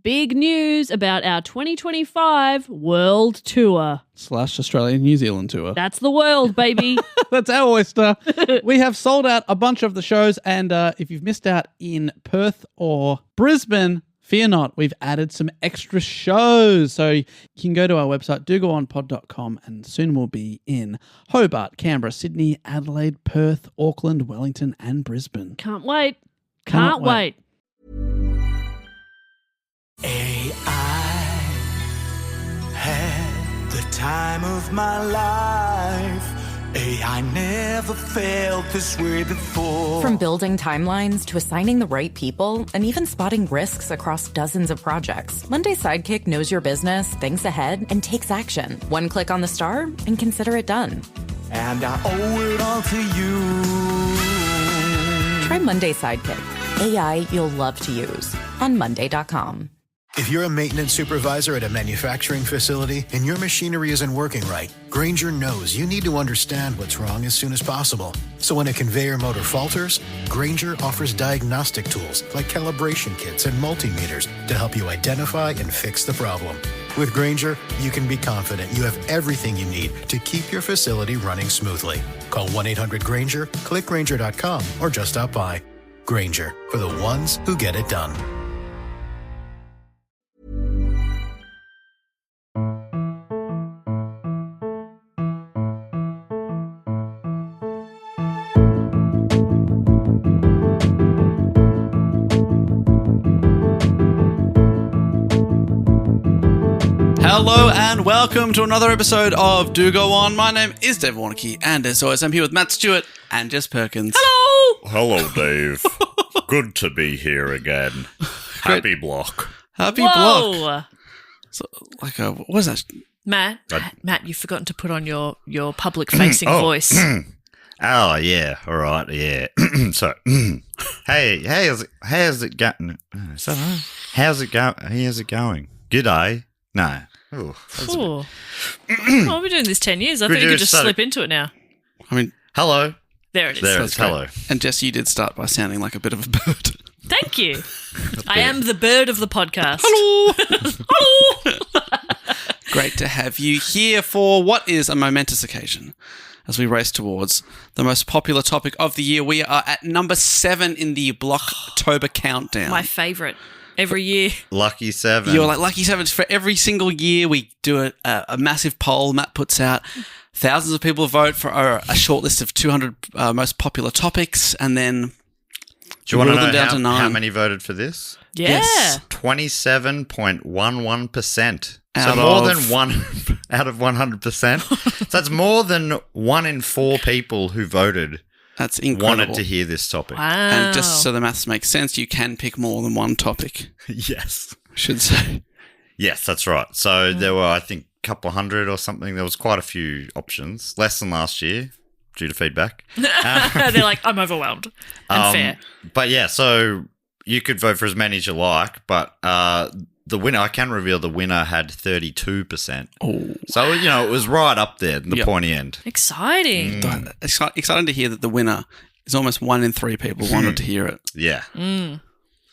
big news about our 2025 World Tour. / Australia-New Zealand tour. That's the world, baby. That's our oyster. We have sold out a bunch of the shows, and if you've missed out in Perth or Brisbane, fear not, we've added some extra shows. So you can go to our website, dogoonpod.com, and soon we'll be in Hobart, Canberra, Sydney, Adelaide, Perth, Auckland, Wellington, and Brisbane. Can't wait. Can't wait. AI had the time of my life. AI never felt this way before. From building timelines to assigning the right people and even spotting risks across dozens of projects, Monday Sidekick knows your business, thinks ahead, and takes action. One click on the star and consider it done. And I owe it all to you. Try Monday Sidekick. AI you'll love to use on Monday.com. If you're a maintenance supervisor at a manufacturing facility and your machinery isn't working right, Grainger knows you need to understand what's wrong as soon as possible. So when a conveyor motor falters, Grainger offers diagnostic tools like calibration kits and multimeters to help you identify and fix the problem. With Grainger, you can be confident you have everything you need to keep your facility running smoothly. Call 1-800-GRAINGER, click Grainger.com, or just stop by. Grainger, for the ones who get it done. Hello and welcome to another episode of Do Go On. My name is Dave Warnocky, and as always, I'm here with Matt Stewart and Jess Perkins. Hello! Hello, Dave. Good to be here again. Happy block. Happy Whoa! block. So, what was that? Matt, you've forgotten to put on your public-facing voice. Oh, yeah. All right, yeah. So, hey, how's it going? How's it going? G'day. No. Well, we've been doing this 10 years. I think you could just slip into it now. I mean, hello. There it is. There it is. Hello. And Jess, you did start by sounding like a bit of a bird. Thank you. I am the bird of the podcast. Hello. Hello. Great to have you here for what is a momentous occasion as we race towards the most popular topic of the year. We are at number 7 in the Blocktober countdown. My favourite. Every year. Lucky 7. You're like Lucky 7. For every single year, we do a massive poll. Matt puts out thousands of people vote for a short list of 200 most popular topics, and then do you want to know down to how many voted for this? Yeah. Yes. 27.11%. So more than 1 out of 100%. So that's more than 1 in 4 people who voted. That's incredible. Wanted to hear this topic. Wow. And just so the maths makes sense, you can pick more than one topic. Yes. I should say. Yes, that's right. So there were, I think, a couple of hundred or something. There was quite a few options. Less than last year, due to feedback. They're like, I'm overwhelmed. And fair. But yeah, so you could vote for as many as you like, but the winner, I can reveal the winner had 32%. Oh. So, it was right up there, the pointy end. Exciting. Exciting to hear that the winner is almost 1 in 3 people wanted to hear it. Yeah.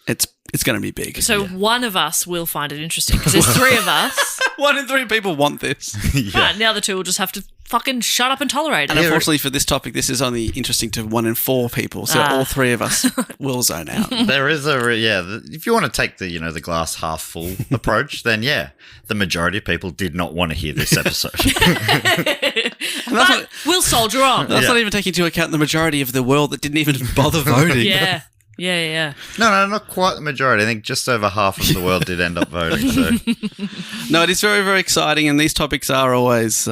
It's going to be big. So one of us will find it interesting because there's 3 of us. 1 in 3 people want this. Right, now the 2 will just have to fucking shut up and tolerate it. And unfortunately for this topic, this is only interesting to 1 in 4 people. So all 3 of us will zone out. There is if you want to take the, the glass half full approach, then the majority of people did not want to hear this episode. But we'll soldier on. That's not even taking into account the majority of the world that didn't even bother voting. Yeah. No, not quite the majority. I think just over half of the world did end up voting. So. No, it is very, very exciting, and these topics are always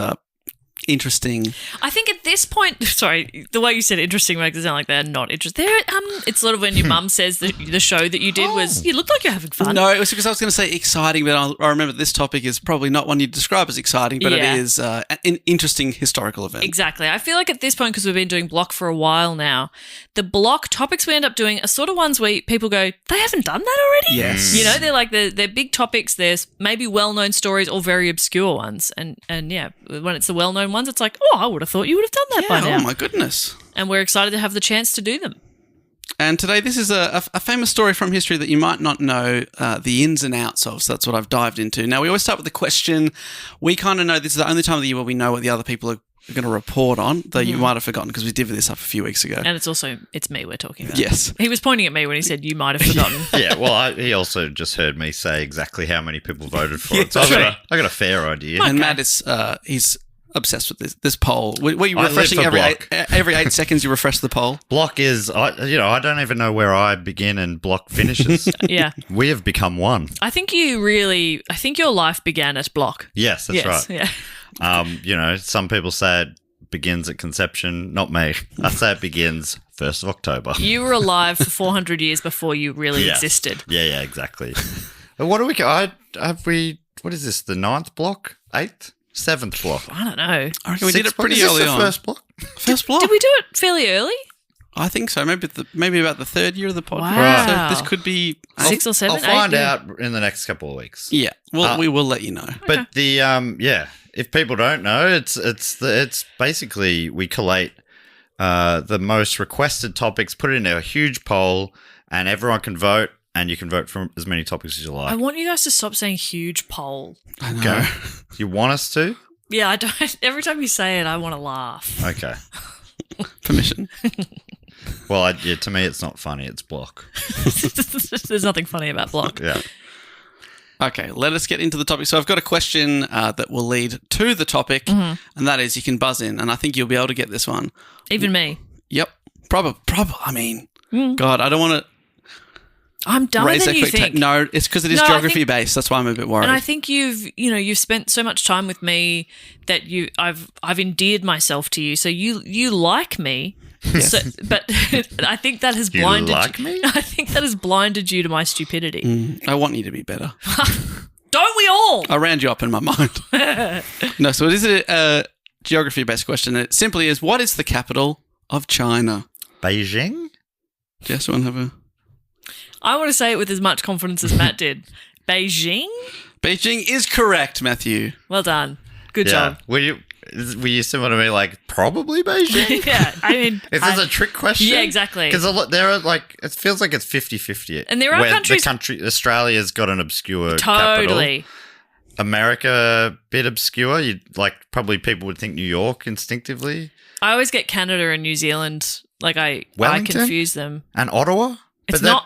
interesting. I think at this point, sorry, the way you said interesting makes it sound like they're not interested. It's sort of when your mum says that the show that you did was, you looked like you're having fun. No, it was because I was going to say exciting, but I remember this topic is probably not one you'd describe as exciting, but it is an interesting historical event. Exactly. I feel like at this point, because we've been doing block for a while now, the block topics we end up doing are sort of ones where people go, they haven't done that already? Yes. They're like, they're big topics. There's maybe well-known stories or very obscure ones. And when it's the well-known ones, it's like, oh, I would have thought you would have done that by now. Oh, my goodness. And we're excited to have the chance to do them. And today, this is a famous story from history that you might not know the ins and outs of. So that's what I've dived into. Now, we always start with the question. We kind of know this is the only time of the year where we know what the other people are going to report on, though you might have forgotten because we divvied this up a few weeks ago. And it's me we're talking about. Yes. He was pointing at me when he said you might have forgotten. Yeah, well, he also just heard me say exactly how many people voted for it. So I got a fair idea. And Matt is he's obsessed with this poll. Were you I refreshing live for every 8 seconds? You refresh the poll. Block is, I don't even know where I begin and Block finishes. Yeah. We have become one. I think your life began at Block. Yes, that's right. Yeah. Some people say it begins at conception. Not me. I say it begins 1st of October. You were alive for 400 years before you really existed. Yeah, exactly. What do we? What is this? The 9th block? 8th? 7th block? I don't know. I reckon we did it pretty early on. First block? First block? Did we do it fairly early? I think so. Maybe about the 3rd year of the podcast. Wow. So this could be 6 or 7. I'll find out in the next couple of weeks. Yeah. Well, we will let you know. But the if people don't know, it's basically we collate the most requested topics, put it into a huge poll, and everyone can vote. And you can vote for as many topics as you like. I want you guys to stop saying huge poll. I know. Okay. You want us to? Yeah, I don't. Every time you say it, I want to laugh. Okay. Permission. Well, to me, it's not funny. It's Block. There's nothing funny about Block. Yeah. Okay, let us get into the topic. So I've got a question that will lead to the topic, and that is you can buzz in, and I think you'll be able to get this one. Even me. Yep. Probably. I mean, God, I don't want to I'm dumber raise than you think. No, it's because it is geography based. That's why I'm a bit worried. And I think you've spent so much time with me that I've endeared myself to you. So you like me. Yes. So, but I think that has blinded You like me? I think that has blinded you to my stupidity. I want you to be better. Don't we all? I round you up in my mind. No, so it is a geography based question. It simply is, what is the capital of China? Beijing? Jess, you want to have a... I want to say it with as much confidence as Matt did. Beijing? Beijing is correct, Matthew. Well done. Good job. Were you similar to me, like, probably Beijing? Yeah, I mean... Is this a trick question? Yeah, exactly. Because there are, like, it feels like it's 50-50. And there are countries... Australia's got an obscure Totally. capital. America, a bit obscure. Probably people would think New York instinctively. I always get Canada and New Zealand. Like, I confuse them. And Ottawa? It's not...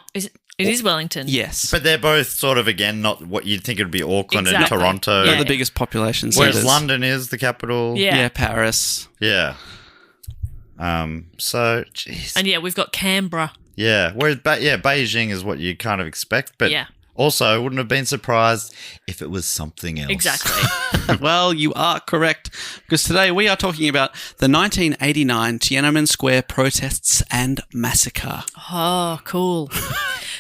It is Wellington. Yes. But they're both sort of, again, not what you'd think it would be Auckland and Exactly. Toronto. Yeah. They're the biggest population Whereas centres. London is the capital. Yeah. Yeah, Paris. Yeah. So, jeez. And yeah, we've got Canberra. Yeah. Whereas, Beijing is what you kind of expect. But Yeah. also, I wouldn't have been surprised if it was something else. Exactly. Well, you are correct, because today we are talking about the 1989 Tiananmen Square protests and massacre. Oh, cool.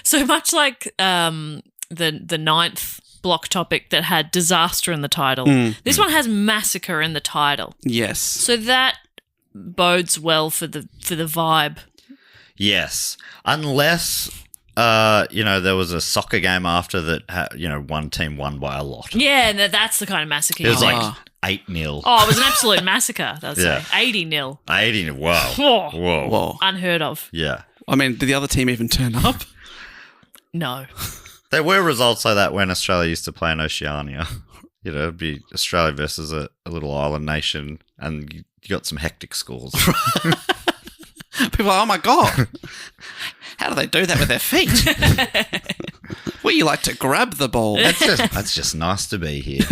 So much like the 9th block topic that had disaster in the title, this one has massacre in the title. Yes. So that bodes well for the vibe. Yes. Unless, there was a soccer game after that, one team won by a lot. Yeah, and that's the kind of massacre It was you like want. 8-0. Oh, it was an absolute massacre, that's Yeah. 80-0. 80. Wow. Oh. Whoa. Whoa. Unheard of. Yeah. I mean, did the other team even turn up? No. There were results like that when Australia used to play in Oceania. It'd be Australia versus a little island nation, and you got some hectic scores. People are, oh my God, how do they do that with their feet? Well, you like to grab the ball. That's just nice to be here.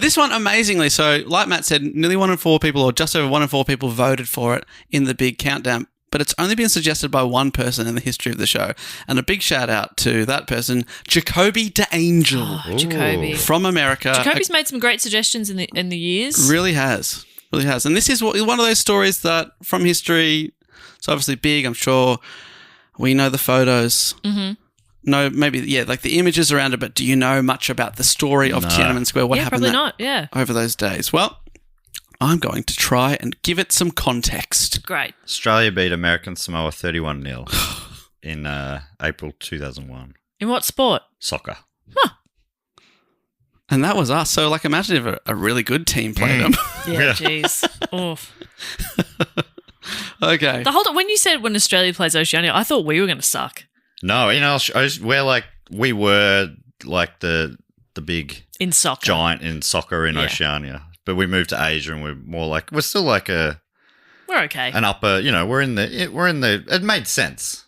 This one, amazingly, so like Matt said, nearly 1 in 4 people, or just over 1 in 4 people voted for it in the big countdown. But it's only been suggested by one person in the history of the show. And a big shout out to that person, Jacoby DeAngel. Oh, Jacoby. From America. Jacoby's made some great suggestions in the years. Really has. Really has. And this is one of those stories that from history, it's obviously big. I'm sure we know the photos. Mm-hmm. No, maybe, like the images around it, but do you know much about the story of Tiananmen Square? What happened probably not, yeah. over those days? Well, I'm going to try and give it some context. Great. Australia beat American Samoa 31-0 in April 2001. In what sport? Soccer. And that was us. So, imagine if a really good team played them. Yeah, jeez. Oof. Okay. When you said when Australia plays Oceania, I thought we were going to suck. No, we were like the big In soccer. giant in soccer in Oceania. But we moved to Asia and we're still like We're okay. an upper, it made sense.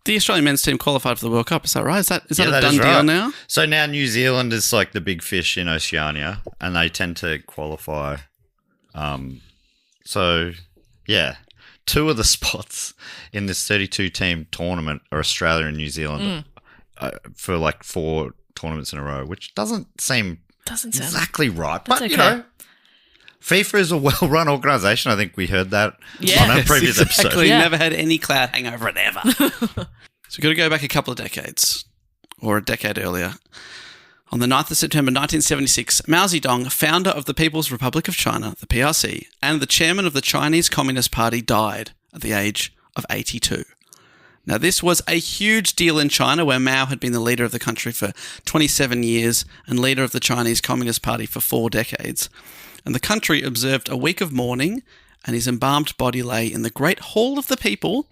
The Australian men's team qualified for the World Cup. Is that right? Is that a that done is deal right. now? So now New Zealand is like the big fish in Oceania and they tend to qualify. So, yeah, 2 of the spots in this 32-team tournament are Australia and New Zealand for like 4 tournaments in a row, which doesn't sound exactly right. But, okay. FIFA is a well-run organisation. I think we heard that on a previous episode. Exactly. Never had any cloud hang over it ever. So we've got to go back a couple of decades, or a decade earlier. On the 9th of September 1976, Mao Zedong, founder of the People's Republic of China, the PRC, and the chairman of the Chinese Communist Party died at the age of 82. Now, this was a huge deal in China, where Mao had been the leader of the country for 27 years and leader of the Chinese Communist Party for 4 decades. And the country observed a week of mourning, and his embalmed body lay in the Great Hall of the People,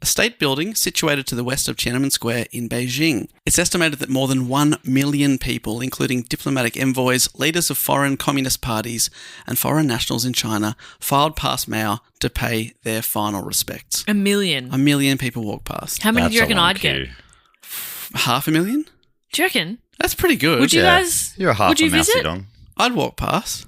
a state building situated to the west of Tiananmen Square in Beijing. It's estimated that more than 1 million people, including diplomatic envoys, leaders of foreign communist parties, and foreign nationals in China, filed past Mao to pay their final respects. 1 million. 1 million people walked past. How many That's do you reckon a long I'd get? queue. 500,000? Do you reckon? That's pretty good. Would you Yeah. guys? You're half would you a Mao visit? Zedong. I'd walk past.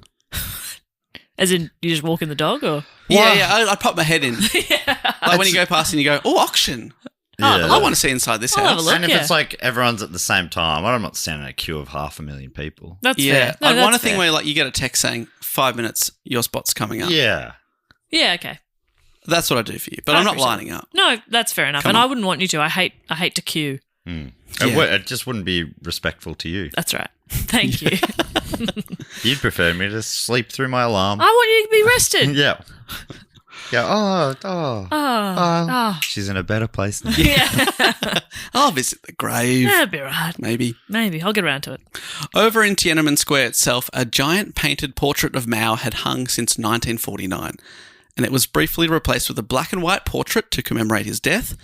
As in, you just walking the dog, or? Yeah, I'd pop my head in. Like when you go past and you go, auction. Yeah. I want to see inside this I'll have a house. look. And if Yeah. it's like everyone's at the same time, I'm not standing in a queue of 500,000 people. That's Yeah, fair. No, I'd want a that's thing fair. where like you get a text saying 5 minutes, your spot's coming up. Yeah. Yeah, okay. That's what I do for you, but I I'm not appreciate lining up. No, that's fair enough. Come and on. I wouldn't want you to. I hate to queue. It just wouldn't be respectful to you. That's right. Thank you. You'd prefer me to sleep through my alarm. I want you to be rested. Yeah. Yeah. She's in a better place now. Yeah. I'll visit the grave. That'd be right. Maybe. Maybe. I'll get around to it. Over in Tiananmen Square itself, a giant painted portrait of Mao had hung since 1949, and it was briefly replaced with a black and white portrait to commemorate his death.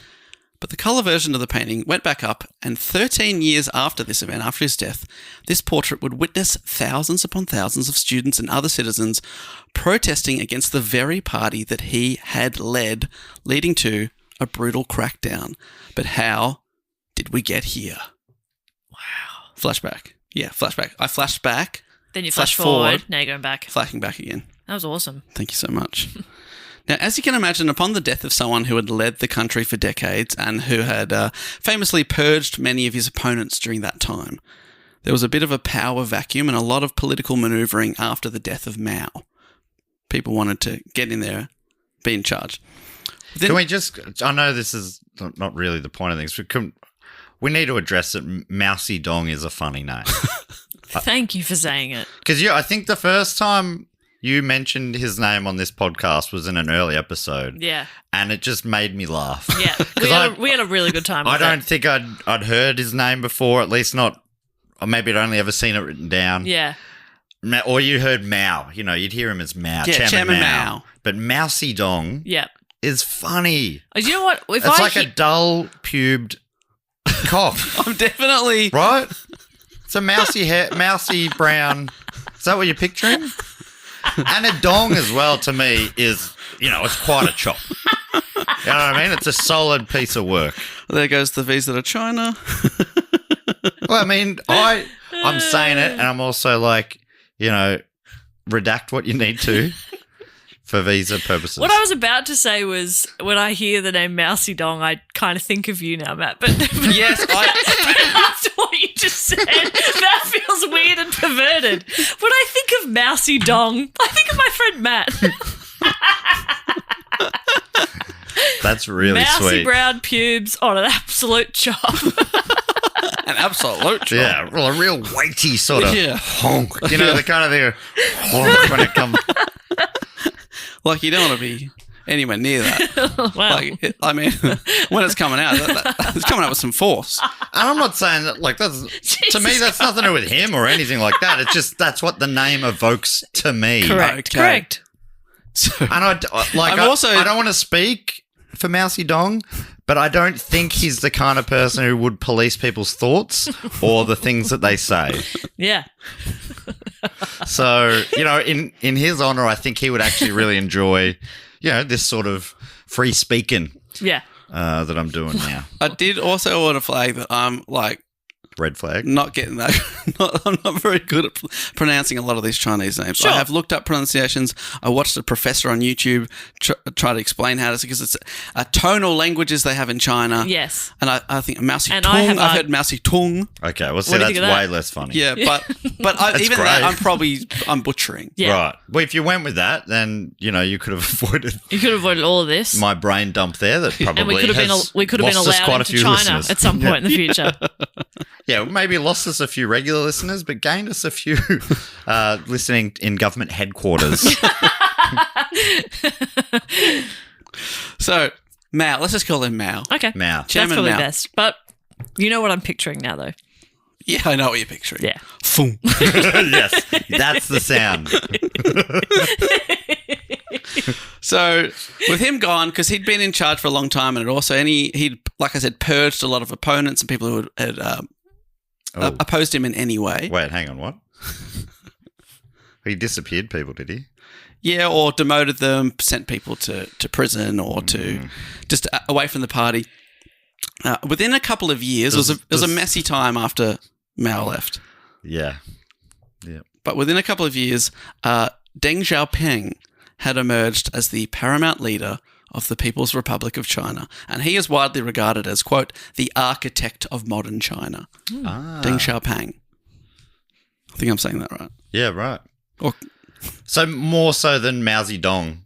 But the colour version of the painting went back up, and 13 years after this event, after his death, this portrait would witness thousands upon thousands of students and other citizens protesting against the very party that he had led, leading to a brutal crackdown. But how did we get here? Wow. Flashback. Yeah, flashback. I flashed back, Then you Flash flash forward. forward. Now you're going back. flashing back again. That was awesome. Thank you so much. Now, as you can imagine, upon the death of someone who had led the country for decades and who had famously purged many of his opponents during that time, there was a bit of a power vacuum and a lot of political manoeuvring after the death of Mao. People wanted to get in there, be in charge. Then, Can we just, I know this is not really the point of things, but we need to address that Mao Zedong is a funny name. Thank you for saying it. Because I think the first time you mentioned his name on this podcast was in an early episode. Yeah. And it just made me laugh. Yeah. We had a really good time with I don't it. think I'd heard his name before, at least not, or maybe I'd only ever seen it written down. Yeah. Or you heard Mao. You'd hear him as Mao. Yeah, Chairman Mao. But Mao Zedong Yeah. is funny. You know what? If It's I like a dull-pubed cock, I'm definitely... right? It's a mousy brown. Is that what you're picturing? And a dong as well, to me, is, it's quite a chop. You know what I mean? It's a solid piece of work. There goes the visa to China. Well, I mean, I'm saying it, and I'm also like, redact what you need to for visa purposes. What I was about to say was, when I hear the name Mao Zedong, I kind of think of you now, Matt. But Yes, after what you just said, that feels weird and perverted. When I think of Mao Zedong, I think of my friend Matt. That's really Mousy sweet. brown pubes on an absolute chop. an absolute chop. Yeah, well, a real weighty sort of Yeah. honk. The kind of thing honk when it comes. Like, you don't want to be anywhere near that. Wow. When it's coming out, it's coming out with some force. And I'm not saying that, to me, that's nothing to do with him or anything like that. It's just that's what the name evokes to me. Correct. Okay. Correct. So, And I don't want to speak for Mao Zedong, but I don't think he's the kind of person who would police people's thoughts or the things that they say. Yeah. So, in his honor, I think he would actually really enjoy, this sort of free speaking Yeah. that I'm doing now. I did also want to flag that I'm like Red flag. not getting that. I'm not very good at pronouncing a lot of these Chinese names. Sure. I have looked up pronunciations. I watched a professor on YouTube try to explain how to, because it's tonal languages they have in China. Yes. And I think Mao Zedong. And I've heard Mao Zedong. Okay, well, see, What do you that's think of way that? less funny. Yeah, but even great. that, I'm butchering. Yeah. Right. Well, if you went with that, then, you could have avoided You could have avoided all of this. my brain dump there that probably and we could have been has allowed lost us quite a into few China listeners. at some point in the future. Yeah, maybe lost us a few regular listeners, but gained us a few listening in government headquarters. So, Mao, let's just call him Mao. Okay. Mao. That's Chairman probably Mao. best. But you know what I'm picturing now, though. Yeah, I know what you're picturing. Yeah. Foom. Yes, that's the sound. So, with him gone, because he'd been in charge for a long time, and he'd, like I said, purged a lot of opponents and people who had opposed him in any way. Wait, hang on, what? He disappeared people, did he? Yeah, or demoted them, sent people to prison or to just away from the party. Within a couple of years, it was a messy time after Mao left. Yeah. Yeah. But within a couple of years, Deng Xiaoping had emerged as the paramount leader of the People's Republic of China. And he is widely regarded as, quote, the architect of modern China. Deng Xiaoping. I think I'm saying that right. Yeah, right. Or, So more so than Mao Zedong,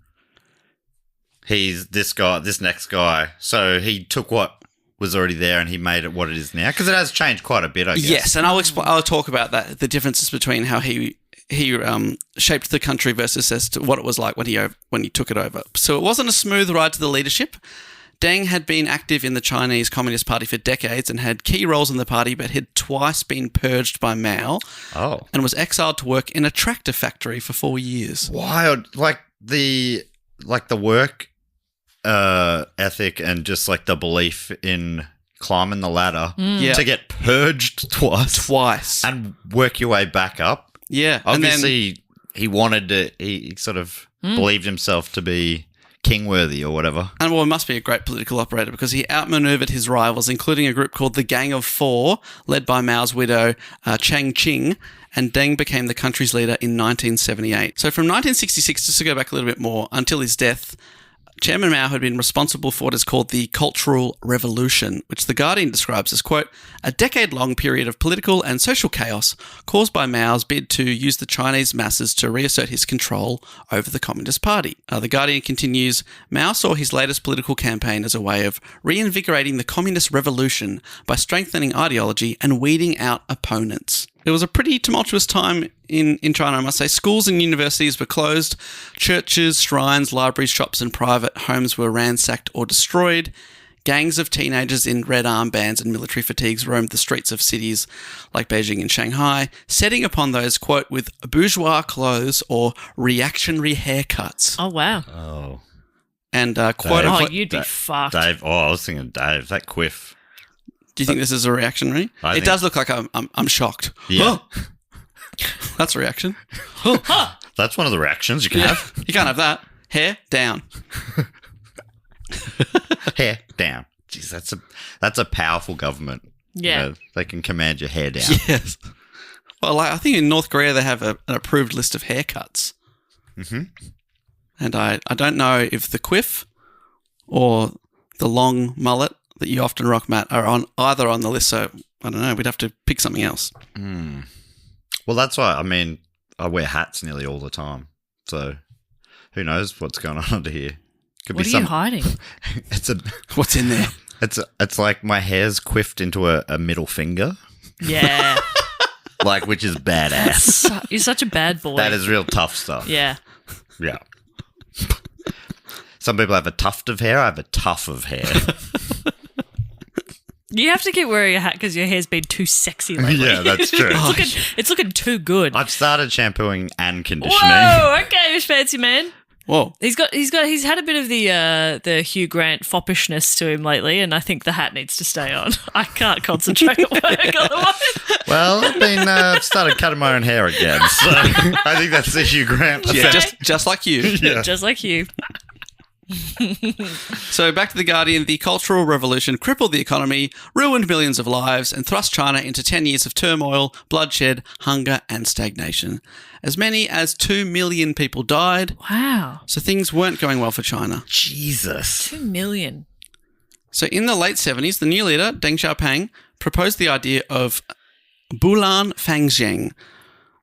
he's this next guy. So he took what was already there and he made it what it is now? Because it has changed quite a bit, I guess. yes, and I'll talk about that, the differences between how he shaped the country versus as to what it was like when he took it over. So it wasn't a smooth ride to the leadership. Deng had been active in the Chinese Communist Party for decades and had key roles in the party, but had twice been purged by Mao and was exiled to work in a tractor factory for 4 years. Wild. Like the work ethic and just like the belief in climbing the ladder Yeah. to get purged twice and work your way back up. Yeah. Obviously, he sort of believed himself to be king-worthy or whatever. And well, it must be a great political operator because he outmaneuvered his rivals, including a group called the Gang of Four, led by Mao's widow, Chang Qing, and Deng became the country's leader in 1978. So from 1966, just to go back a little bit more, until his death, Chairman Mao had been responsible for what is called the Cultural Revolution, which The Guardian describes as, quote, a decade-long period of political and social chaos caused by Mao's bid to use the Chinese masses to reassert his control over the Communist Party. The Guardian continues, Mao saw his latest political campaign as a way of reinvigorating the Communist Revolution by strengthening ideology and weeding out opponents. It was a pretty tumultuous time in China, I must say. Schools and universities were closed. Churches, shrines, libraries, shops and private homes were ransacked or destroyed. Gangs of teenagers in red armbands and military fatigues roamed the streets of cities like Beijing and Shanghai, setting upon those, quote, with bourgeois clothes or reactionary haircuts. Oh, wow. Oh. And quote Oh, unquote... you'd be fucked. Dave. Oh, I was thinking Dave. That quiff. Do you think this is a reactionary? It does look like I'm shocked. Yeah. That's a reaction. That's one of the reactions you can have. You can't have that. Hair down. Hair down. Jeez, that's a powerful government. Yeah. They can command your hair down. Yes. Well, I think in North Korea they have an approved list of haircuts. Mm-hmm. And I don't know if the quiff or the long mullet that you often rock, Matt, are on the list. So I don't know. We'd have to pick something else. Mm. Well, that's why. I mean, I wear hats nearly all the time. So who knows what's going on under here? Could What be are you hiding? What's in there? It's like my hair's quiffed into a middle finger, Yeah. like, which is badass. You're such a bad boy. That is real tough stuff. Yeah. Yeah. Some people have a tuft of hair. I have a tuft of hair. You have to keep wearing a hat because your hair's been too sexy lately. Yeah, that's true. It's looking too good. I've started shampooing and conditioning. Whoa, okay, Miss Fancy Man. Whoa. He's had a bit of the Hugh Grant foppishness to him lately, and I think the hat needs to stay on. I can't concentrate at work otherwise. Well, I've been started cutting my own hair again, so I think that's the Hugh Grant. Yeah, effect. just like you. Yeah. Just like you. So back to The Guardian, the Cultural Revolution crippled the economy, ruined millions of lives, and thrust China into 10 years of turmoil, bloodshed, hunger, and stagnation. As many as 2 million people died. Wow. So things weren't going well for China. Jesus. 2 million. So in the late 70s, the new leader, Deng Xiaoping, proposed the idea of Bulan Fangzheng,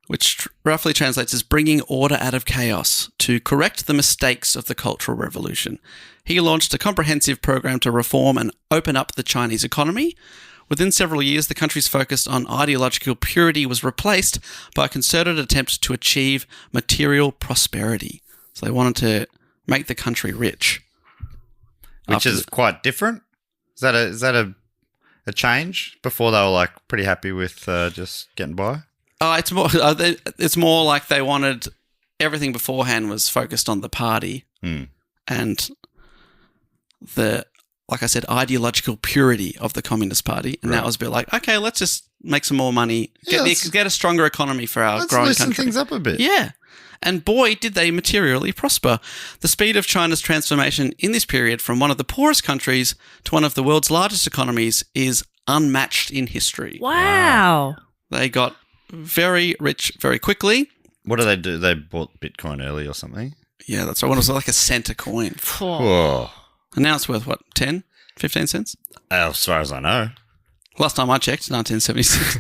which roughly translates as bringing order out of chaos, to correct the mistakes of the Cultural Revolution. He launched a comprehensive program to reform and open up the Chinese economy. Within several years, the country's focus on ideological purity was replaced by a concerted attempt to achieve material prosperity. So they wanted to make the country rich. Which is quite different. Is that a change? Before they were like pretty happy with just getting by? It's more like they wanted everything beforehand was focused on the party and the, like I said, ideological purity of the Communist Party. And that was a bit like, okay, let's just make some more money, get a stronger economy for our growing loosen country. things up a bit. Yeah. And boy, did they materially prosper. The speed of China's transformation in this period from one of the poorest countries to one of the world's largest economies is unmatched in history. Wow. They got very rich very quickly. What do? They bought Bitcoin early or something? Yeah, that's right. It was like a cent a coin. Whoa. And now it's worth, what, 10, 15 cents? As far as I know. Last time I checked, 1976.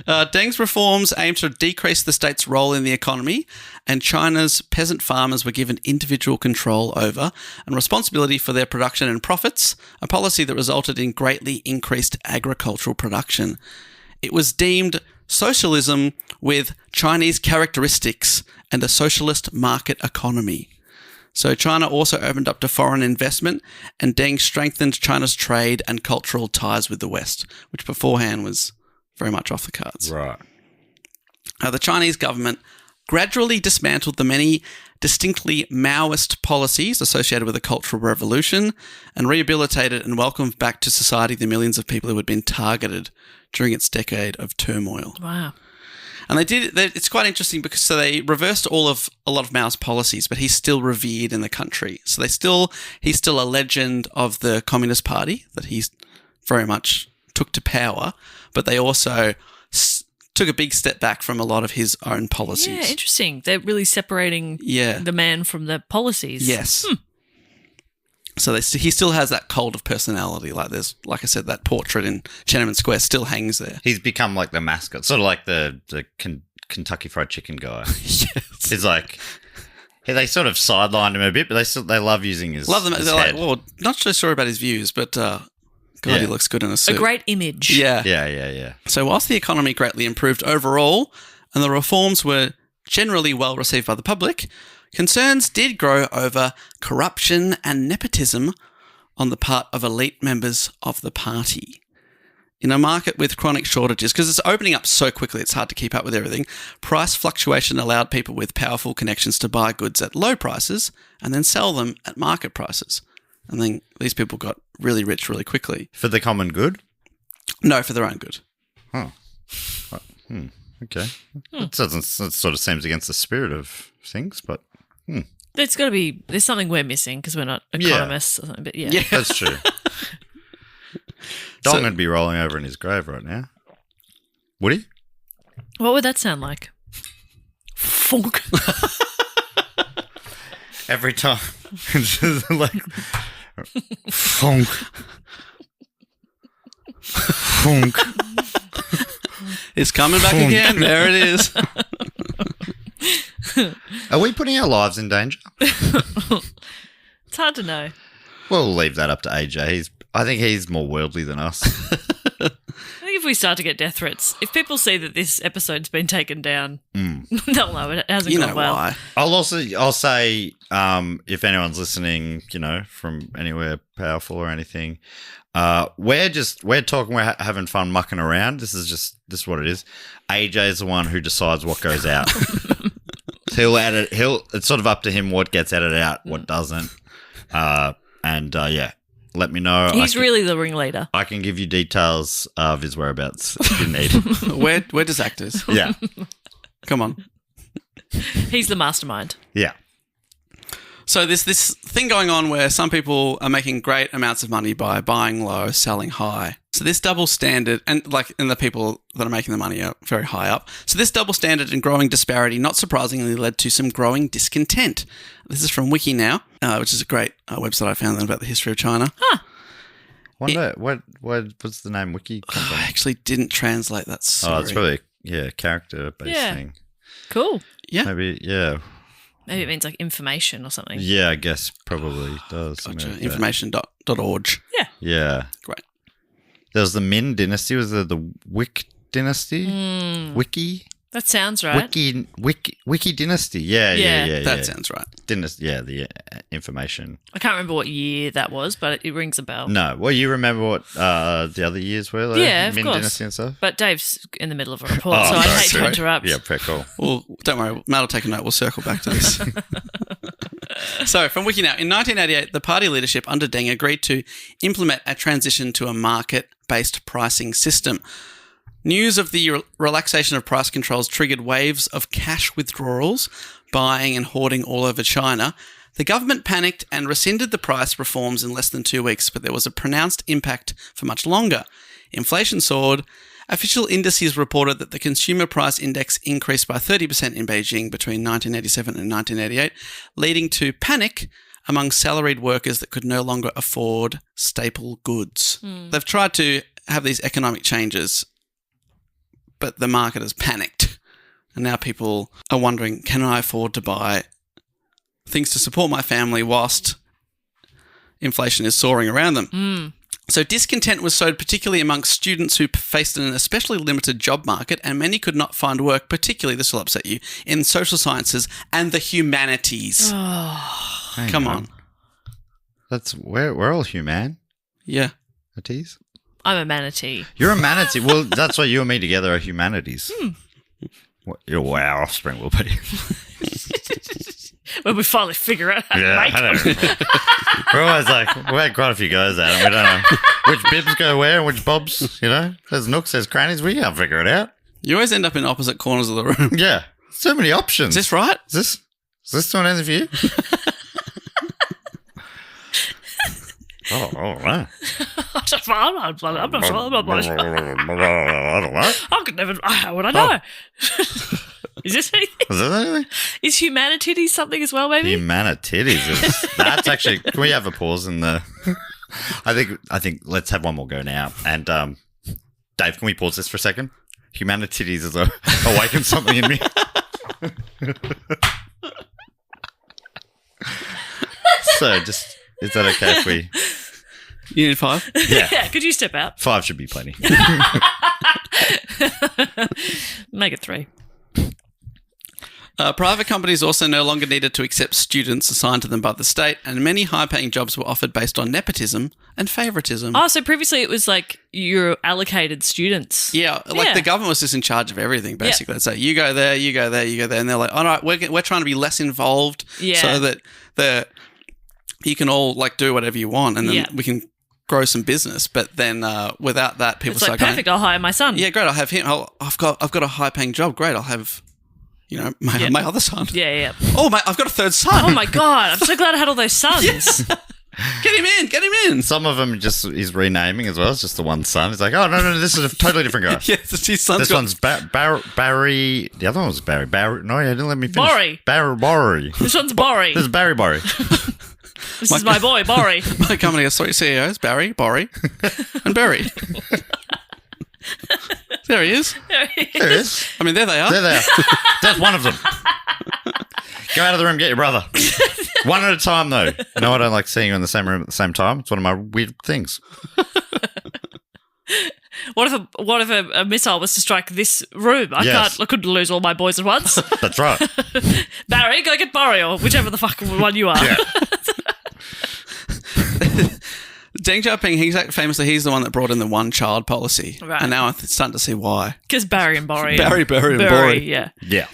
Deng's reforms aimed to decrease the state's role in the economy, and China's peasant farmers were given individual control over and responsibility for their production and profits, a policy that resulted in greatly increased agricultural production. It was deemed socialism with Chinese characteristics and a socialist market economy. So China also opened up to foreign investment, and Deng strengthened China's trade and cultural ties with the West, which beforehand was very much off the cards. Right. The Chinese government gradually dismantled the many distinctly Maoist policies associated with the Cultural Revolution and rehabilitated and welcomed back to society the millions of people who had been targeted during its decade of turmoil. Wow. And it's quite interesting because they reversed a lot of Mao's policies, but he's still revered in the country. So he's still a legend of the Communist Party that he's very much took to power, but they also took a big step back from a lot of his own policies. Yeah, interesting. They're really separating the man from the policies. Yes. So he still has that cult of personality. Like I said, that portrait in Tiananmen Square still hangs there. He's become like the mascot, sort of like the Kentucky Fried Chicken guy. Yes. It's like they sort of sidelined him a bit, but they love using his Love them. his They're head. like, well, not so sure about his views, but God, he looks good in a suit. A great image. Yeah. Yeah. So whilst the economy greatly improved overall and the reforms were generally well received by the public, concerns did grow over corruption and nepotism on the part of elite members of the party. In a market with chronic shortages, because it's opening up so quickly, it's hard to keep up with everything, price fluctuation allowed people with powerful connections to buy goods at low prices and then sell them at market prices. And then these people got really rich really quickly. For the common good? No, for their own good. Oh. Okay. That sort of seems against the spirit of things, but... There's something we're missing because we're not economists or something, but yeah. That's true. Dong would be rolling over in his grave right now. Would he? What would that sound like? Funk. Every time. It's just like... Funk. Funk. It's coming back again. There it is. Are we putting our lives in danger? It's hard to know. We'll leave that up to AJ. I think he's more worldly than us. I think if we start to get death threats, if people see that this episode's been taken down, they'll know it hasn't gone well. Why. I'll say, if anyone's listening, from anywhere powerful or anything, we're talking, we're having fun mucking around. This is what it is. AJ is the one who decides what goes out. He'll edit. It's sort of up to him what gets edited out, what doesn't. Yeah, let me know. He's really the ringleader. I can give you details of his whereabouts if you need. Where does actors? Yeah. Come on. He's the mastermind. Yeah. So there's this thing going on where some people are making great amounts of money by buying low, selling high. So this double standard, and the people that are making the money are very high up. So this double standard and growing disparity, not surprisingly, led to some growing discontent. This is from Wiki Now, which is a great website I found about the history of China. Huh. Wonder what's the name Wiki come from? I actually didn't translate that. Sorry. Oh, it's probably a character-based thing. Cool. Yeah. Maybe it means like information or something. Yeah, I guess probably does. Gotcha. Like Information.org. Yeah. Yeah. Great. There was the Min dynasty. Was there the Wick dynasty? Wiki? That sounds right. Wiki dynasty. Yeah. That sounds right. Dynasty, the information. I can't remember what year that was, but it rings a bell. No. Well, you remember what the other years were? Like, Yeah, of Min course. dynasty and stuff? But Dave's in the middle of a report, so I hate to interrupt. Yeah, pretty cool. Well, don't worry. Matt will take a note. We'll circle back to this. So, from Wiki Now, in 1988, the party leadership under Deng agreed to implement a transition to a market-based pricing system. News of the relaxation of price controls triggered waves of cash withdrawals, buying and hoarding all over China. The government panicked and rescinded the price reforms in less than 2 weeks, but there was a pronounced impact for much longer. Inflation soared. Official indices reported that the consumer price index increased by 30% in Beijing between 1987 and 1988, leading to panic among salaried workers that could no longer afford staple goods. They've tried to have these economic changes, but the market has panicked. And now people are wondering, can I afford to buy things to support my family whilst inflation is soaring around them? So discontent was sowed particularly amongst students who faced an especially limited job market, and many could not find work, particularly, this will upset you, in social sciences and the humanities. Come on. That's we're all human. Yeah. Humanities. I'm a manatee. You're a manatee. Well, that's why you and me together are humanities. You're our offspring will be. When we finally figure out how to make I them. know. We're always like, we had quite a few goes at it. We don't know which bibs go where and which bobs, There's nooks, there's crannies. We can't figure it out. You always end up in opposite corners of the room. Yeah. So many options. Is this right? Is this doing anything for you? Oh, no. I'm not sure. I'm not sure. I don't know. I could never. How would I know? Is this anything? Is that anything? Is humanity something as well, maybe? Humanititties. That's actually. Can we have a pause in the? I think. Let's have one more go now. And Dave, can we pause this for a second? Humanititties has awakened something in me. So, is that okay if we? You need 5? Yeah. Yeah. Could you step out? 5 should be plenty. Make it 3. Private companies also no longer needed to accept students assigned to them by the state, and many high-paying jobs were offered based on nepotism and favoritism. Oh, so previously it was like you're allocated students. Yeah, the government was just in charge of everything, basically. They'd say, you go there, you go there, you go there. And they're like, all right, we're trying to be less involved so that you can all do whatever you want, and then we can grow some business. But then without that, people start perfect, going, I'll hire my son. yeah, great, I'll have him. I've got a high-paying job. Great, I'll have... my other son. Yeah. Oh, I've got a third son. Oh my God. I'm so glad I had all those sons. Yes. Get him in. Some of them he's renaming as well. It's just the one son. It's like, oh, no, this is a totally different guy. Yes, his son's This one's Barry. The other one was Barry. No, you didn't let me finish. Borry. Barry. This one's Borry. This is Barry Borry. This is my boy, Borry. My company has 3 CEOs, Barry, Borry, and Barry. There he is. There he is. I mean, there they are. There they are. That's one of them. Go out of the room, get your brother. One at a time, though. I don't like seeing you in the same room at the same time. It's one of my weird things. What if a missile was to strike this room? I couldn't lose all my boys at once. That's right. Barry, go get Borry, or whichever the fuck one you are. Yeah. Deng Xiaoping, he's the one that brought in the one-child policy. Right. And now I'm starting to see why. Because Barry and Borry. Barry and Borry. Yeah. Yeah.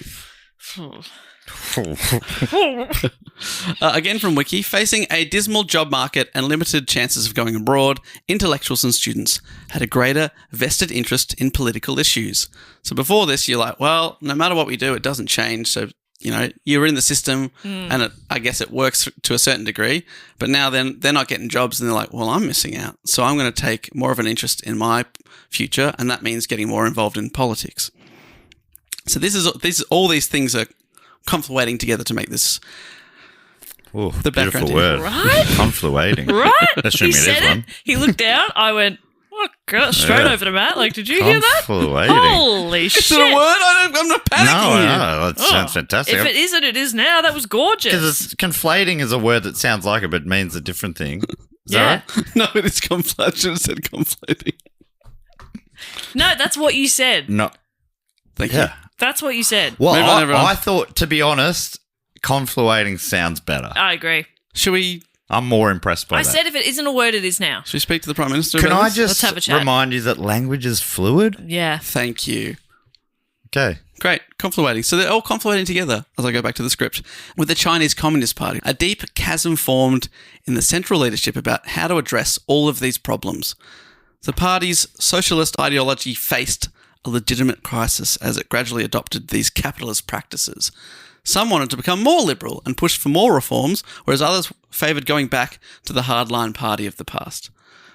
Again from Wiki, facing a dismal job market and limited chances of going abroad, intellectuals and students had a greater vested interest in political issues. So before this, you're like, well, no matter what we do, it doesn't change. So, you're in the system and I guess it works to a certain degree. But now then they're not getting jobs and they're like, well, I'm missing out. So I'm going to take more of an interest in my future, and that means getting more involved in politics. So all these things are confluating together to make this Ooh, the beautiful background. word. Right? Confluating. Right? Assuming He it said is it. one. He looked down. I went, oh, God, straight over to Matt. Like, did you hear that? Confluating. Holy Is shit. it a word? I'm not panicking No, here. no, that sounds fantastic. If it isn't, it is now. That was gorgeous. Because conflating is a word that sounds like it but means a different thing. Is Yeah. that right? No, it is conflating. I should have said conflating. No, that's what you said. No. Thank you. Yeah. That's what you said. Well, Move on, everyone. I thought, to be honest, confluating sounds better. I agree. Should we I'm more impressed by I that. said if it isn't a word, it is now. speak to the Prime Minister Can about I this? just Let's have a chat. remind you that language is fluid? Yeah. Thank you. Okay. Great. Confluating. So they're all confluating together as I go back to the script. With the Chinese Communist Party, a deep chasm formed in the central leadership about how to address all of these problems. The party's socialist ideology faced a legitimate crisis as it gradually adopted these capitalist practices. Some wanted to become more liberal and pushed for more reforms, whereas others favoured going back to the hardline party of the past.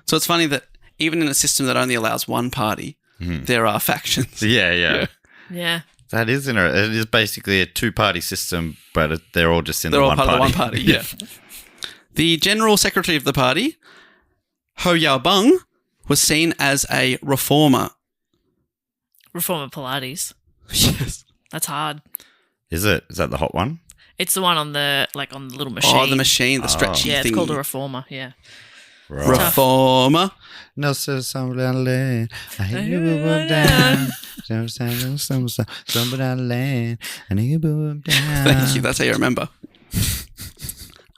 So it's funny that even in a system that only allows one party, there are factions. Yeah. Yeah. That is it is basically a two-party system, but they're all just in They're the all one part party. of the one party, yeah. The general secretary of the party, Ho Yaobang, was seen as a reformer. Reformer Pilates. Yes. That's hard. Is it? Is that the hot one? It's the one on the little machine. Oh, the machine, the stretchy Yeah, thing. it's called a reformer. Yeah. Reformer. No, sir, somebody I hear you move down. Somebody land. I need you move down. Thank you. That's how you remember.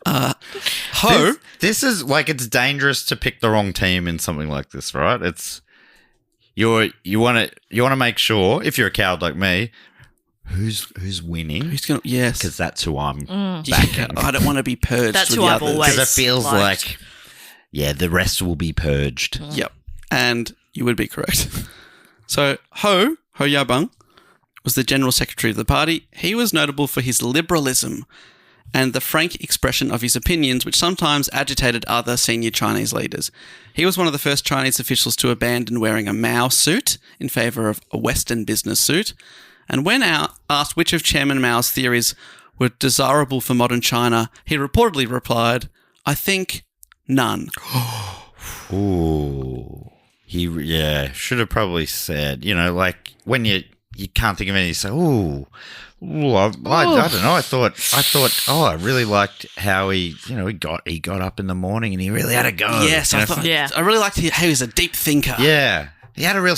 Ho. This is like, it's dangerous to pick the wrong team in something like this, right? It's you want to make sure, if you're a coward like me, who's winning, Who's gonna? Yes. because that's who I'm Yeah, backing. I don't want to be purged. That's with who the I've others. always- Because it feels liked. like, yeah, the rest will be purged. Yep. And you would be correct. So Ho Yaobang was the general secretary of the party. He was notable for his liberalism and the frank expression of his opinions, which sometimes agitated other senior Chinese leaders. He was one of the first Chinese officials to abandon wearing a Mao suit in favour of a Western business suit. And when asked which of Chairman Mao's theories were desirable for modern China, he reportedly replied, I think none. Ooh. Should have probably said, like when you can't think of any, you say, I don't know. I thought, I really liked how he got up in the morning and he really had a go. Yes, I thought. Yeah. I really liked how he was a deep thinker. Yeah. He had a real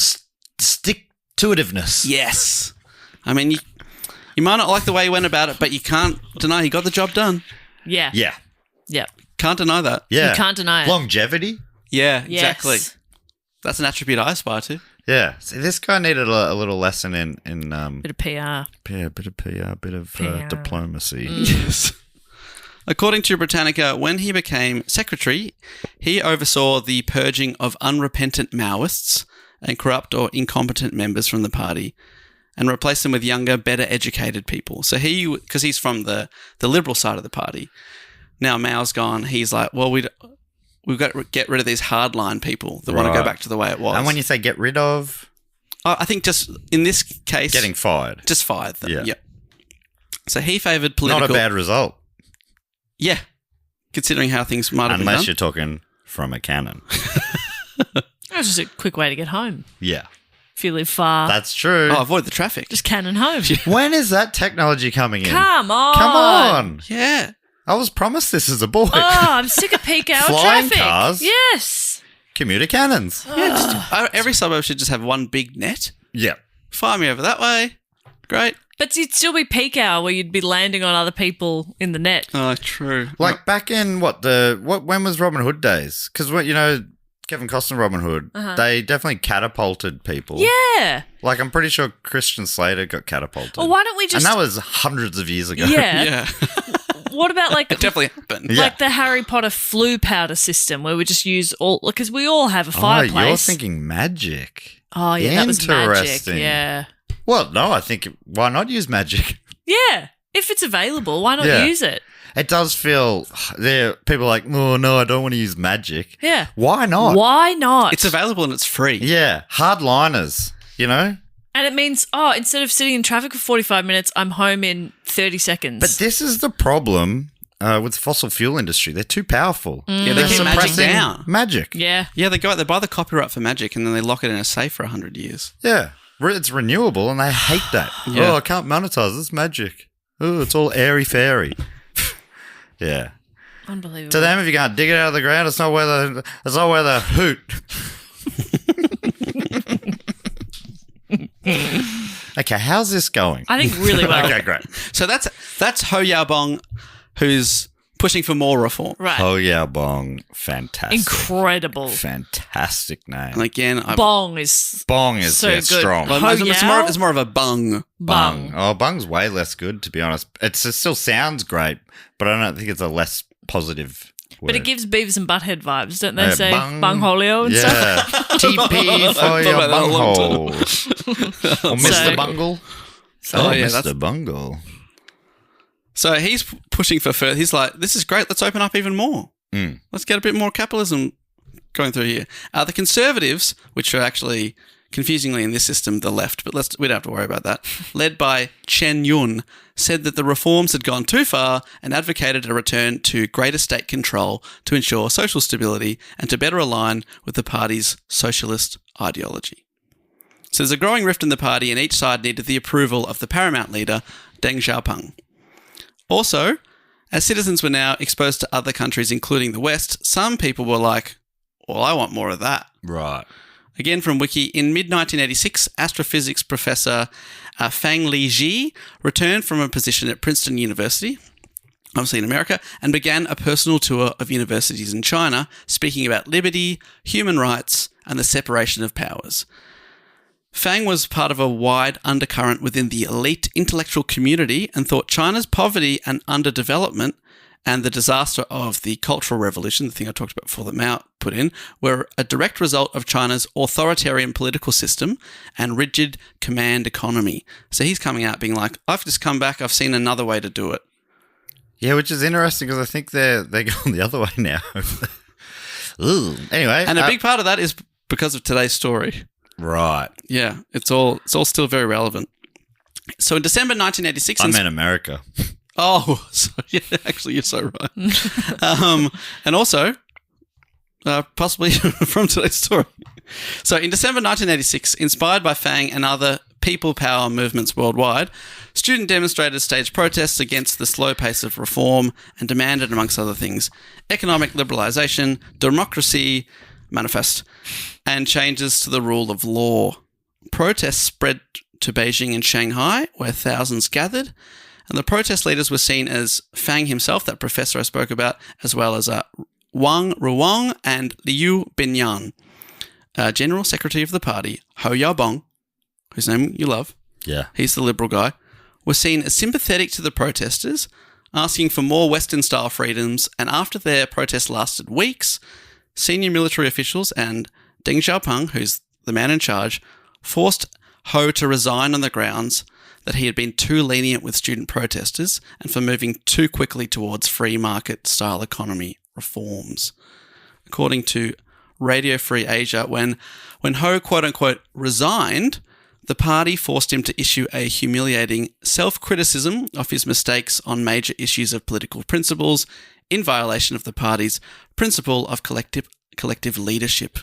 stick-to-itiveness. Yes. I mean, you might not like the way he went about it, but you can't deny he got the job done. Yeah. Yeah. Yep. Can't deny that. Yeah. You can't deny it. Longevity. Yeah, Yes. exactly. That's an attribute I aspire to. Yeah. See, this guy needed a little lesson in Bit of PR. yeah, bit of PR, bit of PR. diplomacy. Yes. According to Britannica, when he became secretary, he oversaw the purging of unrepentant Maoists and corrupt or incompetent members from the party and replaced them with younger, better educated people. So because he's from the liberal side of the party, now Mao's gone, he's like, well, we've got to get rid of these hardline people that want to go Right. back to the way it was. And when you say get rid of, I think just in this case, getting fired. just fired them. Yeah. Yep. So he favoured political. Not a bad result. Yeah, considering how things might have been Unless done. you're talking from a cannon. That's just a quick way to get home. Yeah. If you live far, That's true. Oh, avoid the traffic. just cannon home. When is that technology coming in? Come on. Come on. Yeah. I was promised this as a boy. Oh, I'm sick of peak hour Flying traffic. cars? Yes. Commuter cannons. Every suburb should just have one big net. Yeah. Fire me over that way. Great. But it'd still be peak hour where you'd be landing on other people in the net. Oh, true. Like back in when was Robin Hood days? Because Kevin Costner Robin Hood, they definitely catapulted people. Yeah. Like, I'm pretty sure Christian Slater got catapulted. Well, why don't we just... And that was hundreds of years ago. Yeah. Yeah. What about like... It definitely happened. Yeah. Like the Harry Potter flu powder system where we just use all... Because we all have a fireplace. Oh, you're thinking magic. Oh, yeah, that was magic. Interesting. Yeah. Well, no, I think, why not use magic? Yeah. If it's available, why not use it? It does feel, people are like, oh, no, I don't want to use magic. Yeah. Why not? Why not? It's available and it's free. Yeah, hardliners, you know? And it means, instead of sitting in traffic for 45 minutes, I'm home in 30 seconds. But this is the problem with the fossil fuel industry. They're too powerful. Yeah, they keep magic suppressing down. Magic. Yeah. Yeah, they buy the copyright for magic and then they lock it in a safe for 100 years. Yeah. It's renewable and they hate that. Yeah. Oh, I can't monetize this magic. Oh, it's all airy-fairy. Yeah. Unbelievable. To them, if you can't dig it out of the ground, it's not where the hoot. Okay, how's this going? I think really well. Okay, great. So that's Ho Yaobong, who's pushing for more reform. Right. Ho Ya Bong, fantastic. Incredible. Fantastic name. And again, Bong is Bong is so good. strong. Ho Yao? it's more of a bung. Bung. Oh, Bung's way less good, to be honest. It still sounds great, but I don't think it's a less positive word. But it gives Beavis and Butthead vibes, don't they? Yeah, Say bung. Bungholio and stuff. Yeah. TP for your about that a long bunghole. Or Mr. So- Bungle. Oh, yeah, Mr. Bungle. So he's pushing for further. He's like, this is great. Let's open up even more. Let's get a bit more capitalism going through here. The Conservatives, which are actually confusingly in this system the left, but we don't have to worry about that, led by Chen Yun, said that the reforms had gone too far and advocated a return to greater state control to ensure social stability and to better align with the party's socialist ideology. So there's a growing rift in the party and each side needed the approval of the paramount leader, Deng Xiaoping. Also, as citizens were now exposed to other countries, including the West, some people were like, well, I want more of that. Right. Again from Wiki, in mid-1986, astrophysics professor Fang Liji returned from a position at Princeton University, obviously in America, and began a personal tour of universities in China, speaking about liberty, human rights, and the separation of powers. Fang was part of a wide undercurrent within the elite intellectual community and thought China's poverty and underdevelopment and the disaster of the Cultural Revolution, the thing I talked about before that Mao put in, were a direct result of China's authoritarian political system and rigid command economy. So he's coming out being like, I've just come back, I've seen another way to do it. Yeah, which is interesting because I think they're going the other way now. Ooh. Anyway. And a big part of that is because of today's story. Right. Yeah, it's all still very relevant. So in December 1986... I'm in America. Oh, so, yeah, actually, you're so right. And also, possibly from today's story. So in December 1986, inspired by Fang and other people power movements worldwide, student demonstrators staged protests against the slow pace of reform and demanded, amongst other things, economic liberalisation, democracy, manifest, and changes to the rule of law. Protests spread to Beijing and Shanghai, where thousands gathered, and the protest leaders were seen as Fang himself, that professor I spoke about, as well as Wang Ruwang and Liu Binyan, General Secretary of the party, Ho Yaobong, whose name you love, Yeah. he's the liberal guy, were seen as sympathetic to the protesters, asking for more Western-style freedoms, and after their protest lasted weeks, senior military officials and Deng Xiaoping, who's the man in charge, forced Ho to resign on the grounds that he had been too lenient with student protesters and for moving too quickly towards free market-style economy reforms. According to Radio Free Asia, when Ho, quote-unquote, resigned, the party forced him to issue a humiliating self-criticism of his mistakes on major issues of political principles in violation of the party's principle of collective leadership.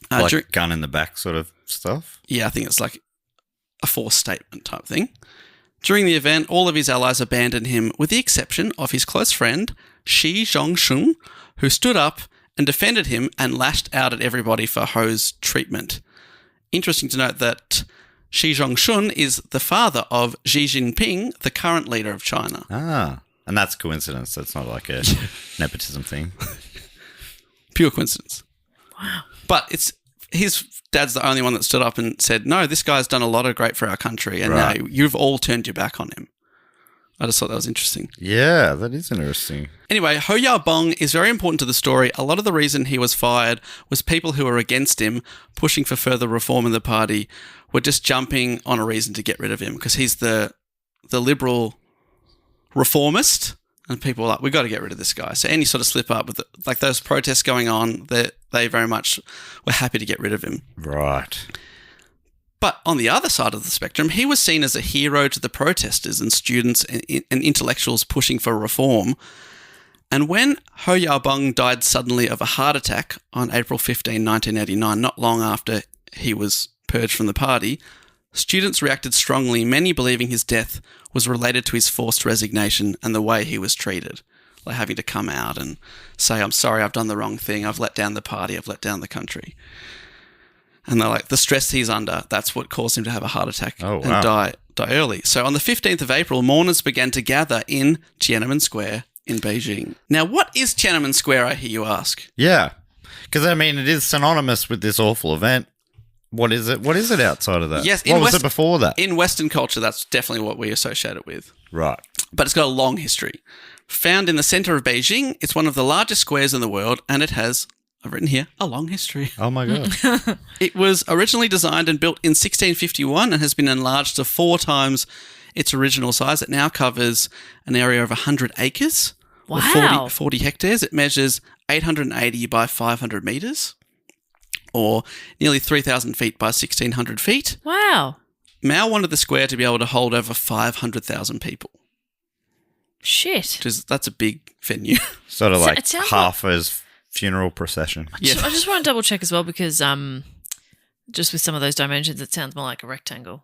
Like gun in the back sort of stuff? Yeah, I think it's like a forced statement type thing. During the event, all of his allies abandoned him with the exception of his close friend, Xi Zhongshun, who stood up and defended him and lashed out at everybody for Ho's treatment. Interesting to note that Xi Zhongshun is the father of Xi Jinping, the current leader of China. Ah, and that's coincidence. That's not like a nepotism thing. Pure coincidence. Wow. But his dad's the only one that stood up and said, no, this guy's done a lot of great for our country, and Right. now you've all turned your back on him. I just thought that was interesting. Yeah, that is interesting. Anyway, Ho Ya Bong is very important to the story. A lot of the reason he was fired was people who were against him, pushing for further reform in the party, were just jumping on a reason to get rid of him because he's the liberal reformist, and people were like, we got to get rid of this guy. So any sort of slip up with like those protests going on, they very much were happy to get rid of him. Right. But on the other side of the spectrum, he was seen as a hero to the protesters and students and intellectuals pushing for reform. And when Ho Ya Bong died suddenly of a heart attack on April 15, 1989, not long after he was purged from the party, students reacted strongly, many believing his death was related to his forced resignation and the way he was treated, like having to come out and say, I'm sorry, I've done the wrong thing, I've let down the party, I've let down the country. And they're like, the stress he's under, that's what caused him to have a heart attack and die early. So on the 15th of April, mourners began to gather in Tiananmen Square in Beijing. Now, what is Tiananmen Square, I hear you ask? Yeah. Because, I mean, it is synonymous with this awful event. What is it? What is it outside of that? Yes, what was it before that? In Western culture, that's definitely what we associate it with. Right. But it's got a long history. Found in the center of Beijing, it's one of the largest squares in the world, and it has, I've written here, a long history. Oh, my God. It was originally designed and built in 1651 and has been enlarged to 4 times its original size. It now covers an area of 100 acres. Wow. Or 40 hectares. It measures 880 by 500 metres, or nearly 3,000 feet by 1,600 feet. Wow. Mao wanted the square to be able to hold over 500,000 people. Shit. That's a big venue. Sort of like it sounds half as funeral procession. Yeah. I just want to double check as well because just with some of those dimensions, it sounds more like a rectangle.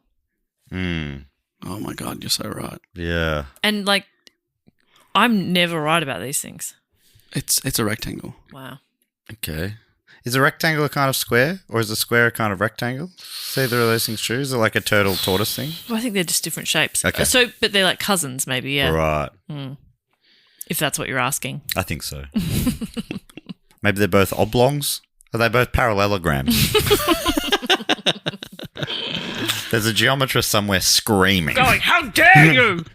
Oh my God, you're so right. Yeah. And like, I'm never right about these things. It's a rectangle. Wow. Okay. Is a rectangle a kind of square, or is a square a kind of rectangle? Is either of those things true? Is it like a turtle tortoise thing? Well, I think they're just different shapes. Okay. But they're like cousins, maybe. Yeah. Right. If that's what you're asking. I think so. Maybe they're both oblongs? Are they both parallelograms? There's a geometrist somewhere screaming. Going, how dare you!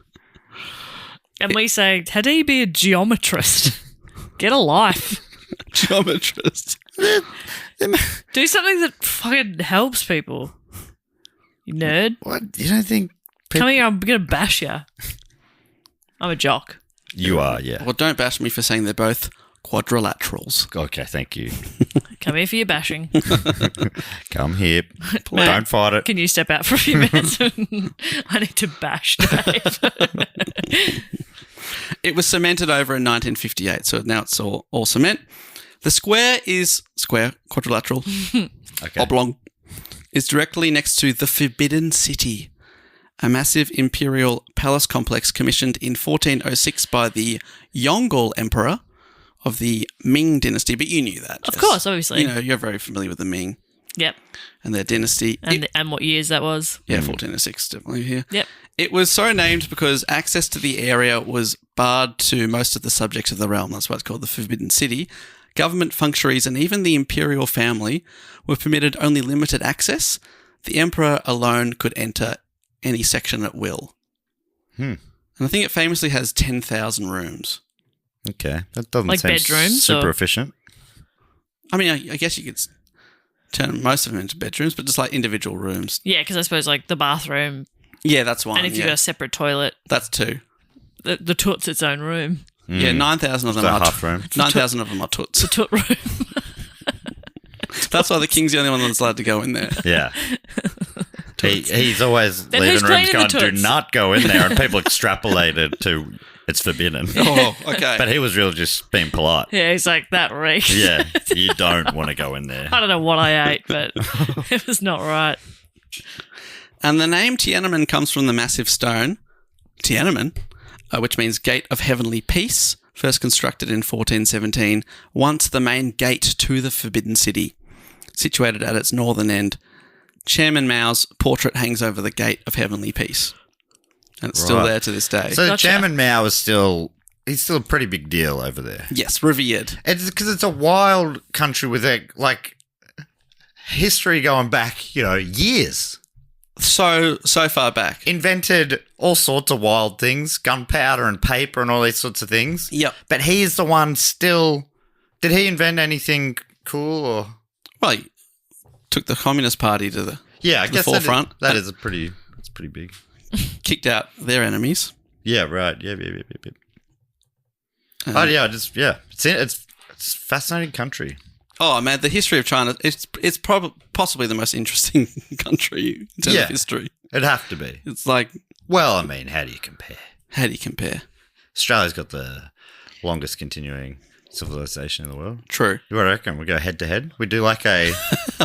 And we say, how dare you be a geometrist? Get a life. Geometrist. Do something that fucking helps people. You nerd. What? You don't think... Come here, I'm going to bash you. I'm a jock. You are, yeah. Well, don't bash me for saying they're both quadrilaterals. Okay, thank you. Come here for your bashing. Come here. Mate, Don't fight it. Can you step out for a few minutes? I need to bash Dave. It was cemented over in 1958, so now it's all cement. The square is quadrilateral, Okay. oblong, is directly next to the Forbidden City, a massive imperial palace complex commissioned in 1406 by the Yongle Emperor of the Ming dynasty. But you knew that, Jess. Of course, obviously. You know, you're very familiar with the Ming Yep. and their dynasty. And what years that was. Yeah, 1406, definitely here. Yep. It was so named because access to the area was barred to most of the subjects of the realm. That's why it's called the Forbidden City. Government functionaries and even the imperial family were permitted only limited access. The emperor alone could enter any section at will. And I think it famously has 10,000 rooms. Okay. That doesn't Like seem bedrooms, super or- efficient. I mean, I guess you could turn most of them into bedrooms, but just like individual rooms. Yeah, because I suppose like the bathroom, Yeah, that's one. and if you've got a separate toilet, That's 2. the toot's its own room. Yeah, 9,000 of them So are half room. 9,000 of them are toots. The toot room. That's why the king's the only one that's allowed to go in there. Yeah. He's always Then leaving who's rooms cleaning going, the do toots?" not go in there. And people extrapolated to it's forbidden. Oh, okay. But he was really just being polite. Yeah, he's like, that reeks. Yeah. You don't want to go in there. I don't know what I ate, but it was not right. And the name Tiananmen comes from the massive stone, Tiananmen, which means Gate of Heavenly Peace, first constructed in 1417, once the main gate to the Forbidden City. Situated at its northern end, Chairman Mao's portrait hangs over the Gate of Heavenly Peace. And it's still Right. there to this day. So Gotcha. Chairman Mao is still he's still a pretty big deal over there. Yes, revered. It's because it's a wild country with like history going back, years. So far back. Invented all sorts of wild things, gunpowder and paper and all these sorts of things. Yep. But he's the one still. Did he invent anything cool or? Well, he took the Communist Party to the I guess forefront. That's pretty big. Kicked out their enemies. Yeah, right. Yeah. It's a fascinating country. Oh man, the history of China, it's possibly the most interesting country in terms of history. It'd have to be. It's like, well, I mean, how do you compare? Australia's got the longest continuing civilization in the world. True. What do you reckon? We go head to head? We do like a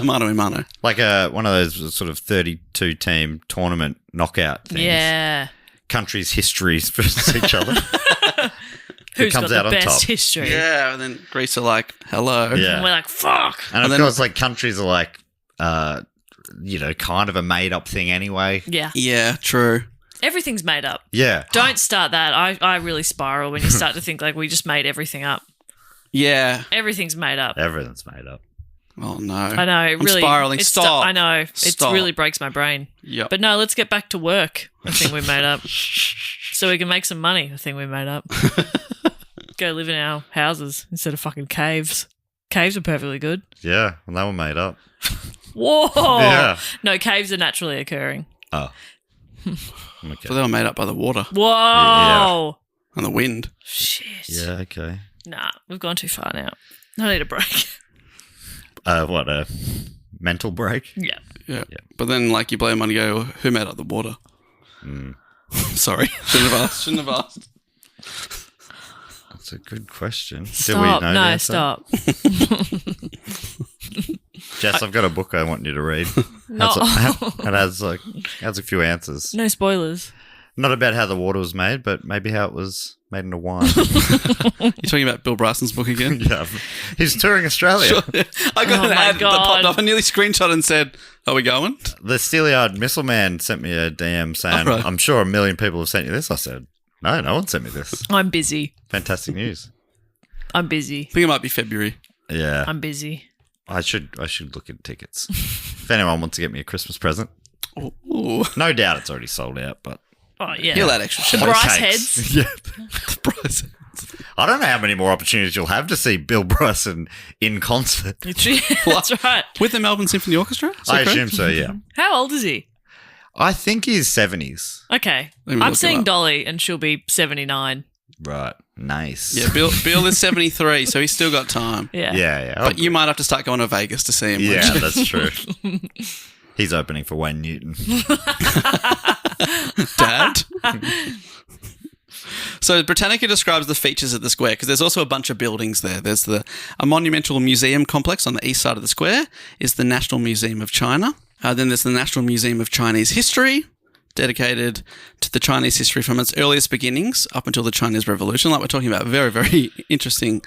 mano a mano. Like one of those sort of 32 team tournament knockout things. Yeah. Countries' histories versus each other. Who's comes got out the on best top. history? Yeah, and then Greece are like, hello. Yeah. And we're like, fuck. And of course, like countries are like, kind of a made up thing anyway. Yeah. Yeah, true. Everything's made up. Yeah. Don't start that. I really spiral when you start to think like we just made everything up. Yeah. Everything's made up. Everything's made up. Oh, no. I know. It I'm really, spiraling. Stop. I know. Stop. It really breaks my brain. Yep. But no, let's get back to work. The thing we made up. So we can make some money. The thing we made up. Go live in our houses instead of fucking caves. Caves are perfectly good. Yeah, and they were made up. Whoa. Yeah. No, caves are naturally occurring. Oh. Okay. So they were made up by the water Whoa. Yeah. and the wind. Shit. Yeah, okay. Nah, we've gone too far now. I need a break. What, a mental break? Yeah. Yeah. But then, like, you blow money and go, who made up the water? Sorry. Shouldn't have asked. That's a good question. Stop. Do we know the No, answer? stop. Jess, I've got a book I want you to read. No. It has a few answers. No spoilers. Not about how the water was made, but maybe how it was made into wine. You're talking about Bill Bryson's book again? Yeah. He's touring Australia. Sure. I got Oh an my ad that God. popped up. I nearly screenshot and said, are we going? The Steelyard Missile Man sent me a DM saying, All right. I'm sure 1 million people have sent you this. I said, no one sent me this. I'm busy. Fantastic news. I'm busy. I think it might be February. Yeah. I'm busy. I should look at tickets. If anyone wants to get me a Christmas present. Ooh. No doubt it's already sold out, but Oh, yeah. He'll add extra The shows. Bryce Cakes. heads. Yeah. The Bryce. I don't know how many more opportunities you'll have to see Bill Bryson in concert. That's right. With the Melbourne Symphony Orchestra? Is that I correct? assume so, yeah. How old is he? I think he's 70s. Okay. Let me I'm look seeing him up. Dolly and she'll be 79. Right. Nice. Yeah, Bill is 73, so he's still got time. Yeah. Yeah. But you might have to start going to Vegas to see him. Yeah, that's true. He's opening for Wayne Newton. Dad. So Britannica describes the features of the square because there's also a bunch of buildings there. There's a monumental museum complex on the east side of the square is the National Museum of China. Then there's the National Museum of Chinese History, dedicated to the Chinese history from its earliest beginnings up until the Chinese Revolution. Like we're talking about, a very, very interesting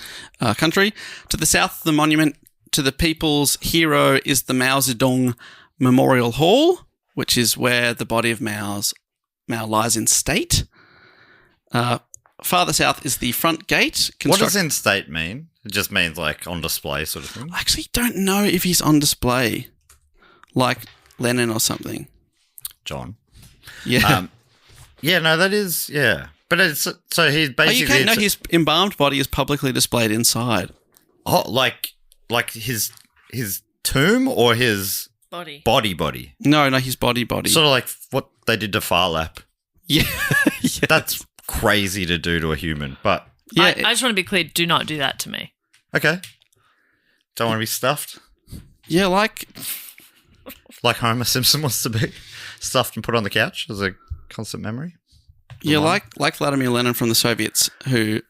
country. To the south, the monument to the people's hero is the Mao Zedong Memorial Hall, which is where the body of Mao lies in state. Farther south is the front gate. What does in state mean? It just means like on display sort of thing. I actually don't know if he's on display, like Lenin or something. John. Yeah. No, that is, yeah. But it's, so he's basically... you can't know his embalmed body is publicly displayed inside. Oh, like his tomb or his Body. body? No, his body. Sort of like what they did to Farlap. Yeah. That's crazy to do to a human, but... Yeah. I just want to be clear. Do not do that to me. Okay. Don't want to be stuffed? Yeah, like... Like Homer Simpson wants to be stuffed and put on the couch as a constant memory? Yeah, like Vladimir Lenin from the Soviets, who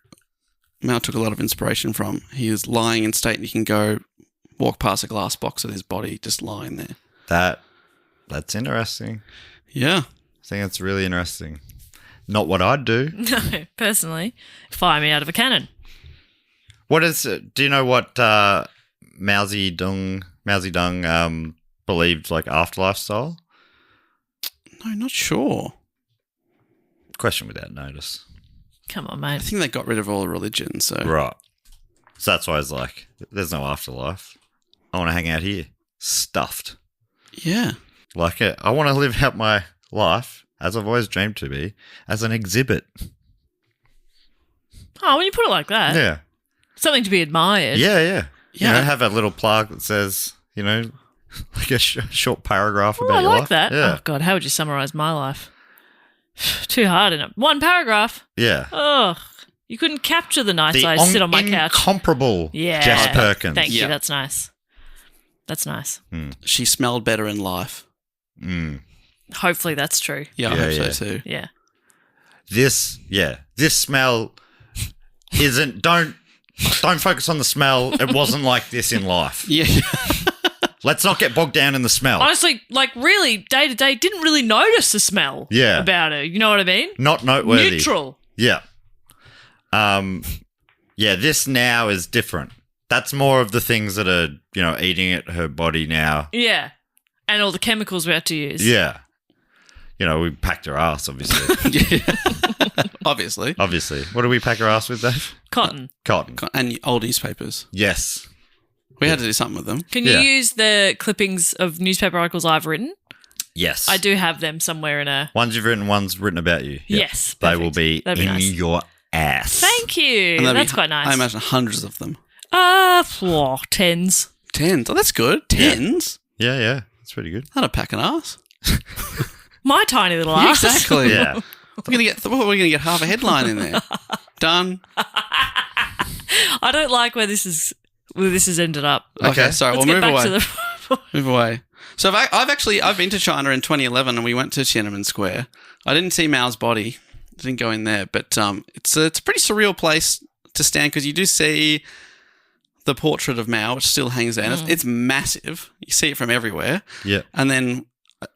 Mao took a lot of inspiration from. He is lying in state and you can go walk past a glass box of his body just lying there. That's interesting. Yeah. I think that's really interesting. Not what I'd do. No, personally, fire me out of a cannon. What is it? Do you know what Mao Zedong believed like afterlife style? No, not sure. Question without notice. Come on, I mate. think they got rid of all religion, so Right. So that's why I was like, there's no afterlife. I want to hang out here. Stuffed. yeah. Like it. I want to live out my life, as I've always dreamed to be, as an exhibit. Oh, when you put it like that, Yeah. something to be admired. Yeah, yeah. Yeah. You know, have a little plug that says, you know, like a short paragraph Oh, about I your like life. that. Yeah. Oh, God, how would you summarize my life? Too hard in it. One paragraph. Yeah. Oh, you couldn't capture the nights I sit on my couch. Incomparable Yeah. Jess Perkins. Thank you. Yeah. That's nice. That's nice. She smelled better in life. Mm. Hopefully that's true. Yeah, I Yeah, hope yeah. so too. Yeah. This smell isn't. Don't focus on the smell. It wasn't like this in life. Yeah. Let's not get bogged down in the smell. Honestly, like really, day to day, didn't really notice the smell Yeah. about it. You know what I mean? Not noteworthy. Neutral. Yeah. Yeah, this now is different. That's more of the things that are, you know, eating at her body now. Yeah. And all the chemicals we had to use. Yeah. You know, we packed her ass, obviously. Obviously. Obviously. What do we pack her ass with, Dave? Cotton. Cotton. And old newspapers. Yes. We had to do something with them. Can you Yeah. use the clippings of newspaper articles I've written? Yes. I do have them somewhere in a... Ones you've written, ones written about you. Yep. Yes, They perfect. will be That'd be in nice. your ass. Thank you. And there'll That's be, quite nice. I imagine hundreds of them. Tens. Tens. Oh, that's good. Tens. Yeah, yeah. That's pretty good. That'll pack an ass. My tiny little ass. Exactly. Yeah. We're gonna get half a headline in there. Done. I don't like where this has ended up. Okay, sorry. Let's We'll get move back away. to the... Move away. So I've been to China in 2011, and we went to Tiananmen Square. I didn't see Mao's body. Didn't go in there, but it's a pretty surreal place to stand because you do see the portrait of Mao, which still hangs there. And it's massive. You see it from everywhere. Yeah. And then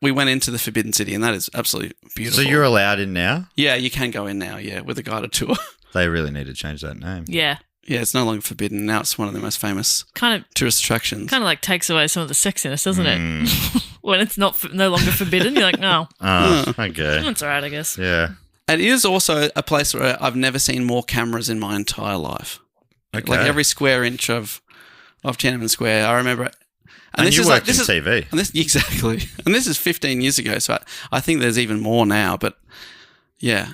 we went into the Forbidden City, and that is absolutely beautiful. So you're allowed in now? Yeah, you can go in now, yeah, with a guided tour. They really need to change that name. Yeah. Yeah, it's no longer forbidden. Now it's one of the most famous Kind tourist attractions. of like takes away some of the sexiness, doesn't it? Mm. When it's no longer forbidden, you're like, no, Oh, okay. that's all right, I guess. Yeah. It is also a place where I've never seen more cameras in my entire life. Okay. Like every square inch of Tiananmen Square, I remember it. And this you is worked this in is, TV. And this exactly. And this is 15 years ago, so I think there's even more now. But yeah,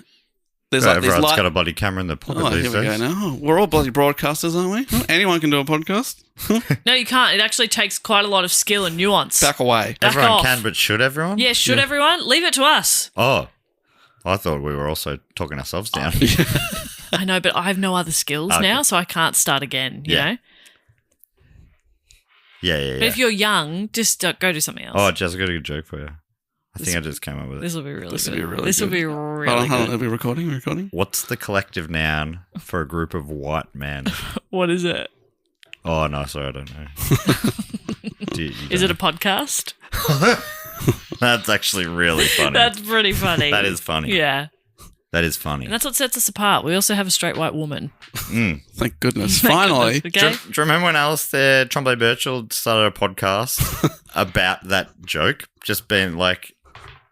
there's like Everyone's these got a bloody camera in their pocket Oh, these here we go days. now. Oh, we're all bloody broadcasters, aren't we? Anyone can do a podcast. No, you can't. It actually takes quite a lot of skill and nuance. Back away. Back Everyone off. can, but should everyone? Yeah, should everyone? Leave it to us. Oh. I thought we were also talking ourselves down. I know, but I have no other skills Okay. now, so I can't start again, you Yeah. know? Yeah. But if you're young, just go do something else. Oh, Jess, I got a good joke for you. I think I just came up with it. This will be really This good. will be really This will good. be Hold really on, hold on. good. Are we recording? We're recording? What's the collective noun for a group of white men? What is it? Oh, no, sorry, I don't know. Is it a podcast? That's actually really funny. That's pretty funny. That is funny. Yeah. That is funny. And that's what sets us apart. We also have a straight white woman. Thank goodness. Thank Finally. goodness, Do okay? you remember when Alistair Trombley Birchall started a podcast about that joke? Just being like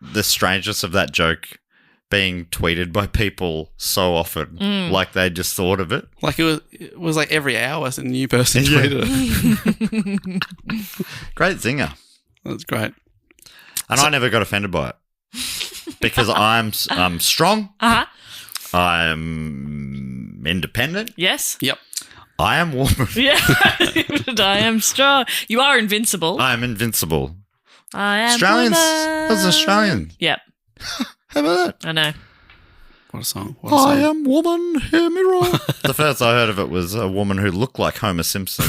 the strangeness of that joke being tweeted by people so often, like they just thought of it. Like it was like every hour a new person Yeah. tweeted it. Great zinger. That's great. And I never got offended by it because I'm strong. Uh-huh. I'm independent. Yes. Yep. I am woman. Yeah. I am strong. You are invincible. I am invincible. I am Australians. woman. That's Australian. Yep. How about that? I know. What a song. What a I song. am woman, hear me roar. The first I heard of it was a woman who looked like Homer Simpson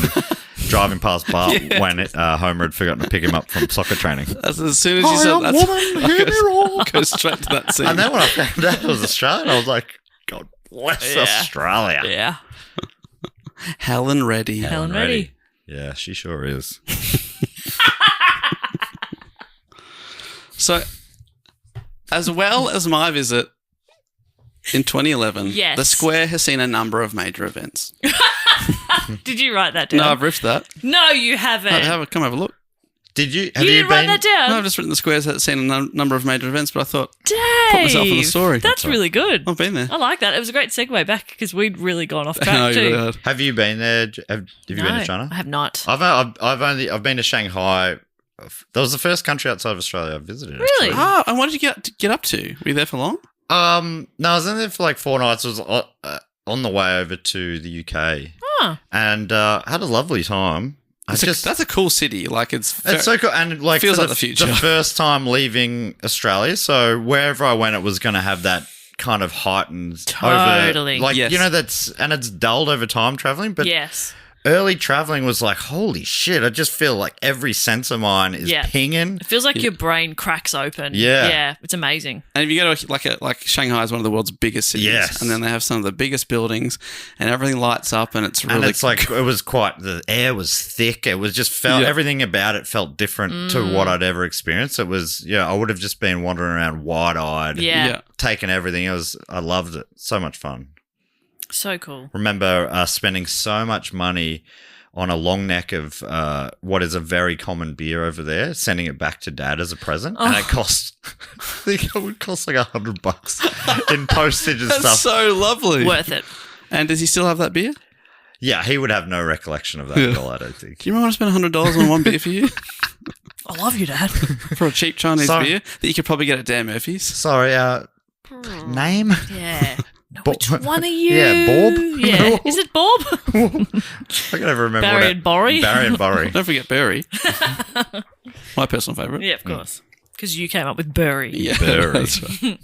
driving past Bart when Homer had forgotten to pick him up from soccer training. As soon as you said that, woman, hear me roar. go straight to that scene. And then when I found out it was Australian, I was like, God bless Australia. Yeah. Helen Reddy. Helen Reddy. Yeah, she sure is. So, as well as my visit in 2011, Yes. the Square has seen a number of major events. Did you write that down? No, I've riffed that. No, you haven't. Come have a look. Did you? You Have didn't write that down? No, I've just written the squares that seen a number of major events, but I thought Dave, put myself in the story. That's really good. I've been there. I like that. It was a great segue back because we'd really gone off No, track you too. really had. Have you been there? Have you been to No, China? I have not. I've been to Shanghai. That was the first country outside of Australia I visited. Really? actually. Oh, and what did you get up to? Were you there for long? No, I was in there for like 4 nights. It was on the way over to the UK, and had a lovely time. That's a cool city. Like it's so cool, and like feels for like the future. The first time leaving Australia, so wherever I went, it was going to have that kind of heightened, Totally. over, like Yes. you know, it's dulled over time traveling, but Yes. early traveling was like, holy shit! I just feel like every sense of mine is pinging. It feels like your brain cracks open. Yeah. Yeah. It's amazing. And if you go to like Shanghai is one of the world's biggest cities, Yes. and then they have some of the biggest buildings, and everything lights up, and it's really And it's like, it was quite, the air was thick. It was just everything about it felt different to what I'd ever experienced. It was, I would have just been wandering around wide eyed, Yeah. taking everything. I loved it. So much fun. So cool. Remember spending so much money on a long neck of what is a very common beer over there, sending it back to Dad as a present, and it cost, I think it would cost like $100 in postage and that's stuff. so lovely. Worth it. And does he still have that beer? Yeah, he would have no recollection of that at all, I don't think. Do you want to spend $100 on one beer for you I love you, Dad. for a cheap Chinese Sorry. beer that you could probably get at Dan Murphy's? Sorry, name? Yeah. No, Bo- which one are you? Yeah, Bob? Yeah. Is it Bob? I can never remember. Barry and Borry? Barry and Borry. Don't forget Barry. My personal favourite. Yeah, of course. Because you came up with Bury. Yeah, Barry. that's right.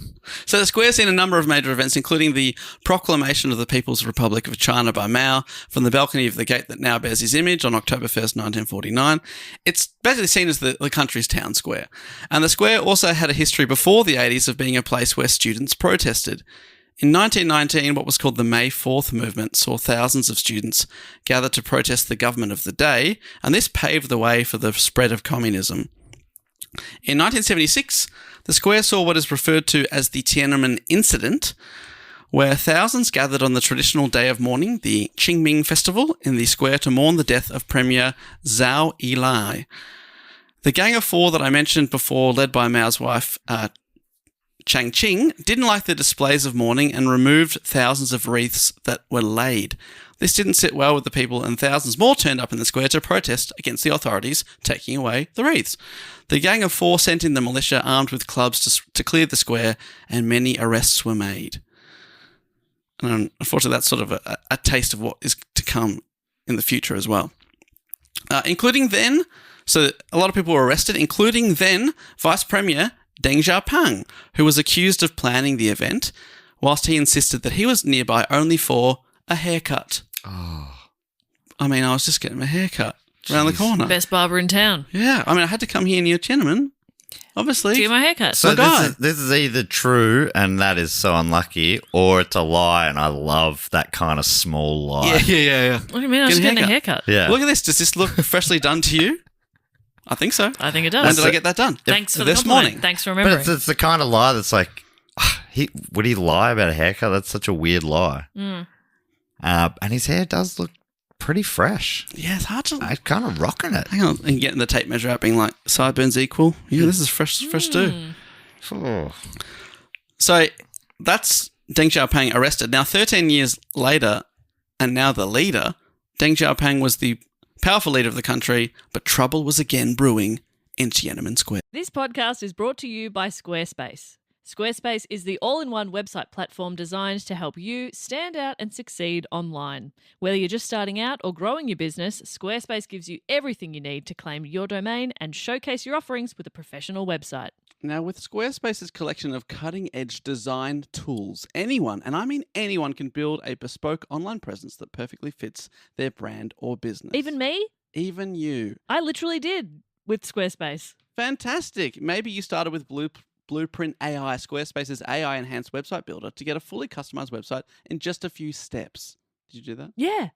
So the square's seen a number of major events, including the proclamation of the People's Republic of China by Mao from the balcony of the gate that now bears his image on October 1st, 1949. It's basically seen as the country's town square. And the square also had a history before the 80s of being a place where students protested. In 1919, what was called the May 4th movement saw thousands of students gather to protest the government of the day, and this paved the way for the spread of communism. In 1976, the square saw what is referred to as the Tiananmen Incident, where thousands gathered on the traditional day of mourning, the Qingming Festival, in the square to mourn the death of Premier Zhao Enlai. The Gang of Four that I mentioned before, led by Mao's wife, Chang Qing, didn't like the displays of mourning and removed thousands of wreaths that were laid. This didn't sit well with the people, and thousands more turned up in the square to protest against the authorities taking away the wreaths. The Gang of Four sent in the militia armed with clubs to clear the square, and many arrests were made. And unfortunately, that's sort of a taste of what is to come in the future as well. Including then, so a lot of people were arrested, including then Vice Premier Deng Xiaoping, who was accused of planning the event, whilst he insisted that he was nearby only for a haircut. Oh. I mean, I was just getting my haircut around the corner. Best barber in town. Yeah. I mean, I had to come here near Tiananmen, obviously. To get my haircut. So guy. this is either true, and that is so unlucky, or it's a lie, and I love that kind of small lie. Yeah. What do you mean? I was Get a getting a haircut. haircut. Yeah. Look at this. Does this look freshly done to you? I think so. I think it When does. did I get that done? Thanks for the this compliment. morning. Thanks for But remembering. it's the kind of lie that's like, would he lie about a haircut? That's such a weird lie. And his hair does look pretty fresh. Yeah, it's hard to... I'm kind of rocking it. Hang on, and getting the tape measure out, being like, sideburns equal. Yeah, this is fresh too. Oh. So that's Deng Xiaoping arrested. Now, 13 years later, and now the leader, Deng Xiaoping was the powerful leader of the country, but trouble was again brewing in Tiananmen Square. This podcast is brought to you by Squarespace. Squarespace is the all-in-one website platform designed to help you stand out and succeed online. Whether you're just starting out or growing your business, Squarespace gives you everything you need to claim your domain and showcase your offerings with a professional website. Now, with Squarespace's collection of cutting-edge design tools, anyone, and I mean anyone, can build a bespoke online presence that perfectly fits their brand or business. Even me? Even you. I literally did with Squarespace. Fantastic. Maybe you started with Blueprint AI, Squarespace's AI-enhanced website builder, to get a fully customized website in just a few steps. Did you do that? Yeah.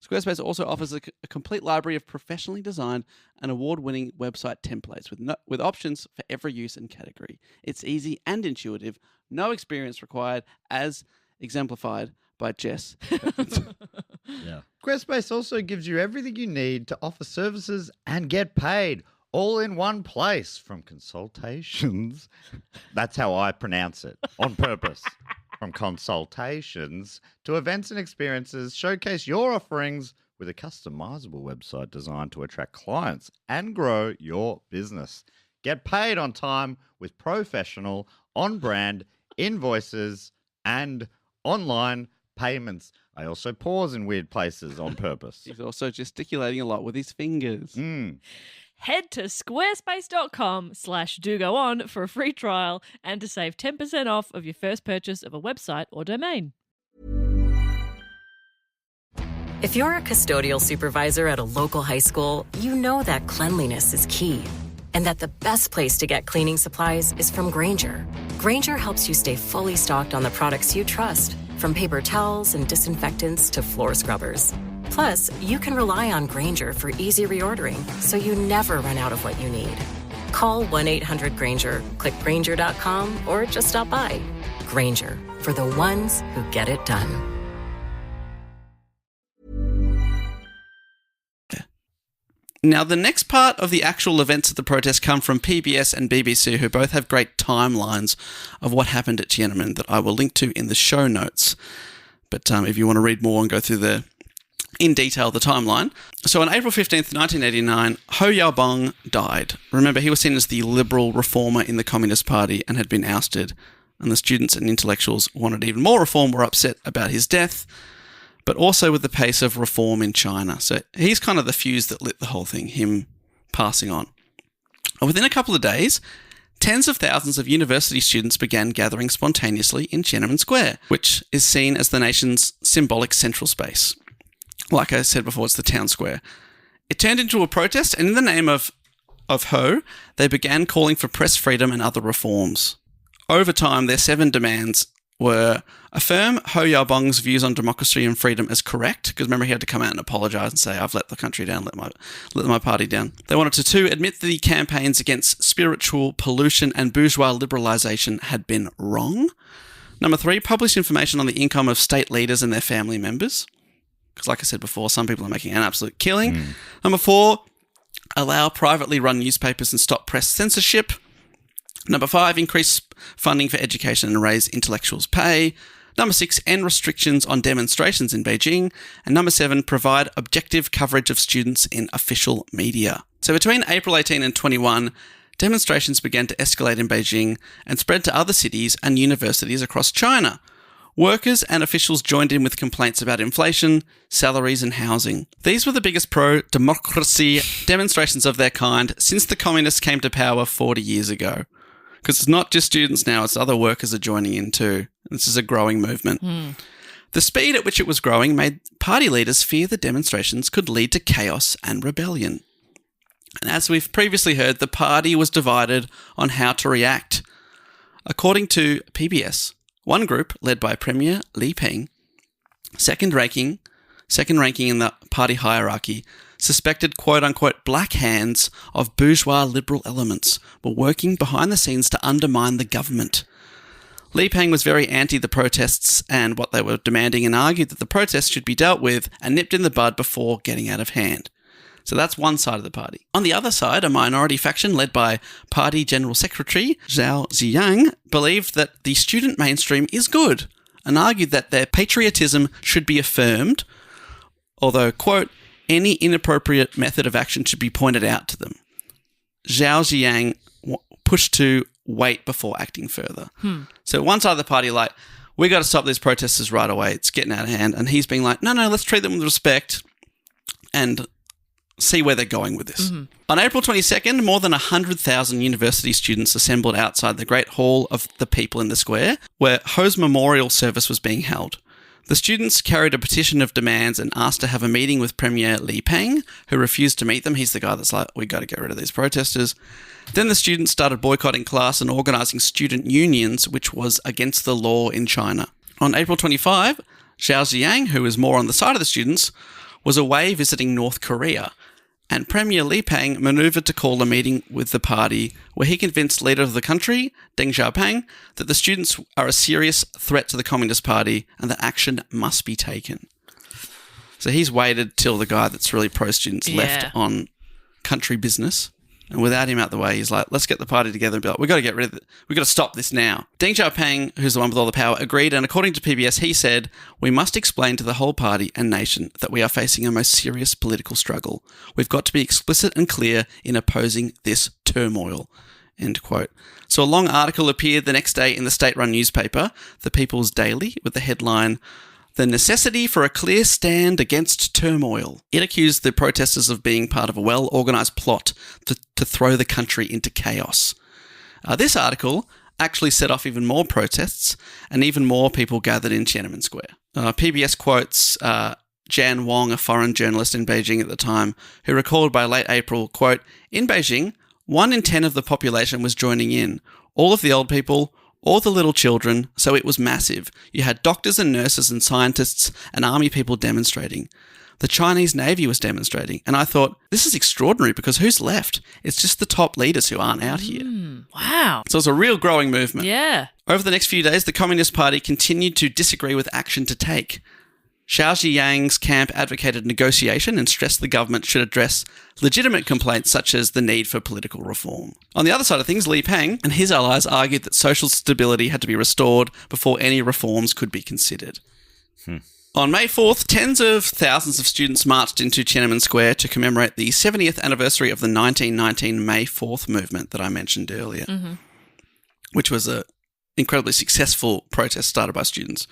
Squarespace also offers a complete library of professionally designed and award-winning website templates with options for every use and category. It's easy and intuitive, no experience required, as exemplified by Jess. Yeah. Squarespace also gives you everything you need to offer services and get paid all in one place, from consultations. That's how I pronounce it on purpose. From consultations to events and experiences, showcase your offerings with a customizable website designed to attract clients and grow your business. Get paid on time with professional, on-brand invoices and online payments. I also pause in weird places on purpose. He's also gesticulating a lot with his fingers. Head to squarespace.com/do-go-on for a free trial and to save 10% off of your first purchase of a website or domain. If you're a custodial supervisor at a local high school, you know that cleanliness is key and that the best place to get cleaning supplies is from Grainger. Grainger helps you stay fully stocked on the products you trust, from paper towels and disinfectants to floor scrubbers. Plus, you can rely on Grainger for easy reordering, so you never run out of what you need. Call 1-800-GRAINGER, click Grainger.com, or just stop by. Grainger, for the ones who get it done. Now, the next part of the actual events of the protest come from PBS and BBC, who both have great timelines of what happened at Tiananmen that I will link to in the show notes. But if you want to read more and go through in detail the timeline. So on April 15th, 1989, Ho Yaobang died. Remember, he was seen as the liberal reformer in the Communist Party and had been ousted. And the students and intellectuals wanted even more reform, were upset about his death, but also with the pace of reform in China. So he's kind of the fuse that lit the whole thing, him passing on. And within a couple of days, tens of thousands of university students began gathering spontaneously in Tiananmen Square, which is seen as the nation's symbolic central space. Like I said before, it's the town square. It turned into a protest, and in the name of Ho, they began calling for press freedom and other reforms. Over time, their 7 demands were: affirm Ho Yaobang's views on democracy and freedom as correct, because remember, he had to come out and apologise and say, I've let the country down, let my party down. They wanted to 2, admit that the campaigns against spiritual pollution and bourgeois liberalisation had been wrong. Number 3, publish information on the income of state leaders and their family members, because like I said before, some people are making an absolute killing. Number 4, allow privately run newspapers and stop press censorship. Number 5, increase funding for education and raise intellectuals' pay. Number 6, end restrictions on demonstrations in Beijing. And number 7, provide objective coverage of students in official media. So between April 18 and 21, demonstrations began to escalate in Beijing and spread to other cities and universities across China. Workers and officials joined in with complaints about inflation, salaries and housing. These were the biggest pro-democracy demonstrations of their kind since the communists came to power 40 years ago. Because it's not just students now, it's other workers are joining in too. This is a growing movement. The speed at which it was growing made party leaders fear the demonstrations could lead to chaos and rebellion. And as we've previously heard, the party was divided on how to react. According to PBS, one group, led by Premier Li Peng, second ranking in the party hierarchy, suspected quote-unquote black hands of bourgeois liberal elements were working behind the scenes to undermine the government. Li Peng was very anti the protests and what they were demanding, and argued that the protests should be dealt with and nipped in the bud before getting out of hand. So that's one side of the party. On the other side, a minority faction led by Party General Secretary Zhao Ziyang believed that the student mainstream is good and argued that their patriotism should be affirmed, although, quote, any inappropriate method of action should be pointed out to them. Zhao Ziyang pushed to wait before acting further. So one side of the party like, we got to stop these protesters right away, it's getting out of hand. And he's being like, no, let's treat them with respect and see where they're going with this. On April 22nd, more than 100,000 university students assembled outside the Great Hall of the People in the Square, where Ho's memorial service was being held. The students carried a petition of demands and asked to have a meeting with Premier Li Peng, who refused to meet them. He's the guy that's like, we got to get rid of these protesters. Then the students started boycotting class and organising student unions, which was against the law in China. On April 25, Zhao Ziyang, who was more on the side of the students, was away visiting North Korea, and Premier Li Peng manoeuvred to call a meeting with the party where he convinced leader of the country, Deng Xiaoping, that the students are a serious threat to the Communist Party and that action must be taken. So he's waited till the guy that's really pro-students left on country business. And without him out the way, he's like, let's get the party together and be like, we've got to get rid of it. We've got to stop this now. Deng Xiaoping, who's the one with all the power, agreed. And according to PBS, he said, we must explain to the whole party and nation that we are facing a most serious political struggle. We've got to be explicit and clear in opposing this turmoil. End quote. So a long article appeared the next day in the state-run newspaper, The People's Daily, with the headline, The Necessity for a Clear Stand Against Turmoil. It accused the protesters of being part of a well-organised plot to throw the country into chaos. This article actually set off even more protests and even more people gathered in Tiananmen Square. PBS quotes Jan Wong, a foreign journalist in Beijing at the time, who recalled by late April, quote, in Beijing, 1 in 10 of the population was joining in. All of the old people, all the little children, so it was massive. You had doctors and nurses and scientists and army people demonstrating. The Chinese Navy was demonstrating. And I thought, this is extraordinary because who's left? It's just the top leaders who aren't out here. Wow. So it's a real growing movement. Yeah. Over the next few days, the Communist Party continued to disagree with action to take. Xiao Ziyang's camp advocated negotiation and stressed the government should address legitimate complaints such as the need for political reform. On the other side of things, Li Peng and his allies argued that social stability had to be restored before any reforms could be considered. On May 4th, tens of thousands of students marched into Tiananmen Square to commemorate the 70th anniversary of the 1919 May 4th movement that I mentioned earlier, which was an incredibly successful protest started by students.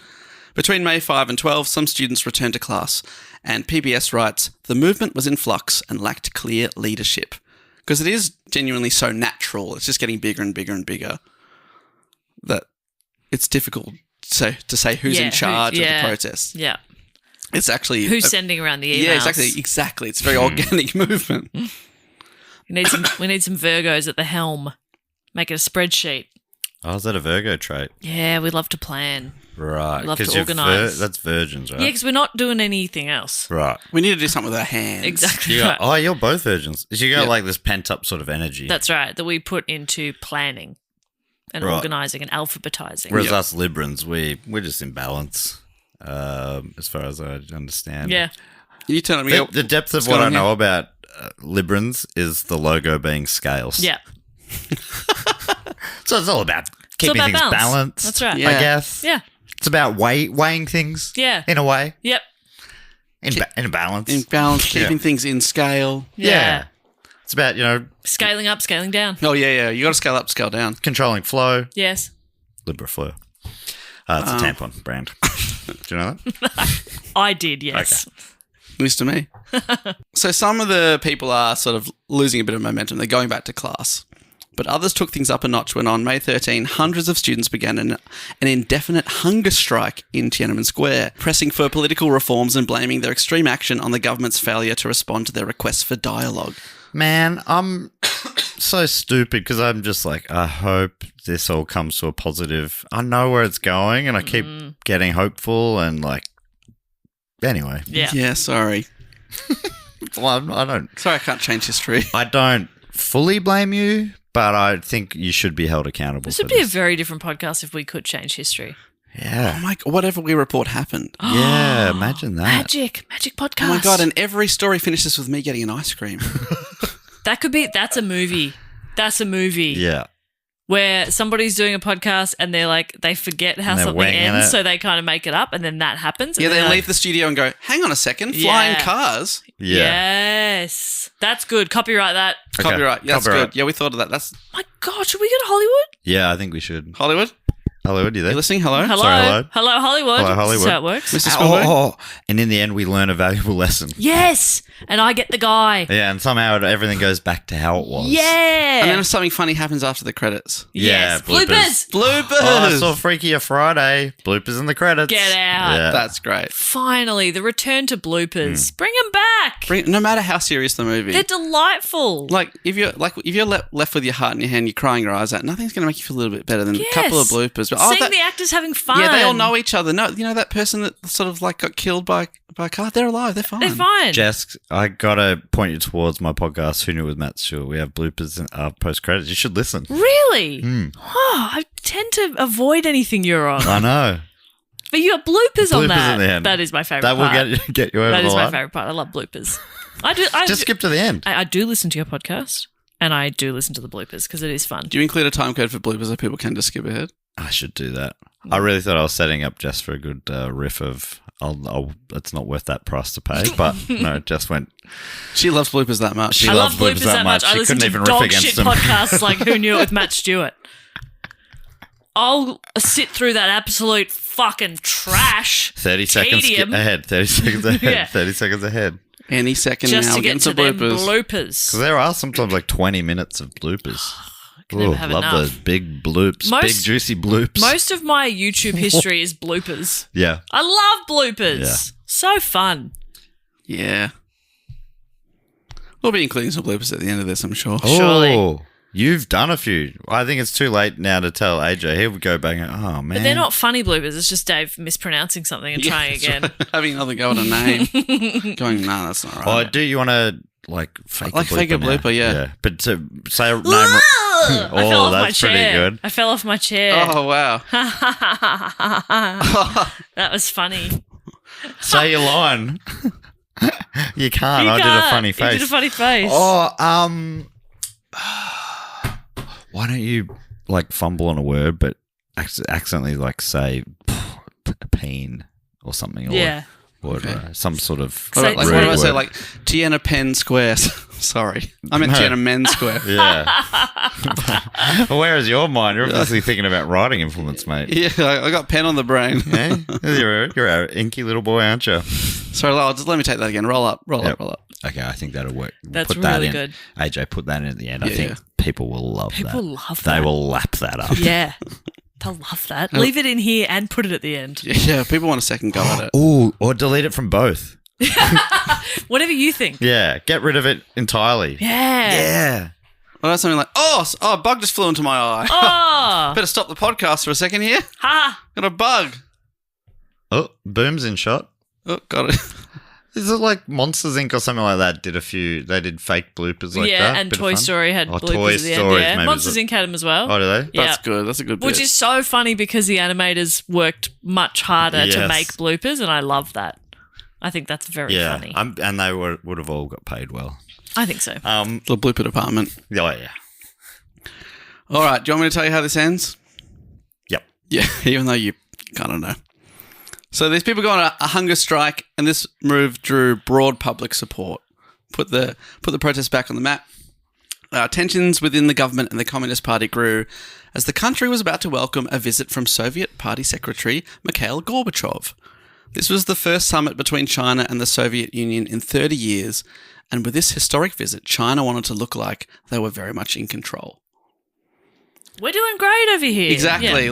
Between May 5 and 12, some students returned to class, and PBS writes, the movement was in flux and lacked clear leadership. Because it is genuinely so natural, it's just getting bigger and bigger and bigger, that it's difficult to say who's in charge of the protests. Yeah. It's actually... Who's sending around the emails? Yeah, exactly. It's a very organic movement. We need some Virgos at the helm. Make it a spreadsheet. Oh, is that a Virgo trait? Yeah, we love to plan. Right. We love to organise. That's virgins, right? Yeah, because we're not doing anything else. Right. We need to do something with our hands. Exactly. Oh, you're both virgins. You got like this pent-up sort of energy. That's right, that we put into planning and organising and alphabetising. Whereas us Librans, we're just in balance, as far as I understand. Yeah. You tell me the depth of what I know about Librans is the logo being scales. Yeah. So it's all about keeping things balanced. That's right. I guess. Yeah. It's about weighing things. Yeah. In a way. Yep. In balance. In balance, keeping things in scale. Yeah. It's about, Scaling up, scaling down. Oh, yeah. You got to scale up, scale down. controlling flow. Yes. Libraflow. It's a tampon brand. Do you know that? I did, yes. Okay. News to me. So some of the people are sort of losing a bit of momentum. They're going back to class. But others took things up a notch when on May 13, hundreds of students began an indefinite hunger strike in Tiananmen Square, pressing for political reforms and blaming their extreme action on the government's failure to respond to their requests for dialogue. Man, I'm so stupid because I'm just like, I hope this all comes to a positive. I know where it's going and I keep getting hopeful and anyway. Yeah. Yeah, sorry. Well, I don't. Sorry, I can't change history. I don't fully blame you, but I think you should be held accountable. This would be a very different podcast if we could change history. Yeah. Oh my God, whatever we report happened. Yeah, imagine that. Magic podcast. Oh my God, and every story finishes with me getting an ice cream. That's a movie. That's a movie. Yeah. Where somebody's doing a podcast and they forget how And they're something winging ends, it. so they kind of make it up, and then that happens. Yeah, and they they're leave the studio and go, hang on a second, flying cars. Yeah. Yes. That's good. Copyright that. Okay. Copyright. Yeah, that's Copyright. good. Yeah, we thought of that. That's My God, should we go to Hollywood? Yeah, I think we should. Hollywood. Hollywood, you there? You listening? Hello? Hello. Sorry, hello. Hello, Hollywood. Hello, Hollywood. That's how it works. Mr. Spielberg? And in the end, we learn a valuable lesson. Yes. And I get the guy. Yeah, and somehow everything goes back to how it was. Yeah. And then something funny happens after the credits. Yes. Yeah, bloopers. Bloopers! Oh, I saw Freakier Friday. Bloopers in the credits. Get out. Yeah. That's great. Finally, the return to bloopers. Bring them back. No matter how serious the movie. They're delightful. If you're left with your heart in your hand, you're crying your eyes out, nothing's going to make you feel a little bit better than Yes. a couple of bloopers. But, Seeing the actors having fun. Yeah, they all know each other. No, you know that person that sort of got killed by a car? They're alive. They're fine. They're fine. Jess, I got to point you towards my podcast, Who Knew with Matt Stewart. We have bloopers post-credits. You should listen. Really? Oh, I tend to avoid anything you're on. I know. But you got bloopers on Bloopers that. in the end. That is my favourite That part. will get you over That the is line. my favourite part. I love bloopers. Just skip to the end. I do listen to your podcast. and I do listen to the bloopers because it is fun. Do you include a time code for bloopers so people can just skip ahead? I should do that. I really thought I was setting up just for a good riff of, it's not worth that price to pay, but no, it just went. She loves bloopers that much. She I love loves bloopers that much. I She listen couldn't to even riff dog against shit them. podcasts like Who Knew It with Matt Stewart. I'll sit through that absolute fucking trash. 30 seconds tedium ahead. 30 seconds ahead. Yeah. 30 seconds ahead. Any second just now, to getting get to some them bloopers. bloopers. Because there are sometimes like 20 minutes of bloopers. can never Ooh, have love enough. those big bloops. Big juicy bloops. Most of my YouTube history is bloopers. Yeah. I love bloopers. Yeah. So fun. Yeah. We'll be including some bloopers at the end of this, I'm sure. Surely. Oh, you've done a few. I think it's too late now to tell AJ. Here we go back. Oh, man. But they're not funny bloopers. It's just Dave mispronouncing something and trying that's again. right. Having another go at a name. Going, nah, that's not right. Oh, do you want to like fake Like a blooper fake a now? Yeah. blooper, yeah. But to say a name. I fell off my that's pretty chair. good. I fell off my chair. Oh, wow. That was funny. Say your line. You can't. I did a funny face. You did a funny face. Oh, why don't you like fumble on a word, but accidentally like say pain or something? Yeah. Or some sort of Say- What rude do I say? word. Like Tiananmen Square. Sorry. I meant No. Tiananmen Square. Yeah. Where is your mind? You're obviously thinking about writing implements, mate. Yeah, I got pen on the brain. Eh? You're an inky little boy, aren't you? Sorry, Lyle, just let me take that again. Roll up. Yep. Roll up. Okay, I think that'll work. We'll That's put that really in. good. AJ, put that in at the end. I Yeah, think yeah. people will love that. People love They that. will lap that up. Yeah. They'll love that. Leave it in here and put it at the end. Yeah, people want a second go at it. Ooh, or delete it from both. Whatever you think. Yeah, get rid of it entirely. Yeah. Yeah. Well, that's something like, a bug just flew into my eye. Oh. Better stop the podcast for a second here. Ha. Got a bug. Oh, Boom's in shot. Oh, got it. Is it like Monsters Inc. or something like that? They did fake bloopers like that. Yeah, and Bit of Toy fun. Story had Oh, bloopers Toy at the end. Stories, Yeah. maybe Monsters is it- Inc. had them as well. Oh, do they? Yeah. That's good. That's a good bit. Which is so funny because the animators worked much harder to Yes. make bloopers, and I love that. I think that's very Yeah, funny. and they would have all got paid well. I think so. the blooper department. Oh, yeah. All right. Do you want me to tell you how this ends? Yep. Yeah, even though you kind of know. So these people go on a hunger strike, and this move drew broad public support. Put the protest back on the map. Tensions within the government and the Communist Party grew as the country was about to welcome a visit from Soviet Party Secretary Mikhail Gorbachev. This was the first summit between China and the Soviet Union in 30 years, and with this historic visit, China wanted to look like they were very much in control. We're doing great over here. Exactly.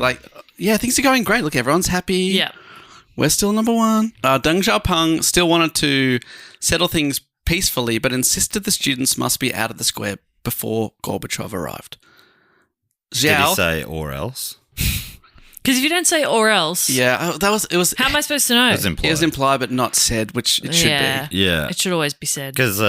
Things are going great. Look, everyone's happy. Yeah. We're still number one. Deng Xiaoping still wanted to settle things peacefully, but insisted the students must be out of the square before Gorbachev arrived. Did Zhao, he say or else? Because if you don't say or else, it was. how am I supposed to know? It was implied. It was implied, but not said, which it should be. Yeah. It should always be said. Because,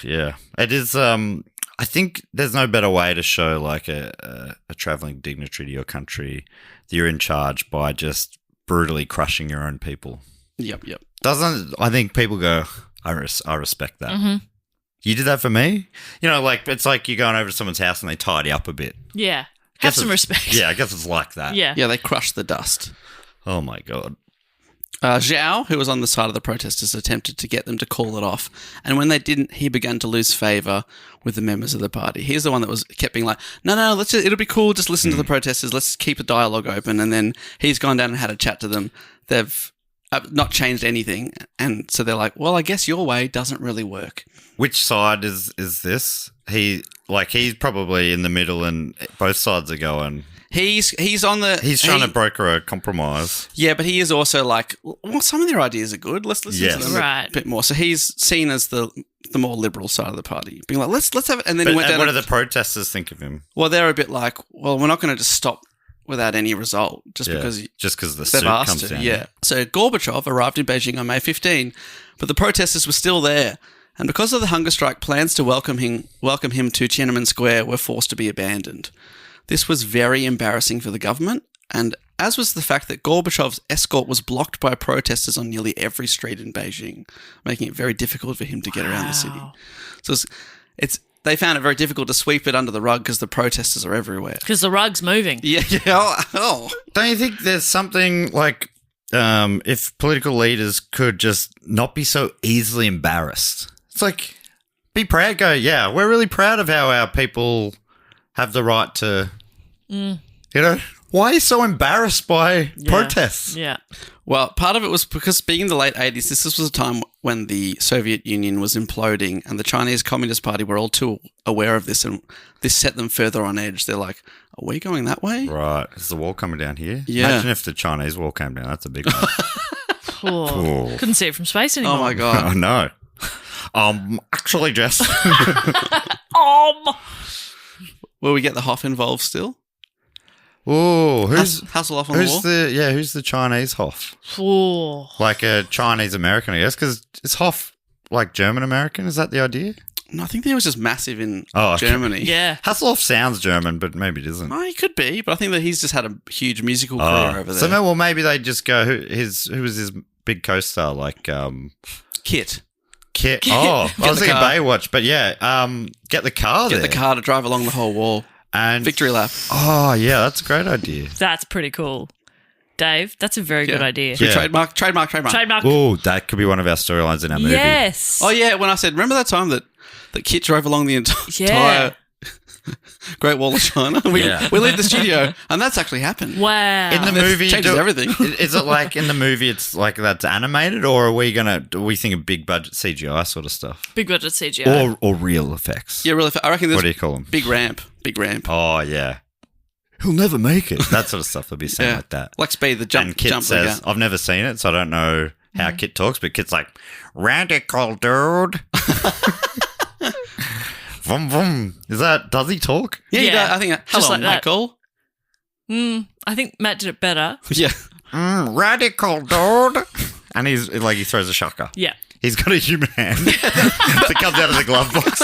yeah. It is, I think there's no better way to show like a traveling dignitary to your country that you're in charge by just brutally crushing your own people. Yep. I think people go, I respect that. Mm-hmm. You did that for me? You know, like, it's like you're going over to someone's house and they tidy up a bit. Yeah. Have some respect. Yeah, I guess it's like that. Yeah. Yeah, they crushed the dust. Oh, my God. Zhao, who was on the side of the protesters, attempted to get them to call it off. And when they didn't, he began to lose favour with the members of the party. He's the one that kept being like, no, it'll be cool. Just listen to the protesters. Let's keep a dialogue open. And then he's gone down and had a chat to them. They've not changed anything. And so they're like, well, I guess your way doesn't really work. Which side is this? He's probably in the middle and both sides are going. He's on the... He's trying to broker a compromise. Yeah, but he is also like, well, some of their ideas are good. Let's listen Yes. to them a bit more. So he's seen as the more liberal side of the party, being like, let's have it. And then he went down. What do the protesters think of him? Well, they're a bit like, well, we're not going to just stop without any result just because the they've suit asked comes to. down. Yeah. So Gorbachev arrived in Beijing on May 15, but the protesters were still there. And because of the hunger strike, plans to welcome him to Tiananmen Square were forced to be abandoned. This was very embarrassing for the government, and as was the fact that Gorbachev's escort was blocked by protesters on nearly every street in Beijing, making it very difficult for him to get around the city. So they found it very difficult to sweep it under the rug because the protesters are everywhere. Because the rug's moving. Yeah. Oh. Don't you think there's something like if political leaders could just not be so easily embarrassed? It's like, be proud, go, yeah, we're really proud of how our people have the right to, you know, why are you so embarrassed by protests? Yeah. Well, part of it was because being in the late 80s, this was a time when the Soviet Union was imploding and the Chinese Communist Party were all too aware of this, and this set them further on edge. They're like, are we going that way? Right. Is the wall coming down here? Yeah. Imagine if the Chinese wall came down. That's a big one. Oh, couldn't see it from space anymore. Oh, my God. Oh, no. Actually, Jess. Will we get the Hoff involved still? Oh, who's Hasselhoff on the wall? Who's the Chinese Hoff? Oh. Like a Chinese American, I guess, because is Hoff like German American? Is that the idea? No, I think he was just massitive in Oh, okay. Germany. Yeah. Hasselhoff sounds German, but maybe it isn't. Oh, he could be, but I think that he's just had a huge musical career over there. So no, well, maybe they just go. Who was his big co-star? Like Kit. Oh, I was the thinking car. Baywatch, but yeah, get the car Get there. the car to drive along the whole wall. And Victory lap. Oh yeah, that's a great idea. That's pretty cool. Dave, that's a very good idea. Should we Yeah. trademark. Trademark. Oh, that could be one of our storylines in our movie. Yes. Oh, yeah, when I said, remember that time that Kit drove along the entire Great Wall of China? We leave the studio, and that's actually happened. Wow. In the movie, changes everything. Is it like in the movie? It's like that's animated, or are we thinking big budget CGI sort of stuff, Big budget CGI. or real effects? Yeah, really. I reckon this. What do you call them? Big ramp. Oh yeah, he'll never make it. That sort of stuff. They'll be saying like that. Like Speed, the jump. And Kit jump says, "I've never seen it, so I don't know how Kit talks." But Kit's like, "Radical dude." Vroom, vroom. Does he talk? Yeah, Yeah. I think. Just Hello, like that. Michael. I think Matt did it better. Yeah. Radical dude. And he's like, he throws a shocker. Yeah. He's got a human hand that comes out of the glove box.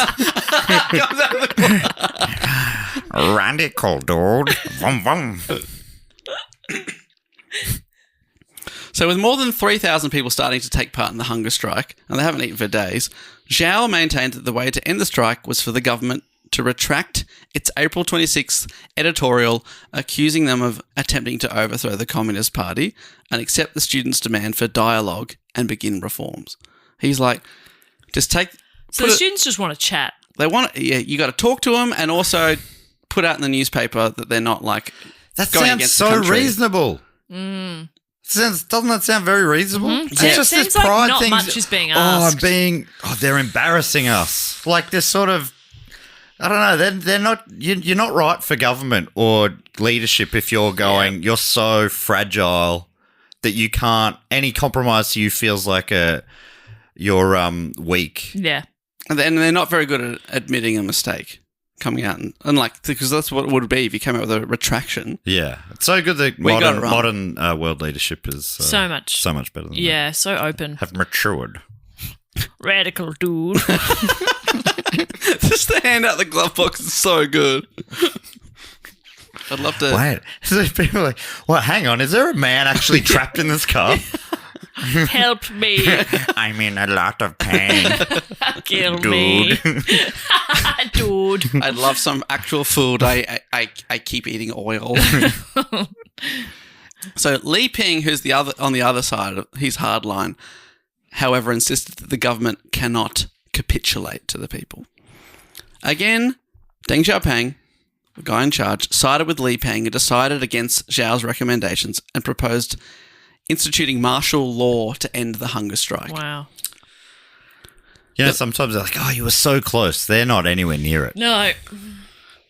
Radical dude. Vroom, vroom. So with more than 3,000 people starting to take part in the hunger strike, and they haven't eaten for days, Zhao maintained that the way to end the strike was for the government to retract its April 26th editorial accusing them of attempting to overthrow the Communist Party and accept the students' demand for dialogue and begin reforms. He's like, just take... So the students just want to chat. They want... Yeah, you got to talk to them and also put out in the newspaper that they're not like... That going sounds against the so country. reasonable. Doesn't that sound very reasonable? It's Yeah, it just seems this like pride not thing. much is being asked. They're embarrassing us. Like this sort of, I don't know. They're not. You're not right for government or leadership if you're going. You're so fragile that you can't. Any compromise to you feels like you're weak. Yeah. And they're not very good at admitting a mistake. Coming out and like, because that's what it would be if you came out with a retraction. Yeah, it's so good that We got it wrong. modern world leadership is So much better than Yeah, so open. have matured. Radical dude. Just to hand out the glove box is so good. I'd love to. Wait, so people are like, well, hang on, is there a man actually trapped in this car? Help me. I'm in a lot of pain, Kill me. Dude. I'd love some actual food. I keep eating oil. So Li Ping, who's on the other side of his hardline, however, insisted that the government cannot capitulate to the people. Again, Deng Xiaoping, the guy in charge, sided with Li Ping and decided against Zhao's recommendations and proposed instituting martial law to end the hunger strike. Wow. You know, sometimes they're like, oh, you were so close. They're not anywhere near it. No.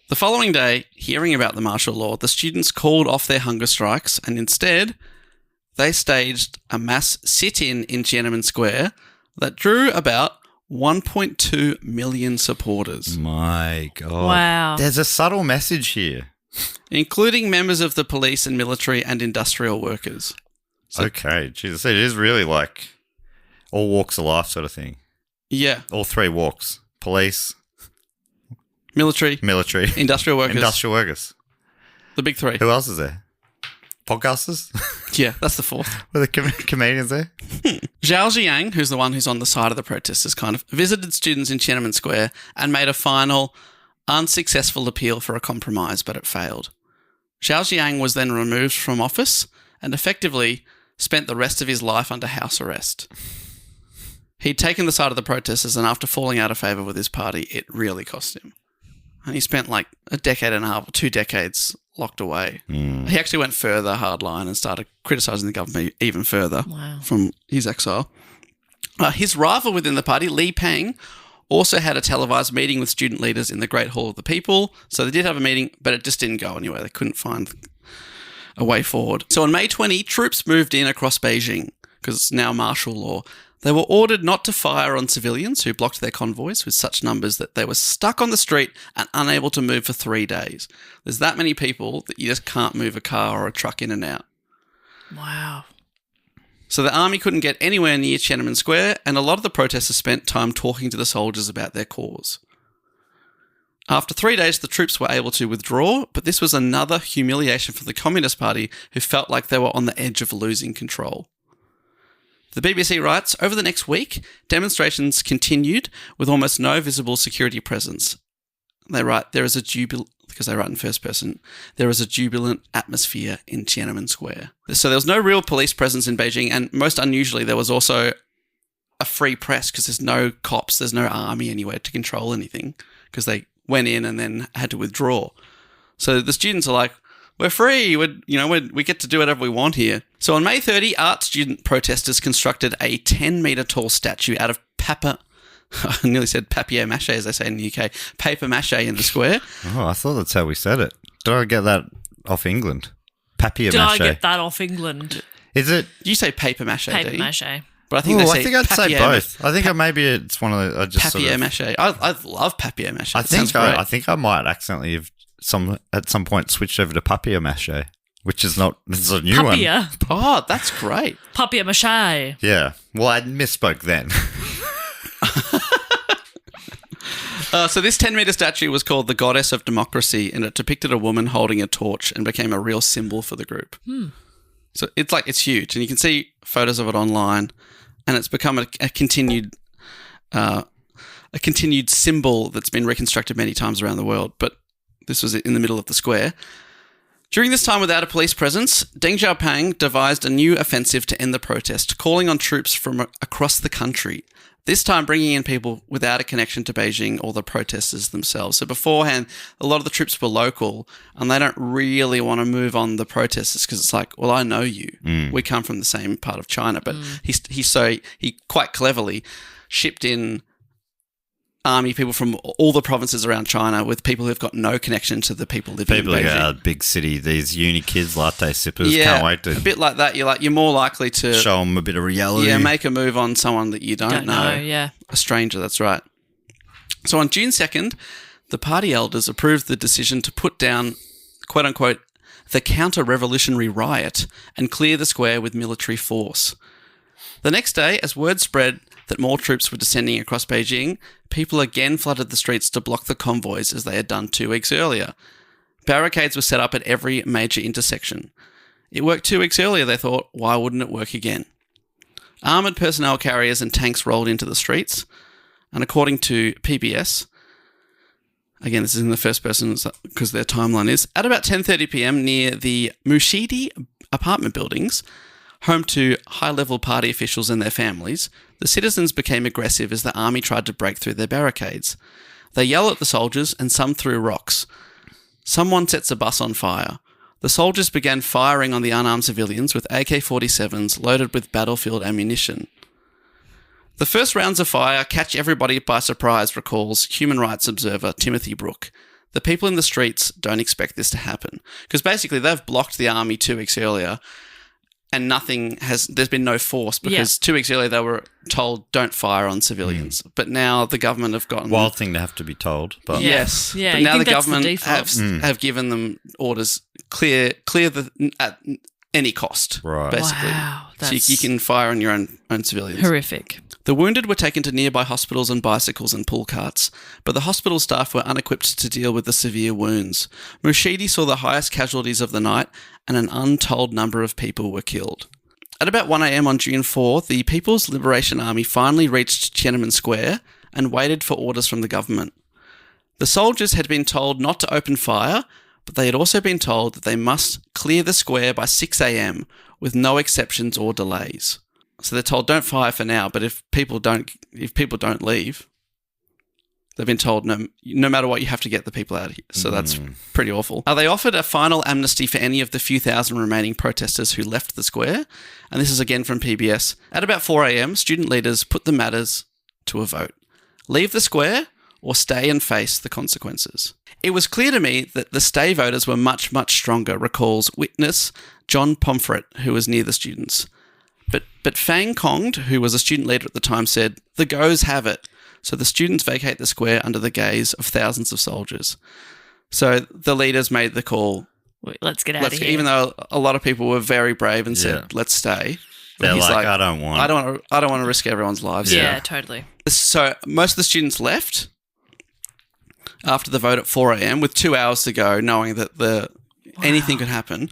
The following day, hearing about the martial law, the students called off their hunger strikes and instead they staged a mass sit-in in Tiananmen Square that drew about 1.2 million supporters, My God. Wow. There's a subtle message here. including members of the police and military and industrial workers. Okay, Jesus, it is really like all walks of life sort of thing. Yeah. All three walks. Police, Military, military, industrial workers. industrial workers. The big three. Who else is there? Podcasters? Yeah, that's the fourth. Were the comedians there? Zhao Ziyang, who's the one who's on the side of the protesters, kind of visited students in Tiananmen Square and made a final unsuccessful appeal for a compromise, but it failed. Zhao Ziyang was then removed from office and effectively spent the rest of his life under house arrest. He'd taken the side of the protesters, and after falling out of favour with his party, it really cost him. And he spent like a decade and a half, 2 decades locked away. He actually went further hardline and started criticising the government even further from his exile. His rival within the party, Li Peng, also had a televised meeting with student leaders in the Great Hall of the People. So they did have a meeting, but it just didn't go anywhere. They couldn't find a way forward. So on May 20, troops moved in across Beijing because it's now martial law. They were ordered not to fire on civilians who blocked their convoys with such numbers that they were stuck on the street and unable to move for 3 days. There's that many people that you just can't move a car or a truck in and out. Wow. So the army couldn't get anywhere near Tiananmen Square, and a lot of the protesters spent time talking to the soldiers about their cause. After 3 days, the troops were able to withdraw, but this was another humiliation for the Communist Party, who felt like they were on the edge of losing control. The BBC writes, over the next week, demonstrations continued with almost no visible security presence. They write, because they write in first person, there is a jubilant atmosphere in Tiananmen Square. So there was no real police presence in Beijing, and most unusually, there was also a free press because there's no cops, there's no army anywhere to control anything because they went in and then had to withdraw. So the students are like, we're free, we get to do whatever we want here. So on May 30, art student protesters constructed a 10-metre tall statue out of I nearly said papier-mâché, as they say in the UK, paper-mâché in the square. Oh, I thought that's how we said it. Did I get that off England? Papier-mâché. Did I get that off England? Is it? You say paper-mâché, do you? Paper-mâché. But I think they say I think I'd say both. I think maybe it's one of the... I just papier-mâché. I love papier-mâché. I think I might accidentally have at some point switched over to papier-mâché, which is not... This is a new one. Oh, that's great. Papier-mâché. Yeah. Well, I misspoke then. So this 10-metre statue was called the Goddess of Democracy, and it depicted a woman holding a torch and became a real symbol for the group. So it's huge, and you can see photos of it online, and it's become a continued symbol that's been reconstructed many times around the world, but this was in the middle of the square. During this time without a police presence, Deng Xiaoping devised a new offensive to end the protest, calling on troops from across the country, this time bringing in people without a connection to Beijing or the protesters themselves. So beforehand, a lot of the troops were local, and they don't really want to move on the protesters because it's like, well, I know you. We come from the same part of China. But he quite cleverly shipped in army people from all the provinces around China with people who've got no connection to the people living in Beijing. People out of big city, these uni kids, latte sippers, can't wait to... a bit like that. You're more likely to... show them a bit of reality. Yeah, make a move on someone that you don't know. Yeah. A stranger, that's right. So on June 2nd, the party elders approved the decision to put down, quote-unquote, the counter-revolutionary riot and clear the square with military force. The next day, as word spread that more troops were descending across Beijing, people again flooded the streets to block the convoys as they had done 2 weeks earlier. Barricades were set up at every major intersection. It worked 2 weeks earlier, they thought, why wouldn't it work again? Armoured personnel carriers and tanks rolled into the streets, and according to PBS, again, this is in the first person because their timeline is, at about 10:30 p.m. near the Mushidi apartment buildings, home to high-level party officials and their families, the citizens became aggressive as the army tried to break through their barricades. They yell at the soldiers and some threw rocks. Someone sets a bus on fire. The soldiers began firing on the unarmed civilians with AK-47s loaded with battlefield ammunition. The first rounds of fire catch everybody by surprise, recalls human rights observer Timothy Brook. The people in the streets don't expect this to happen because basically they've blocked the army 2 weeks earlier and there's been no force because 2 weeks earlier they were told don't fire on civilians. But now the government have gotten... Wild thing to have to be told. But Yes. Yeah, but you now think the that's the government default. have given them orders, clear the... any cost, Right. basically. Wow, So that's you can fire on your own civilians. horrific. The wounded were taken to nearby hospitals on bicycles and pull carts, but the hospital staff were unequipped to deal with the severe wounds. Mushidi saw the highest casualties of the night, and an untold number of people were killed. At about 1 a.m. on June 4, the People's Liberation Army finally reached Tiananmen Square and waited for orders from the government. The soldiers had been told not to open fire, but they had also been told that they must clear the square by 6 a.m. with no exceptions or delays. So they're told don't fire for now, but if people don't leave, they've been told no matter what, you have to get the people out of here. So that's pretty awful. They offered a final amnesty for any of the few thousand remaining protesters who left the square. And this is again from PBS. At about 4 a.m, student leaders put the matters to a vote. Leave the square or stay and face the consequences. It was clear to me that the stay voters were much, much stronger, recalls witness John Pomfret, who was near the students. But Fang Konged, who was a student leader at the time, said, the goes have it. So the students vacate the square under the gaze of thousands of soldiers. So the leaders made the call. Let's get out of here. Even though a lot of people were very brave and said, let's stay. But They're he's like, I don't want to risk everyone's lives. Yeah, totally. So most of the students left after the vote at 4 a.m. with 2 hours to go, knowing that anything could happen.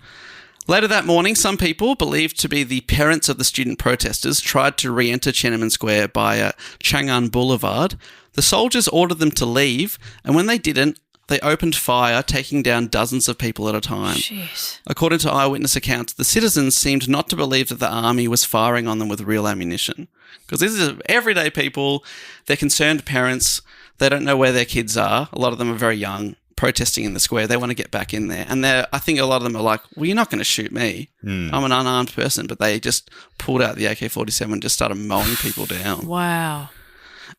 Later that morning, some people, believed to be the parents of the student protesters, tried to re-enter Tiananmen Square via Chang'an Boulevard. The soldiers ordered them to leave, and when they didn't, they opened fire, taking down dozens of people at a time. Jeez. According to eyewitness accounts, the citizens seemed not to believe that the army was firing on them with real ammunition. Because these are everyday people, they're concerned parents, they don't know where their kids are. A lot of them are very young, protesting in the square. They want to get back in there. And I think a lot of them are like, well, you're not going to shoot me. I'm an unarmed person. But they just pulled out the AK-47 and just started mowing people down. Wow.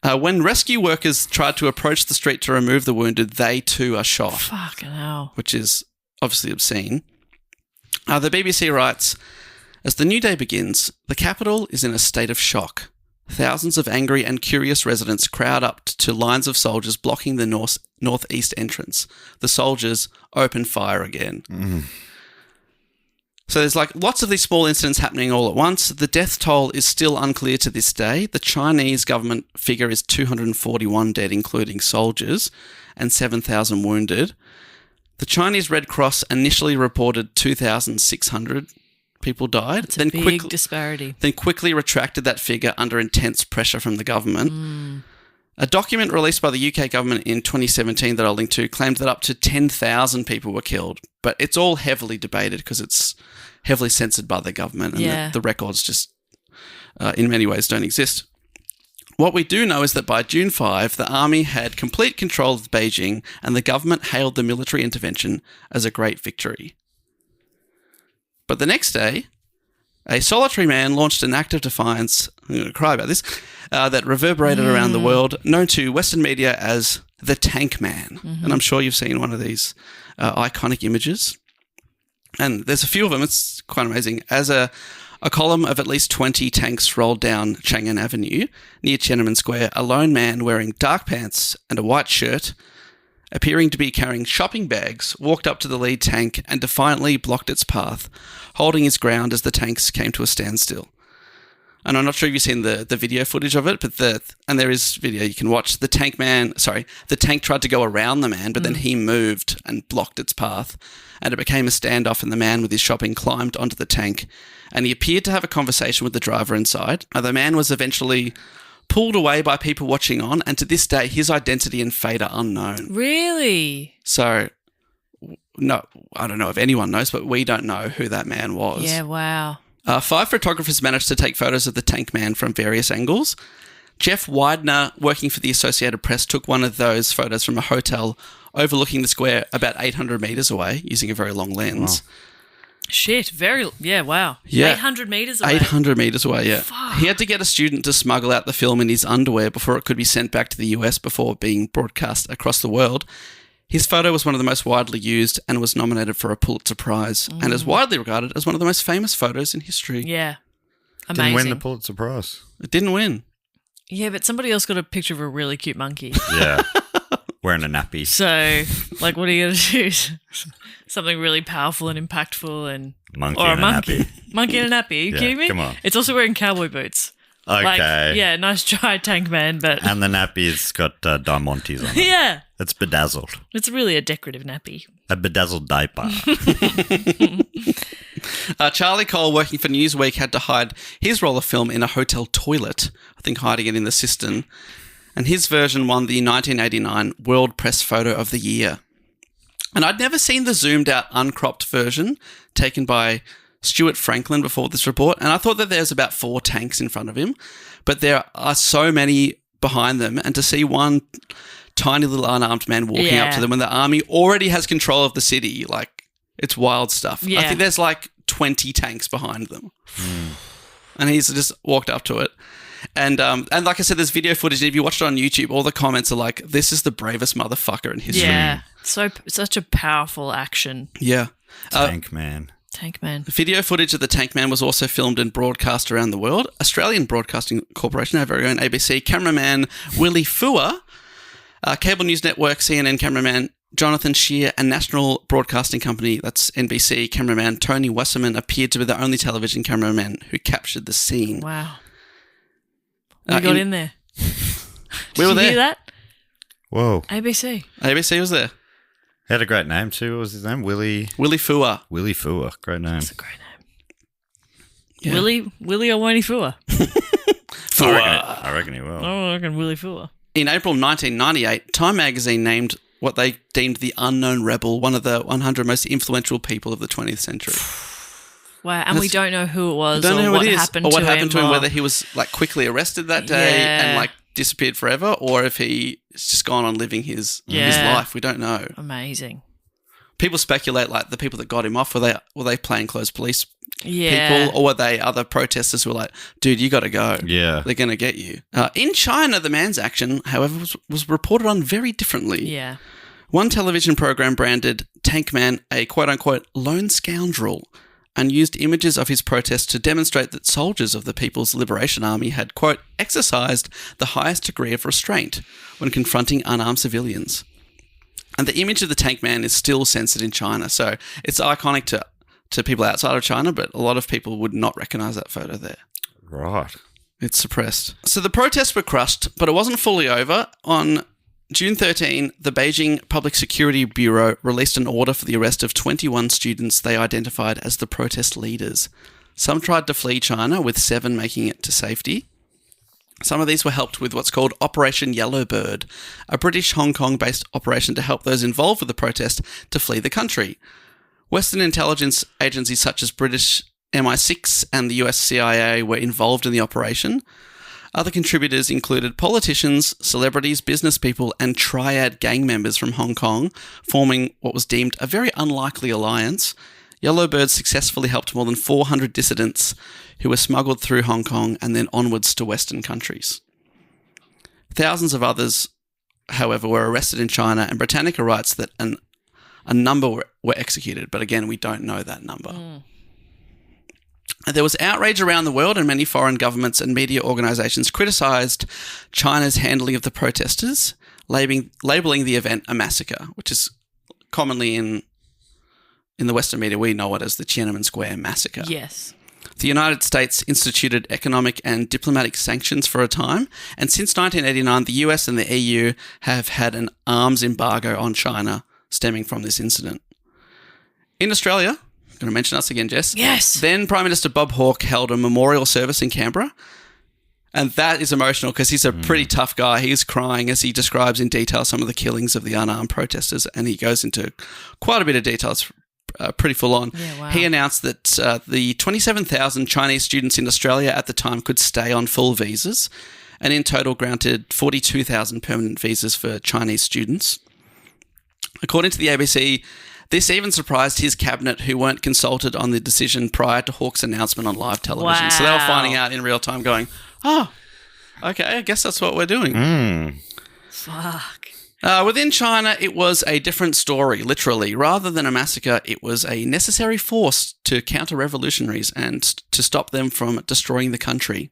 When rescue workers tried to approach the street to remove the wounded, they too are shot. Fucking hell. Which is obviously obscene. The BBC writes, as the new day begins, the capital is in a state of shock. Thousands of angry and curious residents crowd up to lines of soldiers blocking the northeast entrance. The soldiers open fire again. So there's lots of these small incidents happening all at once. The death toll is still unclear to this day. The Chinese government figure is 241 dead, including soldiers, and 7,000 wounded. The Chinese Red Cross initially reported 2,600 people died. It's a big disparity. Then quickly retracted that figure under intense pressure from the government. A document released by the UK government in 2017 that I'll link to claimed that up to 10,000 people were killed. But it's all heavily debated because it's heavily censored by the government and the records just in many ways don't exist. What we do know is that by June 5, the army had complete control of Beijing and the government hailed the military intervention as a great victory. But the next day, a solitary man launched an act of defiance, I'm going to cry about this, that reverberated around the world, known to Western media as the Tank Man. And I'm sure you've seen one of these iconic images. And there's a few of them. It's quite amazing. As a column of at least 20 tanks rolled down Chang'an Avenue near Tiananmen Square, a lone man wearing dark pants and a white shirt, appearing to be carrying shopping bags, walked up to the lead tank and defiantly blocked its path, holding his ground as the tanks came to a standstill. And I'm not sure if you've seen the video footage of it, but there is video you can watch. The tank tried to go around the man, but then he moved and blocked its path, and it became a standoff, and the man with his shopping climbed onto the tank, and he appeared to have a conversation with the driver inside. The man was eventually pulled away by people watching on, and to this day, his identity and fate are unknown. Really? So, no, I don't know if anyone knows, but we don't know who that man was. Yeah, wow. 5 photographers managed to take photos of the tank man from various angles. Jeff Widener, working for the Associated Press, took one of those photos from a hotel overlooking the square about 800 metres away, using a very long lens. Wow. Shit, wow. Yeah. 800 metres away. 800 metres away, yeah. Fuck. He had to get a student to smuggle out the film in his underwear before it could be sent back to the US before being broadcast across the world. His photo was one of the most widely used and was nominated for a Pulitzer Prize and is widely regarded as one of the most famous photos in history. Yeah. Amazing. Didn't win the Pulitzer Prize. It didn't win. Yeah, but somebody else got a picture of a really cute monkey. Yeah. Wearing a nappy. So, like, what are you going to do? Something really powerful and impactful and... Monkey or in a nappy. Monkey in a nappy. Are you kidding me? Come on. It's also wearing cowboy boots. Okay. Like, yeah, nice try, Tank Man, but... And the nappy's got diamantes on it. Yeah. It's bedazzled. It's really a decorative nappy. A bedazzled diaper. Charlie Cole, working for Newsweek, had to hide his roll of film in a hotel toilet, I think hiding it in the cistern. And his version won the 1989 World Press Photo of the Year. And I'd never seen the zoomed-out, uncropped version taken by Stuart Franklin before this report, and I thought that there's about 4 tanks in front of him, but there are so many behind them, and to see one tiny little unarmed man walking up to them when the army already has control of the city, like, it's wild stuff. Yeah. I think there's like 20 tanks behind them. And he's just walked up to it. And like I said, there's video footage. If you watch it on YouTube, all the comments are like, this is the bravest motherfucker in history. Yeah. Such a powerful action. Yeah. Tank Man. Tank Man. Video footage of the Tank Man was also filmed and broadcast around the world. Australian Broadcasting Corporation, our very own ABC, cameraman Willie Fua, Cable News Network, CNN cameraman Jonathan Shear, and National Broadcasting Company, that's NBC, cameraman Tony Wasserman appeared to be the only television cameraman who captured the scene. Wow. We got in there. We were Did you there. hear that? Whoa. ABC. ABC was there. He had a great name too. What was his name? Willie Fua. Fua. Great name. That's a great name. Yeah. Willie or Woney Fua? I reckon he will. I reckon Willie Fua. In April 1998, Time magazine named what they deemed the unknown rebel one of the 100 most influential people of the 20th century. Wow, and we don't know who it was don't know or who what it is, happened or what to happened him. to him, whether he was like quickly arrested that day Yeah. and like disappeared forever, or if he's just gone on living his life. We don't know. Amazing. People speculate like the people that got him off, were they plainclothes police Yeah. people, or were they other protesters who were like, dude, you got to go. Yeah. They're going to get you. In China, the man's action, however, was reported on very differently. Yeah. One television program branded Tank Man a quote-unquote lone scoundrel and used images of his protest to demonstrate that soldiers of the People's Liberation Army had, quote, exercised the highest degree of restraint when confronting unarmed civilians. And the image of the Tank Man is still censored in China, so it's iconic to people outside of China, but a lot of people would not recognise that photo there. Right. It's suppressed. So the protests were crushed, but it wasn't fully over. On June 13, the Beijing Public Security Bureau released an order for the arrest of 21 students they identified as the protest leaders. Some tried to flee China, with 7 making it to safety. Some of these were helped with what's called Operation Yellowbird, a British Hong Kong-based operation to help those involved with the protest to flee the country. Western intelligence agencies such as British MI6 and the US CIA were involved in the operation. Other contributors included politicians, celebrities, business people, and triad gang members from Hong Kong, forming what was deemed a very unlikely alliance. Yellowbird successfully helped more than 400 dissidents who were smuggled through Hong Kong and then onwards to Western countries. Thousands of others, however, were arrested in China, and Britannica writes that a number were executed, but again, we don't know that number. There was outrage around the world, and many foreign governments and media organisations criticised China's handling of the protesters, labelling the event a massacre, which is commonly in the Western media, we know it as the Tiananmen Square massacre. Yes. The United States instituted economic and diplomatic sanctions for a time, and since 1989, the US and the EU have had an arms embargo on China stemming from this incident. In Australia, I'm going to mention us again, Jess. Yes. Then Prime Minister Bob Hawke held a memorial service in Canberra. And that is emotional because he's a pretty tough guy. He's crying as he describes in detail some of the killings of the unarmed protesters. And he goes into quite a bit of detail. It's pretty full on. Yeah, wow. He announced that the 27,000 Chinese students in Australia at the time could stay on full visas. And in total granted 42,000 permanent visas for Chinese students. According to the ABC, this even surprised his cabinet, who weren't consulted on the decision prior to Hawke's announcement on live television. Wow. So they were finding out in real time going, oh, okay, I guess that's what we're doing. Fuck. Within China, it was a different story, literally. Rather than a massacre, it was a necessary force to counter revolutionaries and to stop them from destroying the country.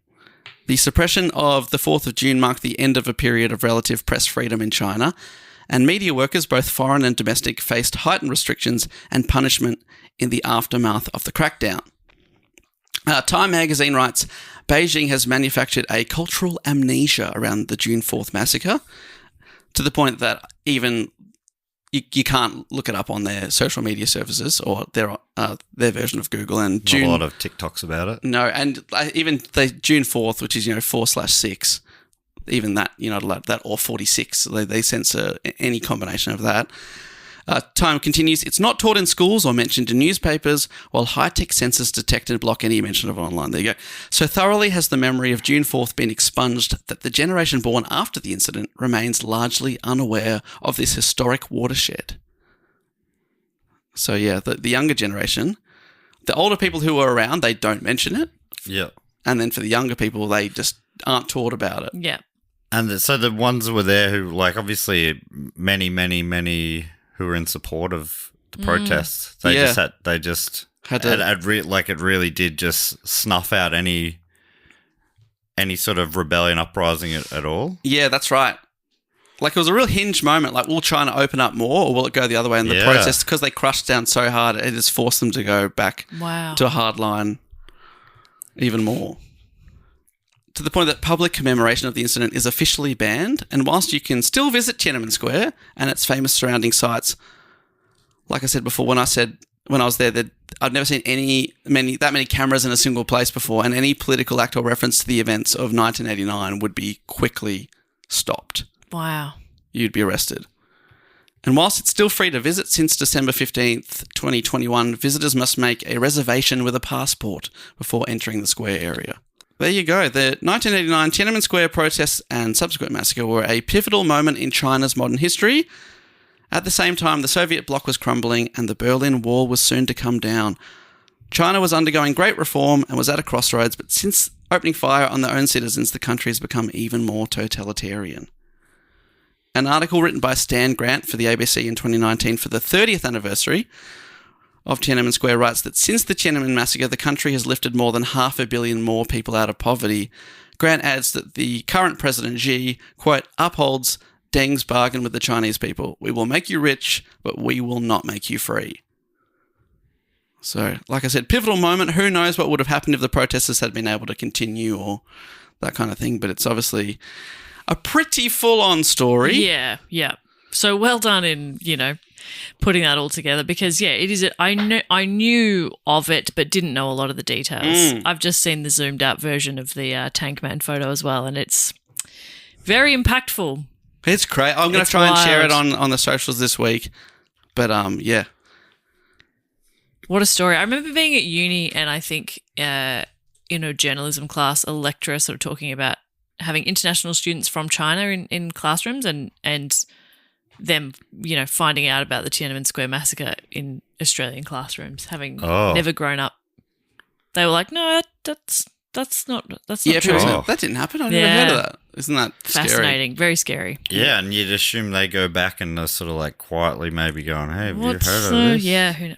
The suppression of the 4th of June marked the end of a period of relative press freedom in China, and media workers, both foreign and domestic, faced heightened restrictions and punishment in the aftermath of the crackdown. Time magazine writes, Beijing has manufactured a cultural amnesia around the June 4th massacre, to the point that even you can't look it up on their social media services or their version of Google. And Not a lot of TikToks about it. No, and even the June 4th, which is 4/6, even that you're not allowed that, or 46. They censor any combination of that. Time continues, it's not taught in schools or mentioned in newspapers, while high-tech sensors detect and block any mention of it online. There you go. So thoroughly has the memory of June 4th been expunged that the generation born after the incident remains largely unaware of this historic watershed. So yeah, the younger generation, the older people who are around, they don't mention it. Yeah. And then for the younger people, they just aren't taught about it. Yeah. And so the ones that were there who, like, obviously many who were in support of the protests, they just had it really did just snuff out any sort of rebellion uprising at all. Yeah, that's right. Like, it was a real hinge moment. Like, will China open up more, or will it go the other way? And the protests, because they crushed down so hard, it just forced them to go back to a hard line even more. To the point that public commemoration of the incident is officially banned, and whilst you can still visit Tiananmen Square and its famous surrounding sites, like I said before, when I was there, that I'd never seen that many cameras in a single place before, and any political act or reference to the events of 1989 would be quickly stopped. Wow. You'd be arrested. And whilst it's still free to visit since December 15th, 2021, visitors must make a reservation with a passport before entering the square area. There you go. The 1989 Tiananmen Square protests and subsequent massacre were a pivotal moment in China's modern history. At the same time, the Soviet bloc was crumbling and the Berlin Wall was soon to come down. China was undergoing great reform and was at a crossroads, but since opening fire on their own citizens, the country has become even more totalitarian. An article written by Stan Grant for the ABC in 2019 for the 30th anniversary of Tiananmen Square writes that since the Tiananmen massacre, the country has lifted more than 500 million more people out of poverty. Grant adds that the current President Xi, quote, upholds Deng's bargain with the Chinese people. We will make you rich, but we will not make you free. So, like I said, pivotal moment. Who knows what would have happened if the protesters had been able to continue or that kind of thing, but it's obviously a pretty full-on story. Yeah. So well done in, putting that all together, because it is. I knew of it, but didn't know a lot of the details. I've just seen the zoomed out version of the Tank Man photo as well, and it's very impactful. It's great. I'm going to try and share it on the socials this week. But yeah, what a story! I remember being at uni, and I think in a journalism class, a lecturer sort of talking about having international students from China in classrooms, and them, finding out about the Tiananmen Square massacre in Australian classrooms, having never grown up. They were like, "No, that's not true." That didn't happen. I never heard of that. Isn't that fascinating? Scary? Very scary. Yeah, and you'd assume they go back and they're sort of like quietly maybe going, "Hey, have you heard of this?" Yeah,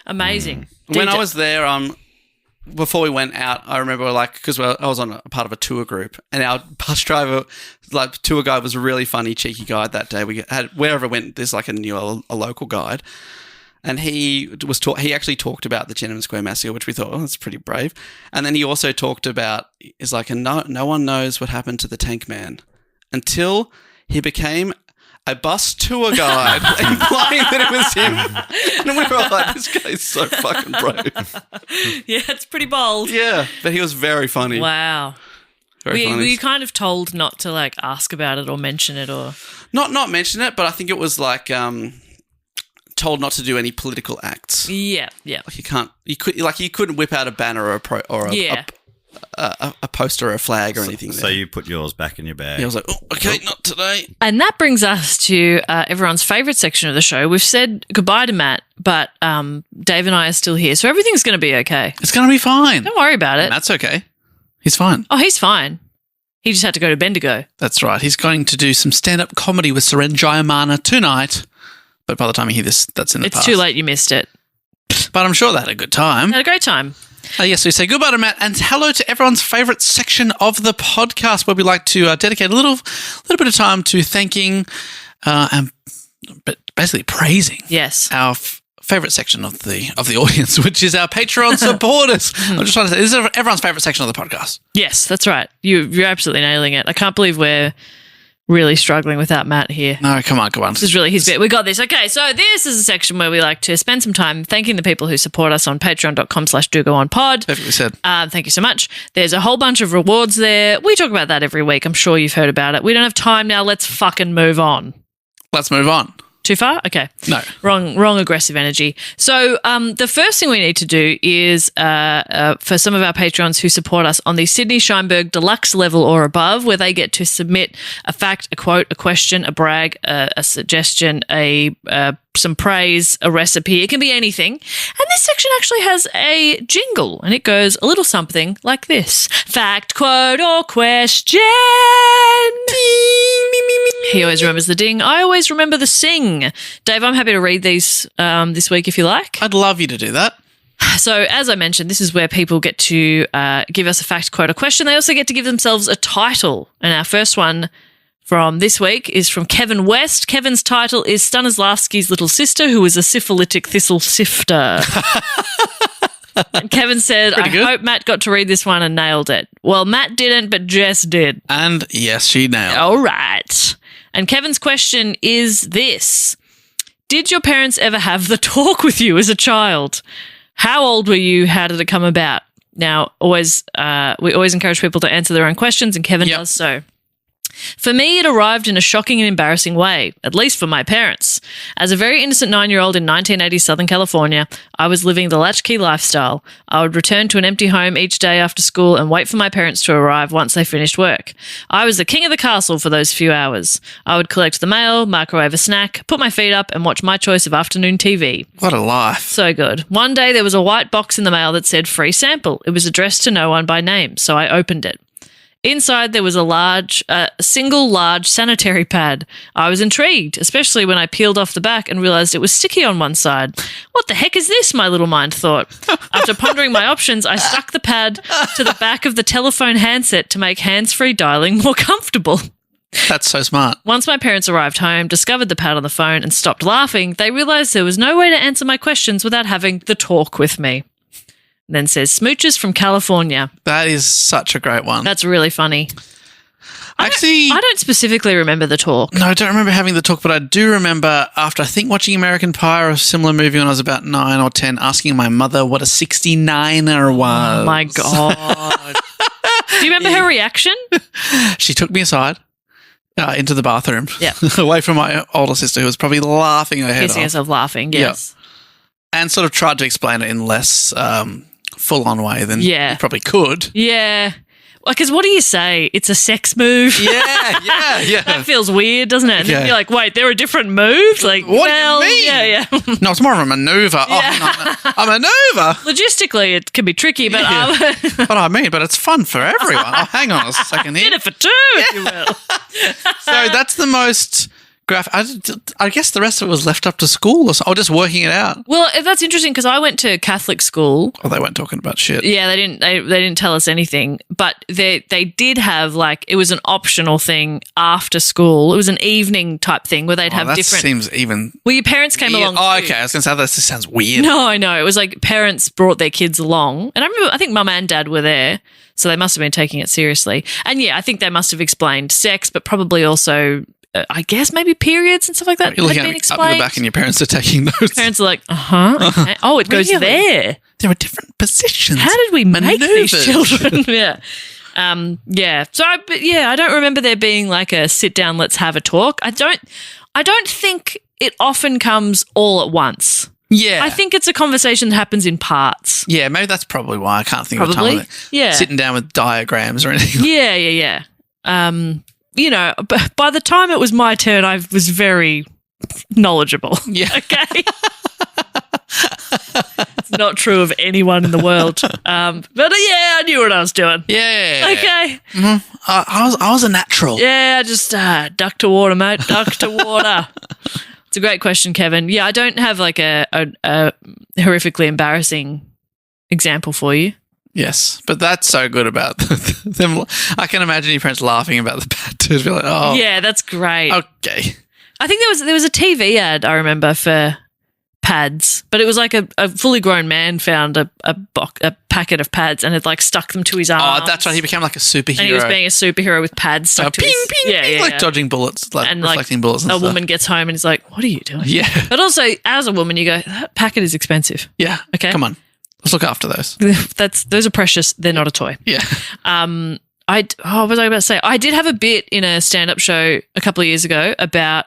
amazing. When I was there, before we went out, I remember because I was on a part of a tour group, and our bus driver, tour guide, was a really funny, cheeky guide that day. We had, wherever we went, there's a local guide, and he actually talked about the Tiananmen Square massacre, which we thought, that's pretty brave. And then he also talked about, no one knows what happened to the Tank Man until he became a bus tour guide, implying that it was him. And we were like, this guy's so fucking brave. Yeah, it's pretty bold. Yeah, but he was very funny. Wow. Were you kind of told not to ask about it or mention it, or not mention it? But I think it was told not to do any political acts. Yeah. You couldn't whip out a banner or a poster or a flag or anything. So you put yours back in your bag. Yeah, I was like, okay, not today. And that brings us to everyone's favourite section of the show. We've said goodbye to Matt, but Dave and I are still here, so everything's going to be okay. It's going to be fine. Don't worry about it. And that's okay. He's fine. Oh, he's fine. He just had to go to Bendigo. That's right. He's going to do some stand-up comedy with Seren Jayamana tonight, but by the time you hear this, that's in the past. It's too late. You missed it. But I'm sure they had a good time. Had a great time. Yes, we say goodbye to Matt and hello to everyone's favourite section of the podcast, where we like to dedicate a little bit of time to thanking but basically praising Yes. our favorite section of the audience, which is our Patreon supporters. I'm just trying to say, this is everyone's favorite section of the podcast. Yes, that's right. You're absolutely nailing it. I can't believe we're really struggling without Matt here. No, come on. This is really his bit. We got this. Okay, so this is a section where we like to spend some time thanking the people who support us on patreon.com/dogoonpod. Perfectly said. Thank you so much. There's a whole bunch of rewards there. We talk about that every week. I'm sure you've heard about it. We don't have time now. Let's fucking move on. Let's move on. Too far? Okay. No. Wrong aggressive energy. So the first thing we need to do is for some of our patrons who support us on the Sydney Scheinberg Deluxe level or above, where they get to submit a fact, a quote, a question, a brag, a suggestion, some praise, a recipe. It can be anything. And this section actually has a jingle, and it goes a little something like this. Fact, quote, or question. He always remembers the ding. I always remember the sing. Dave, I'm happy to read these this week if you like. I'd love you to do that. So, as I mentioned, this is where people get to give us a fact, quote, or question. They also get to give themselves a title. And our first one from this week is from Kevin West. Kevin's title is Stanislavski's little sister, who was a syphilitic thistle sifter. And Kevin said, I hope Matt got to read this one and nailed it. Well, Matt didn't, but Jess did. And yes, she nailed it. All right. And Kevin's question is this. Did your parents ever have the talk with you as a child? How old were you? How did it come about? Now, we always encourage people to answer their own questions, and Kevin does so. For me, it arrived in a shocking and embarrassing way, at least for my parents. As a very innocent 9-year-old in 1980 Southern California, I was living the latchkey lifestyle. I would return to an empty home each day after school and wait for my parents to arrive once they finished work. I was the king of the castle for those few hours. I would collect the mail, microwave a snack, put my feet up and watch my choice of afternoon TV. What a life. So good. One day there was a white box in the mail that said free sample. It was addressed to no one by name, so I opened it. Inside, there was a single large sanitary pad. I was intrigued, especially when I peeled off the back and realized it was sticky on one side. What the heck is this, my little mind thought. After pondering my options, I stuck the pad to the back of the telephone handset to make hands-free dialing more comfortable. That's so smart. Once my parents arrived home, discovered the pad on the phone and stopped laughing, they realized there was no way to answer my questions without having the talk with me. And then says, smooches from California. That is such a great one. That's really funny. Actually, I don't specifically remember the talk. No, I don't remember having the talk, but I do remember after I think watching American Pie or a similar movie when I was about 9 or 10, asking my mother what a 69er was. Oh my God. Do you remember her reaction? She took me aside into the bathroom, yeah, away from my older sister who was probably laughing her head off. Kissing herself laughing, yes. Yep. And sort of tried to explain it in less full-on way than you probably could. Yeah. Because what do you say? It's a sex move. Yeah. That feels weird, doesn't it? And then you're like, wait, there are different moves? Like, what do you mean? Yeah. No, it's more of a maneuver. Yeah. Oh, a maneuver? Logistically, it can be tricky, but... What I mean, but it's fun for everyone. Oh, hang on a second here. Did it for two, if you will. So that's the most... I guess the rest of it was left up to school or just working it out. Well, that's interesting because I went to Catholic school. Oh, they weren't talking about shit. Yeah, they didn't tell us anything, but they did have it was an optional thing after school. It was an evening type thing where they'd have that different. Seems even. Well, your parents came along. Oh, too. okay. I was going to say this sounds weird. No, I know. It was like parents brought their kids along, and I think Mum and Dad were there, so they must have been taking it seriously. And yeah, I think they must have explained sex, but probably also. I guess maybe periods and stuff like that. You're looking at up in the back and your parents are taking notes. Parents are like, okay. Oh, it goes there. There are different positions. How did we make these children? Yeah. So, I don't remember there being like a sit down, let's have a talk. I don't think it often comes all at once. Yeah. I think it's a conversation that happens in parts. Yeah, maybe that's probably why I can't think of a time sitting down with diagrams or anything. Yeah. By the time it was my turn, I was very knowledgeable. Yeah. Okay. It's not true of anyone in the world. But I knew what I was doing. Yeah. Okay. Mm-hmm. I was a natural. Yeah, just duck to water, mate. Duck to water. It's a great question, Kevin. Yeah, I don't have like a horrifically embarrassing example for you. Yes, but that's so good about them. I can imagine your parents laughing about the bad dude. Be like, oh. Yeah, that's great. Okay. I think there was a TV ad I remember for pads, but it was like a fully grown man found a packet of pads and had like stuck them to his arm. Oh, that's right. He became like a superhero. And he was being a superhero with pads stuck to his... Ping, like dodging bullets, like reflecting bullets and a stuff. woman gets home and he's like, what are you doing? Yeah. But also, as a woman, you go, that packet is expensive. Yeah. Okay. Come on. Let's look after those. Those are precious. They're not a toy. Yeah. What was I about to say? I did have a bit in a stand-up show a couple of years ago about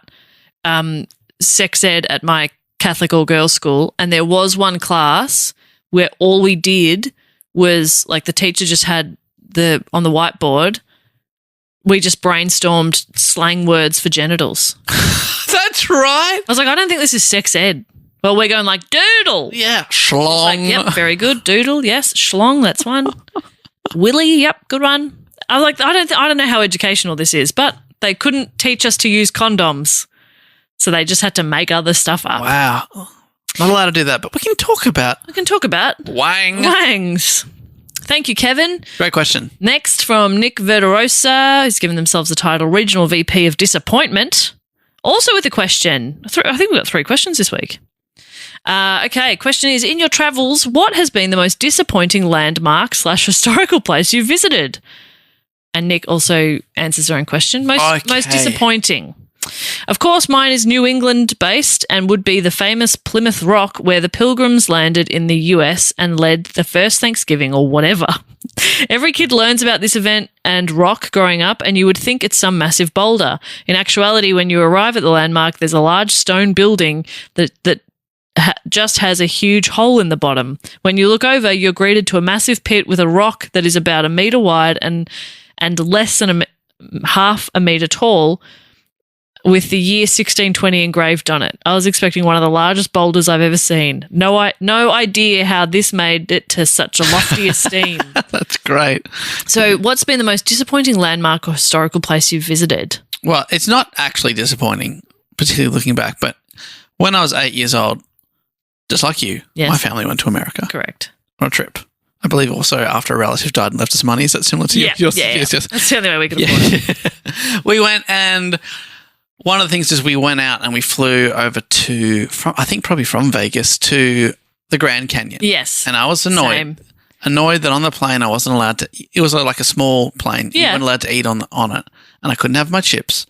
sex ed at my Catholic all-girls school, and there was one class where all we did was, like, the teacher just had on the whiteboard, we just brainstormed slang words for genitals. That's right. I was like, I don't think this is sex ed. Well, we're going like doodle. Yeah. Schlong. Like, yep, very good. Doodle, yes. Schlong, that's one. Willy, yep, good one. I was like, I don't know how educational this is, but they couldn't teach us to use condoms. So they just had to make other stuff up. Wow. Not allowed to do that, but we can talk about wangs. Thank you, Kevin. Great question. Next from Nick Verderosa, who's given themselves the title Regional VP of Disappointment. Also with a question. I think we've got 3 questions this week. Okay, question is, in your travels, what has been the most disappointing landmark / historical place you've visited? And Nick also answers their own question. Most disappointing. Of course, mine is New England based and would be the famous Plymouth Rock where the Pilgrims landed in the US and led the first Thanksgiving or whatever. Every kid learns about this event and rock growing up, and you would think it's some massive boulder. In actuality, when you arrive at the landmark, there's a large stone building that just has a huge hole in the bottom. When you look over, you're greeted to a massive pit with a rock that is about 1 meter wide and less than half a meter tall, with the year 1620 engraved on it. I was expecting one of the largest boulders I've ever seen. No idea how this made it to such a lofty esteem. That's great. So what's been the most disappointing landmark or historical place you've visited? Well, it's not actually disappointing, particularly looking back, but when I was 8 years old, just like you, my family went to America. Correct. On a trip. I believe also after a relative died and left us money. Is that similar to yours? Yeah. That's the only way we could afford it. We went, and one of the things is we went out and we flew over from Vegas to the Grand Canyon. Yes. And I was annoyed that on the plane I wasn't allowed to. It was like a small plane. Yeah. You weren't allowed to eat on it, and I couldn't have my chips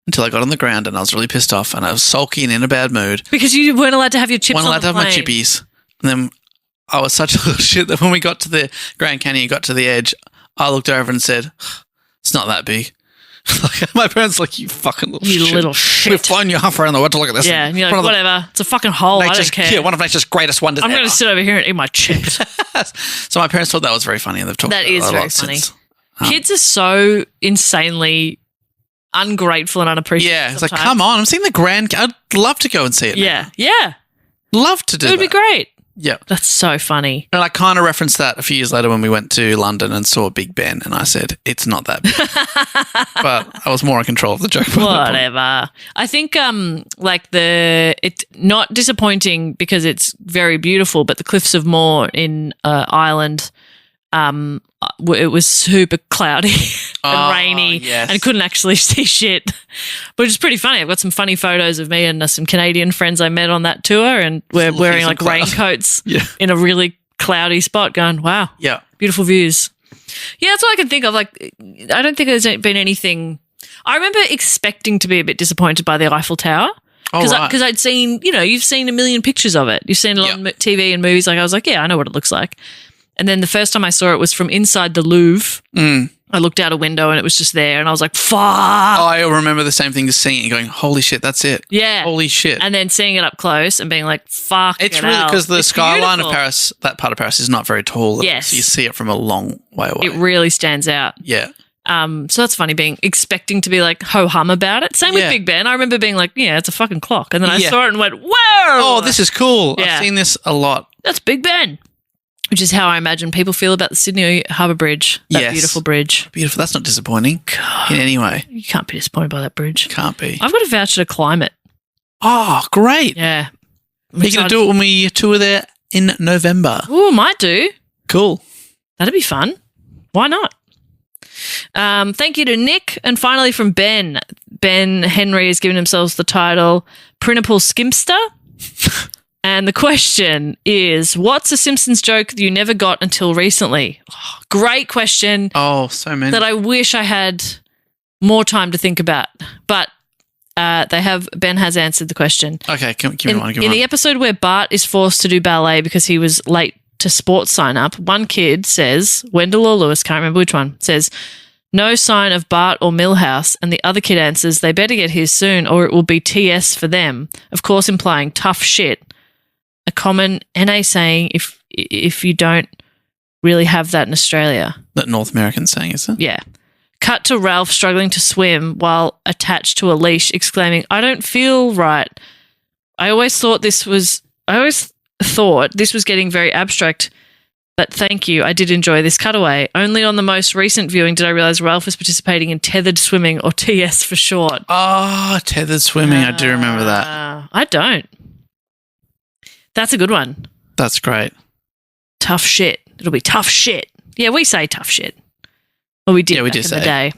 until I got on the ground, and I was really pissed off, and I was sulky and in a bad mood. Because you weren't allowed to have your chips on the plane. Weren't allowed to have my chippies. And then I was such a little shit that when we got to the Grand Canyon, got to the edge, I looked over and said, "It's not that big." Like, my parents were like, "You fucking little shit. We've flown you half around the world to look at this." Yeah, and you're like, whatever. It's a fucking hole. I don't care. Yeah, one of nature's greatest wonders I'm going to sit over here and eat my chips. So my parents thought that was very funny, and they've talked about it a lot very funny. since. Kids are so insanely ungrateful and unappreciative. Yeah, it's like, come on, I'm seeing the Grand. I'd love to go and see it. Yeah, love to do. It would be great. Yeah, that's so funny. And I kind of referenced that a few years later when we went to London and saw Big Ben, and I said it's not that big, but I was more in control of the joke. Whatever. I think it's not disappointing because it's very beautiful, but the Cliffs of Moher in Ireland. It was super cloudy and rainy and couldn't actually see shit, which is pretty funny. I've got some funny photos of me and some Canadian friends I met on that tour, and we're wearing like raincoats in a really cloudy spot going, wow, beautiful views. Yeah, that's all I can think of. Like, I don't think there's been anything. I remember expecting to be a bit disappointed by the Eiffel Tower. Because I'd seen, you've seen a million pictures of it. You've seen it on TV and movies. Like, I was like, yeah, I know what it looks like. And then the first time I saw it was from inside the Louvre. I looked out a window and it was just there, and I was like, fuck. I remember the same thing, just seeing it and going, holy shit, that's it. Yeah. Holy shit. And then seeing it up close and being like, fuck. It's really because the skyline of Paris, that part of Paris, is not very tall. Yes. So you see it from a long way away. It really stands out. Yeah. So that's funny, expecting to be like ho-hum about it. Same with Big Ben. I remember being like, yeah, it's a fucking clock. And then I saw it and went, whoa. Oh, this is cool. Yeah. I've seen this a lot. That's Big Ben. Which is how I imagine people feel about the Sydney Harbour Bridge. That beautiful bridge. Beautiful. That's not disappointing in any way. You can't be disappointed by that bridge. Can't be. I've got a voucher to climb it. Oh, great. Yeah. You're going to do it when we tour there in November. Oh, might do. Cool. That'd be fun. Why not? Thank you to Nick. And finally from Ben, Ben Henry has given himself the title Principal Skimpster. And the question is, what's a Simpsons joke that you never got until recently? Oh, great question. Oh, so many. That I wish I had more time to think about. But Ben has answered the question. Okay, give me one. In the episode where Bart is forced to do ballet because he was late to sports sign up, one kid says, Wendell or Lewis, can't remember which one, says, no sign of Bart or Milhouse, and the other kid answers, they better get here soon or it will be TS for them, of course implying tough shit, a common NA saying if you don't really have that in Australia. That North American saying, is it? Yeah. Cut to Ralph struggling to swim while attached to a leash, exclaiming, I don't feel right. I always thought this was getting very abstract, but thank you. I did enjoy this cutaway. Only on the most recent viewing did I realise Ralph was participating in tethered swimming, or TS for short. Oh, tethered swimming. I do remember that. I don't. That's a good one. That's great. Tough shit. It'll be tough shit. Yeah, we say tough shit. Well, we did back in the day.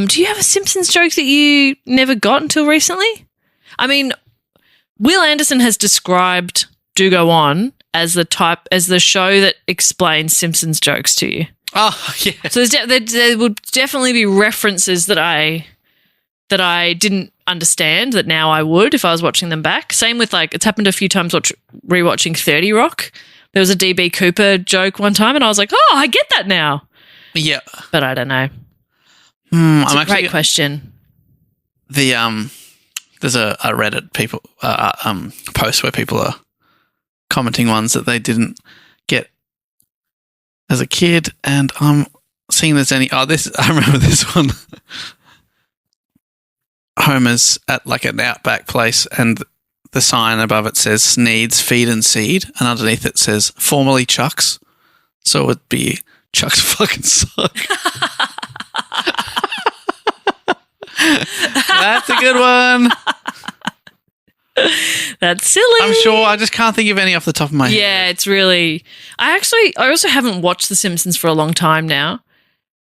Do you have a Simpsons joke that you never got until recently? I mean, Will Anderson has described Do Go On as the show that explains Simpsons jokes to you. Oh, yeah. So there would definitely be references that I didn't understand that now I would if I was watching them back. Same with it's happened a few times rewatching 30 Rock. There was a DB Cooper joke one time and I was like, oh, I get that now. Yeah. But I don't know. It's a great question. There's a Reddit post where people are commenting ones that they didn't get as a kid, and I'm seeing there's any. I remember this one. Homer's at an Outback place, and the sign above it says Sneed's Feed and Seed, and underneath it says formerly Chuck's, so it would be Chuck's fucking suck. That's a good one. That's silly. I'm sure. I just can't think of any off the top of my head. Yeah, it's really. I also haven't watched The Simpsons for a long time now.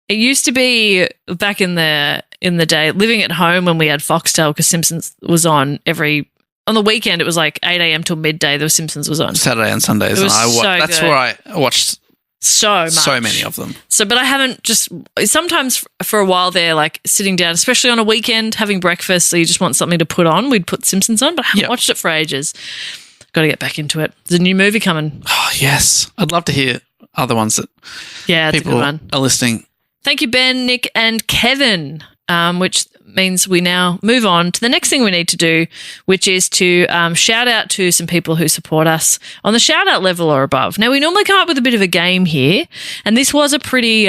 It used to be back in the day, living at home when we had Foxtel, because Simpsons was on the weekend. It was 8 a.m. till midday. The Simpsons was on Saturday and Sundays. It was That's where I watched so much. So many of them. But I haven't sometimes for a while there, sitting down, especially on a weekend, having breakfast, so you just want something to put on. We'd put Simpsons on, but I haven't watched it for ages. Got to get back into it. There's a new movie coming. Oh, yes. I'd love to hear other ones that that's people a good one. Are listening. Thank you, Ben, Nick, and Kevin, which means we now move on to the next thing we need to do, which is to shout out to some people who support us on the shout out level or above. Now, we normally come up with a bit of a game here, and this was a pretty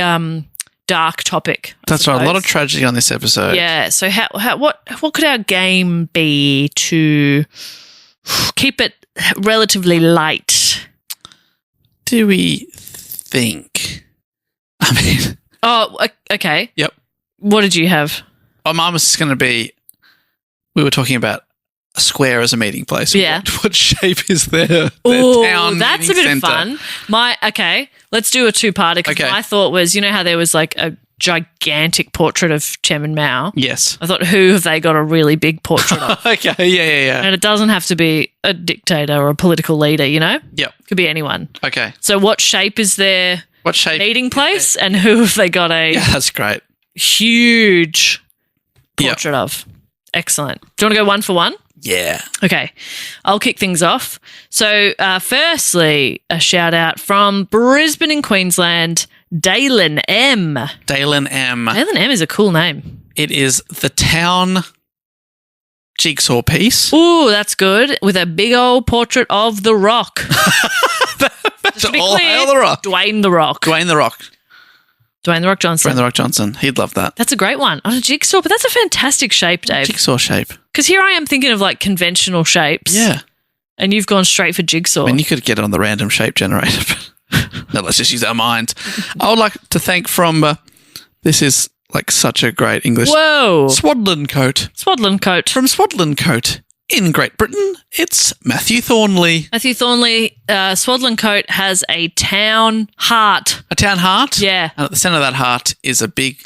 dark topic. That's right. A lot of tragedy on this episode. Yeah. So what could our game be to keep it relatively light? Do we think? I mean. Oh, okay. Yep. What did you have? Oh, mine was just going to be, we were talking about a square as a meeting place. Yeah. What shape is their Oh, town that's a bit centre? of fun. Okay, let's do a two-parter, because my thought was, how there was a gigantic portrait of Chairman Mao? Yes. I thought, who have they got a really big portrait of? Okay, yeah. And it doesn't have to be a dictator or a political leader, Yep. Could be anyone. Okay. So what shape is their meeting place, and who have they got a that's great. huge portrait of? Excellent. Do you want to go one for one? Yeah. Okay. I'll kick things off. So firstly, a shout out from Brisbane in Queensland, Dalen M. Dalen M. Dalen M is a cool name. It is the town jigsaw piece. Ooh, that's good. With a big old portrait of The Rock. Just to be all clear, hail The Rock. Dwayne The Rock. Dwayne The Rock. Dwayne The Rock Johnson. Dwayne The Rock Johnson. He'd love that. That's a great one. On a jigsaw, but that's a fantastic shape, Dave. Jigsaw shape. Because here I am thinking of conventional shapes. Yeah. And you've gone straight for jigsaw. I mean, you could get it on the random shape generator, but no, let's just use our mind. I would like to thank this is such a great English. Whoa. Swaddling coat. Swaddling coat. From Swaddling Coat. In Great Britain, it's Matthew Thornley. Matthew Thornley, Swaddling Coat has a town heart. A town heart? Yeah. And at the centre of that heart is a big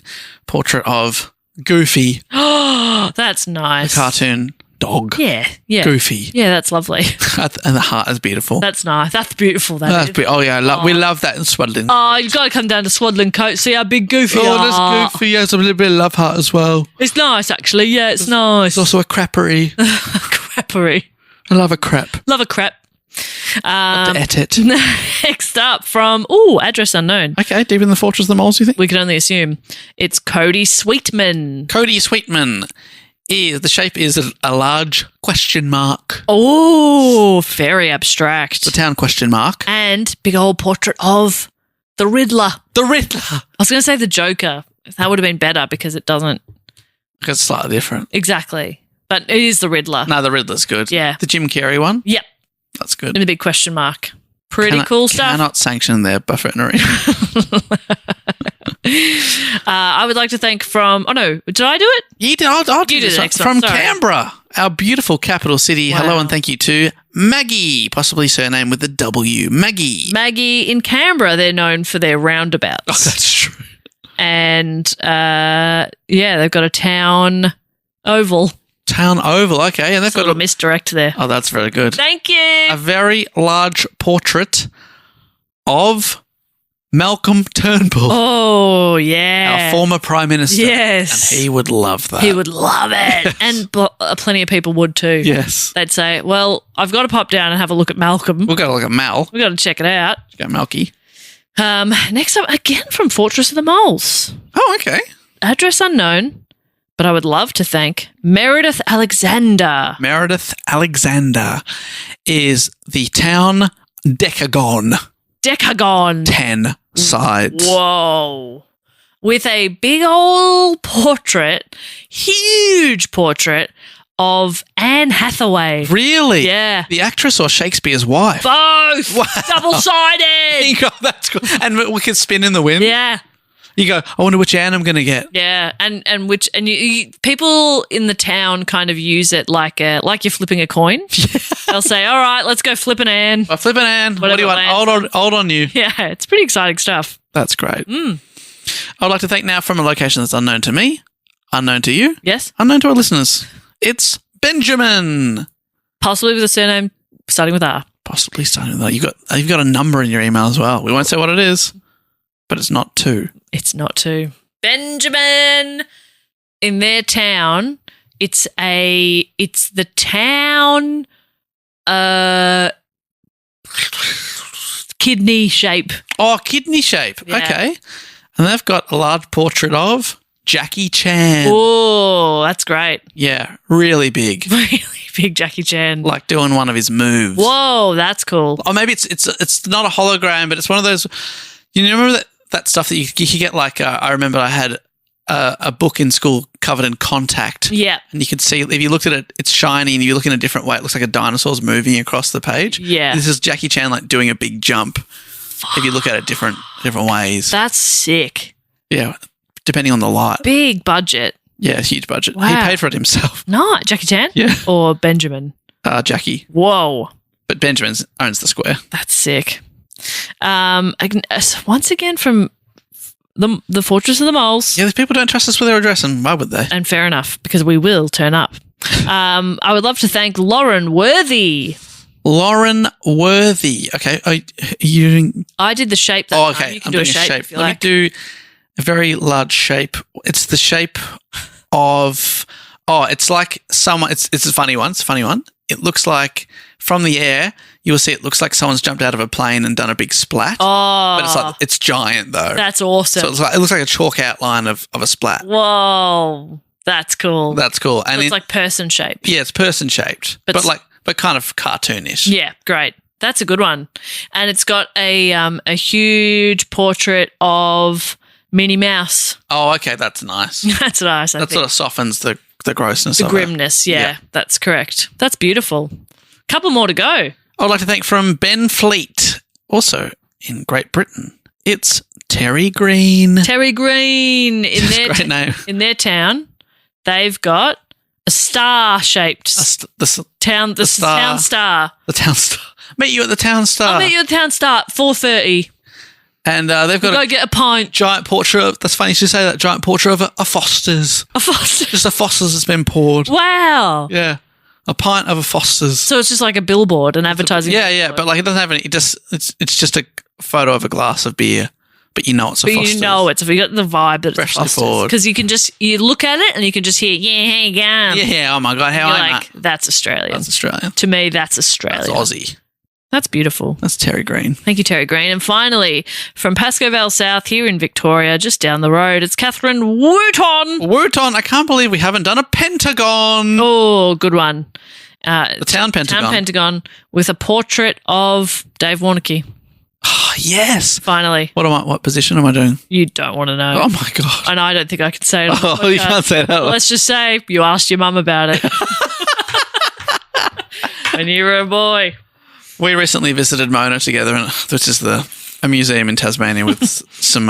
portrait of Goofy, Oh, that's the nice. cartoon dog. Yeah, yeah. Goofy. Yeah, that's lovely. And the heart is beautiful. That's nice. That's beautiful. That's That is. oh, yeah. We love that in Swaddling. Oh, you've got to come down to Swaddling Coat, see how big Goofy are. that's Goofy. Yes, a little bit of love heart as well. It's nice, actually. Yeah, it's nice. It's also a crappery. Crappery. I love a crap. Love a crap. Et it. Next up from, address unknown. Okay, deep in the Fortress of the Moles, you think? We can only assume. It's Cody Sweetman. Cody Sweetman. The shape is a large question mark. Oh, very abstract. The town question mark. And big old portrait of the Riddler. The Riddler. I was going to say the Joker. That would have been better because it doesn't. Because it's slightly different. Exactly. But it is the Riddler. No, the Riddler's good. Yeah. The Jim Carrey one? Yep. That's good. And a big question mark. Pretty cool stuff. Cannot sanction their buffoonery. I would like to thank from... Oh, no. Did I do it? You did. I'll do You do this the one. next one, From sorry. Canberra, our beautiful capital city. Wow. Hello and thank you to Maggie, possibly surname with the W. Maggie. Maggie in Canberra, they're known for their roundabouts. Oh, that's true. And, they've got a town oval. Town Oval, okay. And they've A little got misdirect there. Oh, that's very good. Thank you. A very large portrait of Malcolm Turnbull, Oh, yeah. our former Prime Minister. Yes. And he would love that. He would love it. And plenty of people would too. Yes. They'd say, well, I've got to pop down and have a look at Malcolm. We've got to look at Mal. We've got to check it out. Go Malky. Next up, again from Fortress of the Moles. Oh, okay. Address unknown, but I would love to thank Meredith Alexander. Meredith Alexander is the town Decagon. Decagon. 10 sides. Whoa. With a big old portrait, huge portrait of Anne Hathaway. Really? Yeah. The actress or Shakespeare's wife? Both. Wow. Double-sided. You go, that's good. And we could spin in the wind. Yeah. You go, I wonder which Anne I'm going to get. Yeah, and people in the town kind of use it like you're flipping a coin. They'll say, "All right, let's go flip an Anne." I flip an Anne. What do you want? Whatever Old on you. Yeah, it's pretty exciting stuff. That's great. I would like to thank now from a location that's unknown to me, unknown to you, Yes, unknown to our listeners. It's Benjamin. possibly with a surname starting with R. Possibly starting with that. You've got a number in your email as well. We won't say what it is, but it's not 2. It's not two. Benjamin in their town. It's the town kidney shape. Oh, kidney shape. Yeah. Okay. And they've got a large portrait of Jackie Chan. Oh, that's great. Yeah, really big. Really big Jackie Chan. Like doing one of his moves. Whoa, that's cool. Or maybe it's not a hologram, but it's one of those. You remember that stuff that you could get like. I remember I had a book in school covered in contact. Yeah. And you could see if you looked at it, it's shiny, and if you look in a different way, it looks like a dinosaur's moving across the page. Yeah. This is Jackie Chan like doing a big jump. If you look at it different ways. That's sick. Yeah, depending on the light. Big budget. Yeah, huge budget. Wow. He paid for it himself. No, Jackie Chan? Yeah. Or Benjamin? Jackie. Whoa. But Benjamin owns the square. That's sick. Once again from the Fortress of the Moles. Yeah, these people don't trust us with their address, and why would they? And fair enough, because we will turn up. I would love to thank Lauren Worthy. Lauren Worthy. Okay. Are you doing... I did the shape that Oh, time. okay. You can I'm do a doing shape if you Let like. me do a very large shape. It's the shape of... Oh, it's like someone... It's a funny one. It's a funny one. It looks like from the air, you'll see it looks like someone's jumped out of a plane and done a big splat. Oh. But it's giant though. That's awesome. So it looks like a chalk outline of a splat. Whoa. That's cool. That's cool. So And it's like person shaped. yeah, it's person shaped, but kind of cartoonish. Yeah, great. That's a good one. And it's got a huge portrait of Minnie Mouse. Oh, okay, that's nice. That's nice, I That think. sort of softens the grossness The of grimness, yeah, Yeah. that's correct. That's beautiful. Couple more to go. I would like to thank from Ben Fleet, also in Great Britain. It's Terry Green. Terry Green in That's a their great name. in their town, they've got a star-shaped The town. The star. town star. town star. Meet you at the town star. I'll meet you at the town star at 4:30. And they've got Go get a pint. giant portrait of, that's funny you should say that, giant portrait of a Foster's. A Foster's. Just a Foster's that's been poured. Wow. Yeah. A pint of a Foster's. So it's just like a billboard, an advertising. Yeah, but like it doesn't have any, it's just a photo of a glass of beer, but you know it's a But Foster's. you know it's, if you got the vibe that it's Freshly Foster's. poured. Because you look at it and you can just hear, yeah, hey, gum. Yeah, oh my God, how You're I like, that's Australian. That's Australian. To me, that's Australian. That's Aussie. That's beautiful. That's Terry Green. Thank you, Terry Green. And finally, from Pascoe Vale South here in Victoria, just down the road, it's Catherine Wooton. Wooton, I can't believe we haven't done a pentagon. Oh, good one. The town pentagon. Town Pentagon with a portrait of Dave Warnocky. Oh, yes. Finally. What position am I doing? You don't want to know. Oh my God. And I don't think I can say it. on the Oh, you podcast. can't say that. Let's just say you asked your mum about it. When you were a boy. We recently visited Mona together, which is a museum in Tasmania with some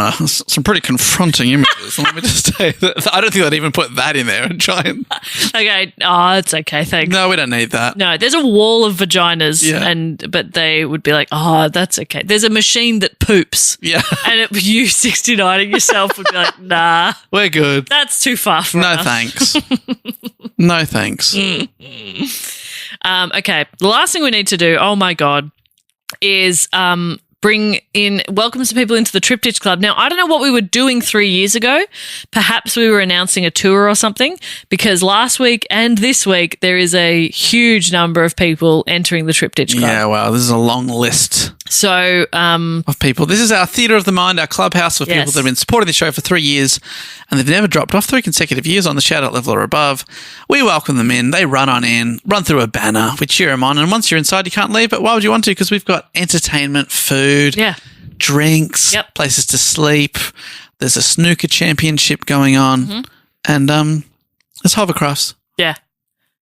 pretty confronting images. And let me just say that I don't think I'd even put that in there and try and. Okay. Oh, it's okay. Thanks. No, we don't need that. No, there's a wall of vaginas, Yeah. but they would be like, oh, that's okay. There's a machine that poops. Yeah, And you 69ing yourself would be like, nah, we're good. that's too far for No us. thanks. No thanks. Okay, the last thing we need to do, oh my God, is welcome some people into the Triptych Club. Now, I don't know what we were doing 3 years ago. Perhaps we were announcing a tour or something, because last week and this week there is a huge number of people entering the Triptych Club. Yeah, wow, this is a long list So, of people. This is our theatre of the mind, our clubhouse for people Yes. that have been supporting the show for 3 years and they've never dropped off 3 consecutive years on the shout-out level or above. We welcome them in. They run on in, run through a banner. We cheer them on. And once you're inside, you can't leave. But why would you want to? Because we've got entertainment, food, yeah. drinks, Yep. places to sleep. There's a snooker championship going on. And there's hovercrafts. Yeah.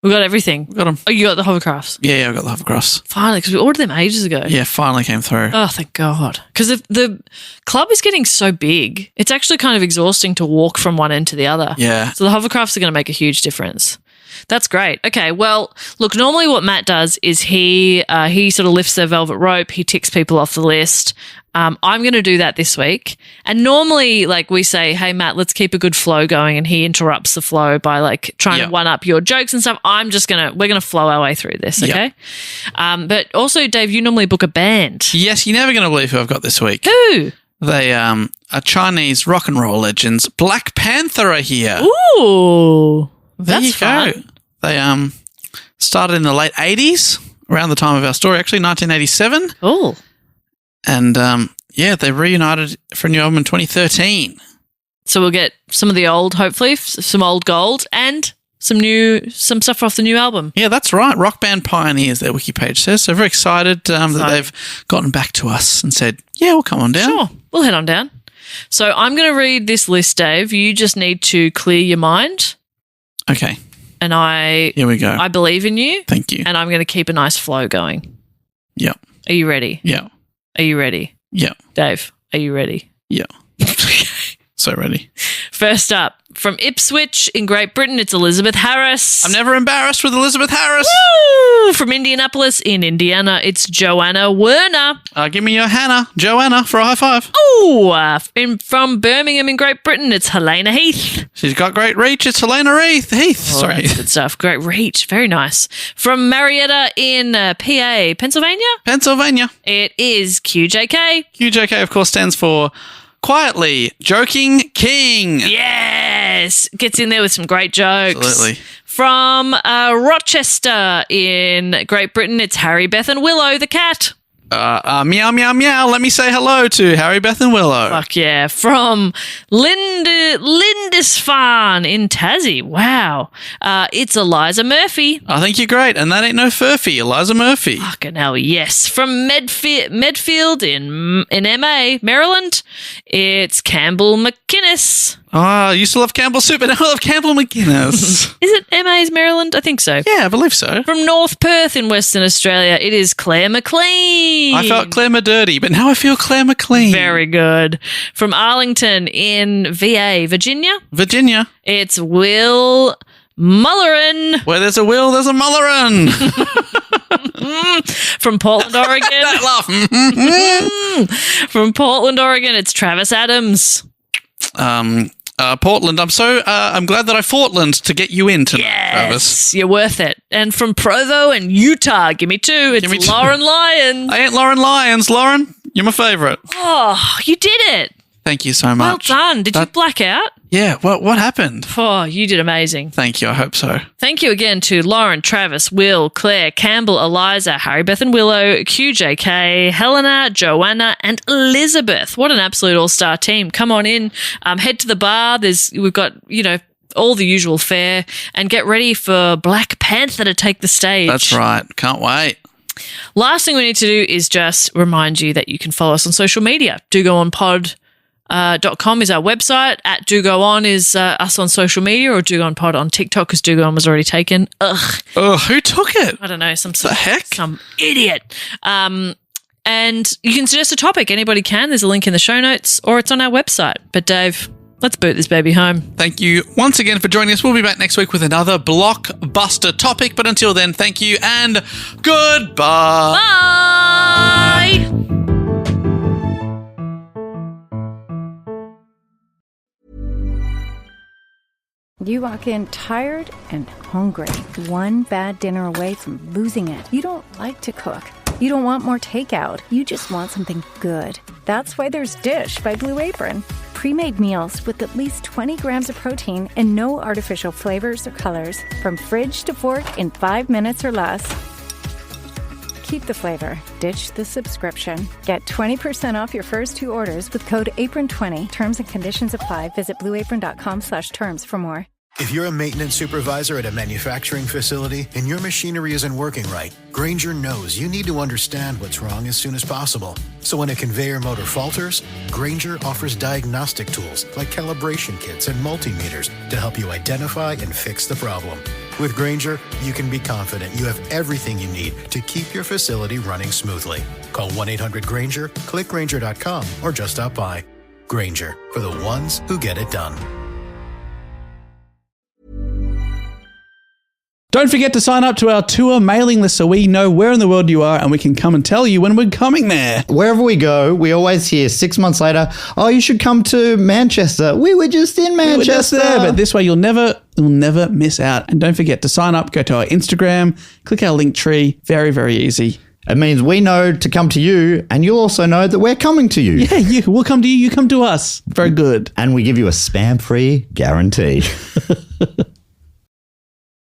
We got everything. We got them. Oh, you got the hovercrafts. Yeah, I got the hovercrafts. Finally, because we ordered them ages ago. Yeah, finally came through. Oh, thank God. Because the club is getting so big, it's actually kind of exhausting to walk from one end to the other. Yeah. So the hovercrafts are going to make a huge difference. That's great. Okay, well, look, normally what Matt does is he sort of lifts their velvet rope. He ticks people off the list. I'm going to do that this week. And normally, like, we say, hey, Matt, let's keep a good flow going. And he interrupts the flow by, like, trying to one-up your jokes and stuff. we're going to flow our way through this, okay? But also, Dave, you normally book a band. Yes, you're never going to believe who I've got this week. Who? They are Chinese rock and roll legends. Black Panther are here. Ooh. There That's you go. fun. They started in the late 80s, around the time of our story, actually, 1987. Cool. And they reunited for a new album in 2013. So we'll get some of the old, hopefully, some old gold and some stuff off the new album. Yeah, that's right. Rock Band Pioneers, their wiki page says. So very excited that they've gotten back to us and said, yeah, we'll come on down. Sure, we'll head on down. So I'm going to read this list, Dave. You just need to clear your mind. Okay. And Here we go. I believe in you. Thank you. And I'm going to keep a nice flow going. Yeah. Are you ready? Yeah. Are you ready? Yeah. Dave, are you ready? Yeah. So ready. First up, from Ipswich in Great Britain, it's Elizabeth Harris. I'm never embarrassed with Elizabeth Harris. Woo! From Indianapolis in Indiana, it's Joanna Werner. Give me your Hannah, Joanna, for a high five. Oh, from Birmingham in Great Britain, it's Helena Heath. She's got great reach. It's Helena Heath. Oh, Sorry. that's good stuff. Great reach. Very nice. From Marietta in PA, Pennsylvania, Pennsylvania. it is QJK. QJK, of course, stands for Quietly Joking King. Yes. Gets in there with some great jokes. Absolutely. From Rochester in Great Britain, it's Harry, Beth and Willow the cat. Meow, meow, meow. Let me say hello to Harry, Beth and Willow. Fuck yeah. From Lindisfarne in Tassie. Wow. It's Eliza Murphy. I think you're great. And that ain't no furphy. Eliza Murphy. Fucking hell, yes. From Medfield in MA, Maryland, it's Campbell McInnes. Oh, I used to love Campbell Soup, and now I love Campbell McGuinness. Is it MA's Maryland? I think so. Yeah, I believe so. From North Perth in Western Australia, it is Claire McLean. I felt Claire McDirty, but now I feel Claire McLean. Very good. From Arlington in VA, Virginia, Virginia. it's Will Mulleran. Where there's a will, there's a Mulleran. From Portland, Oregon. That laugh. From Portland, Oregon, it's Travis Adams. Portland. I'm glad that I Fortland to get you in tonight, Travis. Yes, you're worth it. And from Provo and Utah, give me two. It's Give me two. Lauren Lyons. I ain't Lauren Lyons. Lauren, you're my favourite. Oh, you did it. Thank you so Well much. done. Did you black out? Yeah. What happened? Oh, you did amazing. Thank you. I hope so. Thank you again to Lauren, Travis, Will, Claire, Campbell, Eliza, Harry, Beth and Willow, QJK, Helena, Joanna, and Elizabeth. What an absolute all-star team. Come on in, head to the bar. We've got, all the usual fare, and get ready for Black Panther to take the stage. That's right. Can't wait. Last thing we need to do is just remind you that you can follow us on social media. DoGoOnPod.com is our website. At Do Go On is us on social media, or Do Go On Pod on TikTok, because Do Go On was already taken. Ugh. Oh, who took it? I don't know. Some idiot. And you can suggest a topic. Anybody can. There's a link in the show notes, or it's on our website. But Dave, let's boot this baby home. Thank you once again for joining us. We'll be back next week with another blockbuster topic. But until then, thank you and goodbye. Bye. You walk in tired and hungry, one bad dinner away from losing it. You don't like to cook. You don't want more takeout. You just want something good. That's why there's Dish by Blue Apron. Pre-made meals with at least 20 grams of protein and no artificial flavors or colors. From fridge to fork in 5 minutes or less. Keep the flavor. Ditch the subscription. Get 20% off your first 2 orders with code APRON20. Terms and conditions apply. Visit blueapron.com/terms for more. If you're a maintenance supervisor at a manufacturing facility and your machinery isn't working right, Grainger knows you need to understand what's wrong as soon as possible. So when a conveyor motor falters, Grainger offers diagnostic tools like calibration kits and multimeters to help you identify and fix the problem. With Grainger, you can be confident you have everything you need to keep your facility running smoothly. Call 1-800-GRAINGER, click Grainger.com, or just stop by. Grainger, for the ones who get it done. Don't forget to sign up to our tour mailing list so we know where in the world you are and we can come and tell you when we're coming there. Wherever we go, we always hear 6 months later, oh, you should come to Manchester. We were just in Manchester. We were just there, but this way you'll never miss out. And don't forget to sign up, go to our Instagram, click our link tree. Very, very easy. It means we know to come to you, and you'll also know that we're coming to you. Yeah, we'll come to you, you come to us. Very good. And we give you a spam-free guarantee.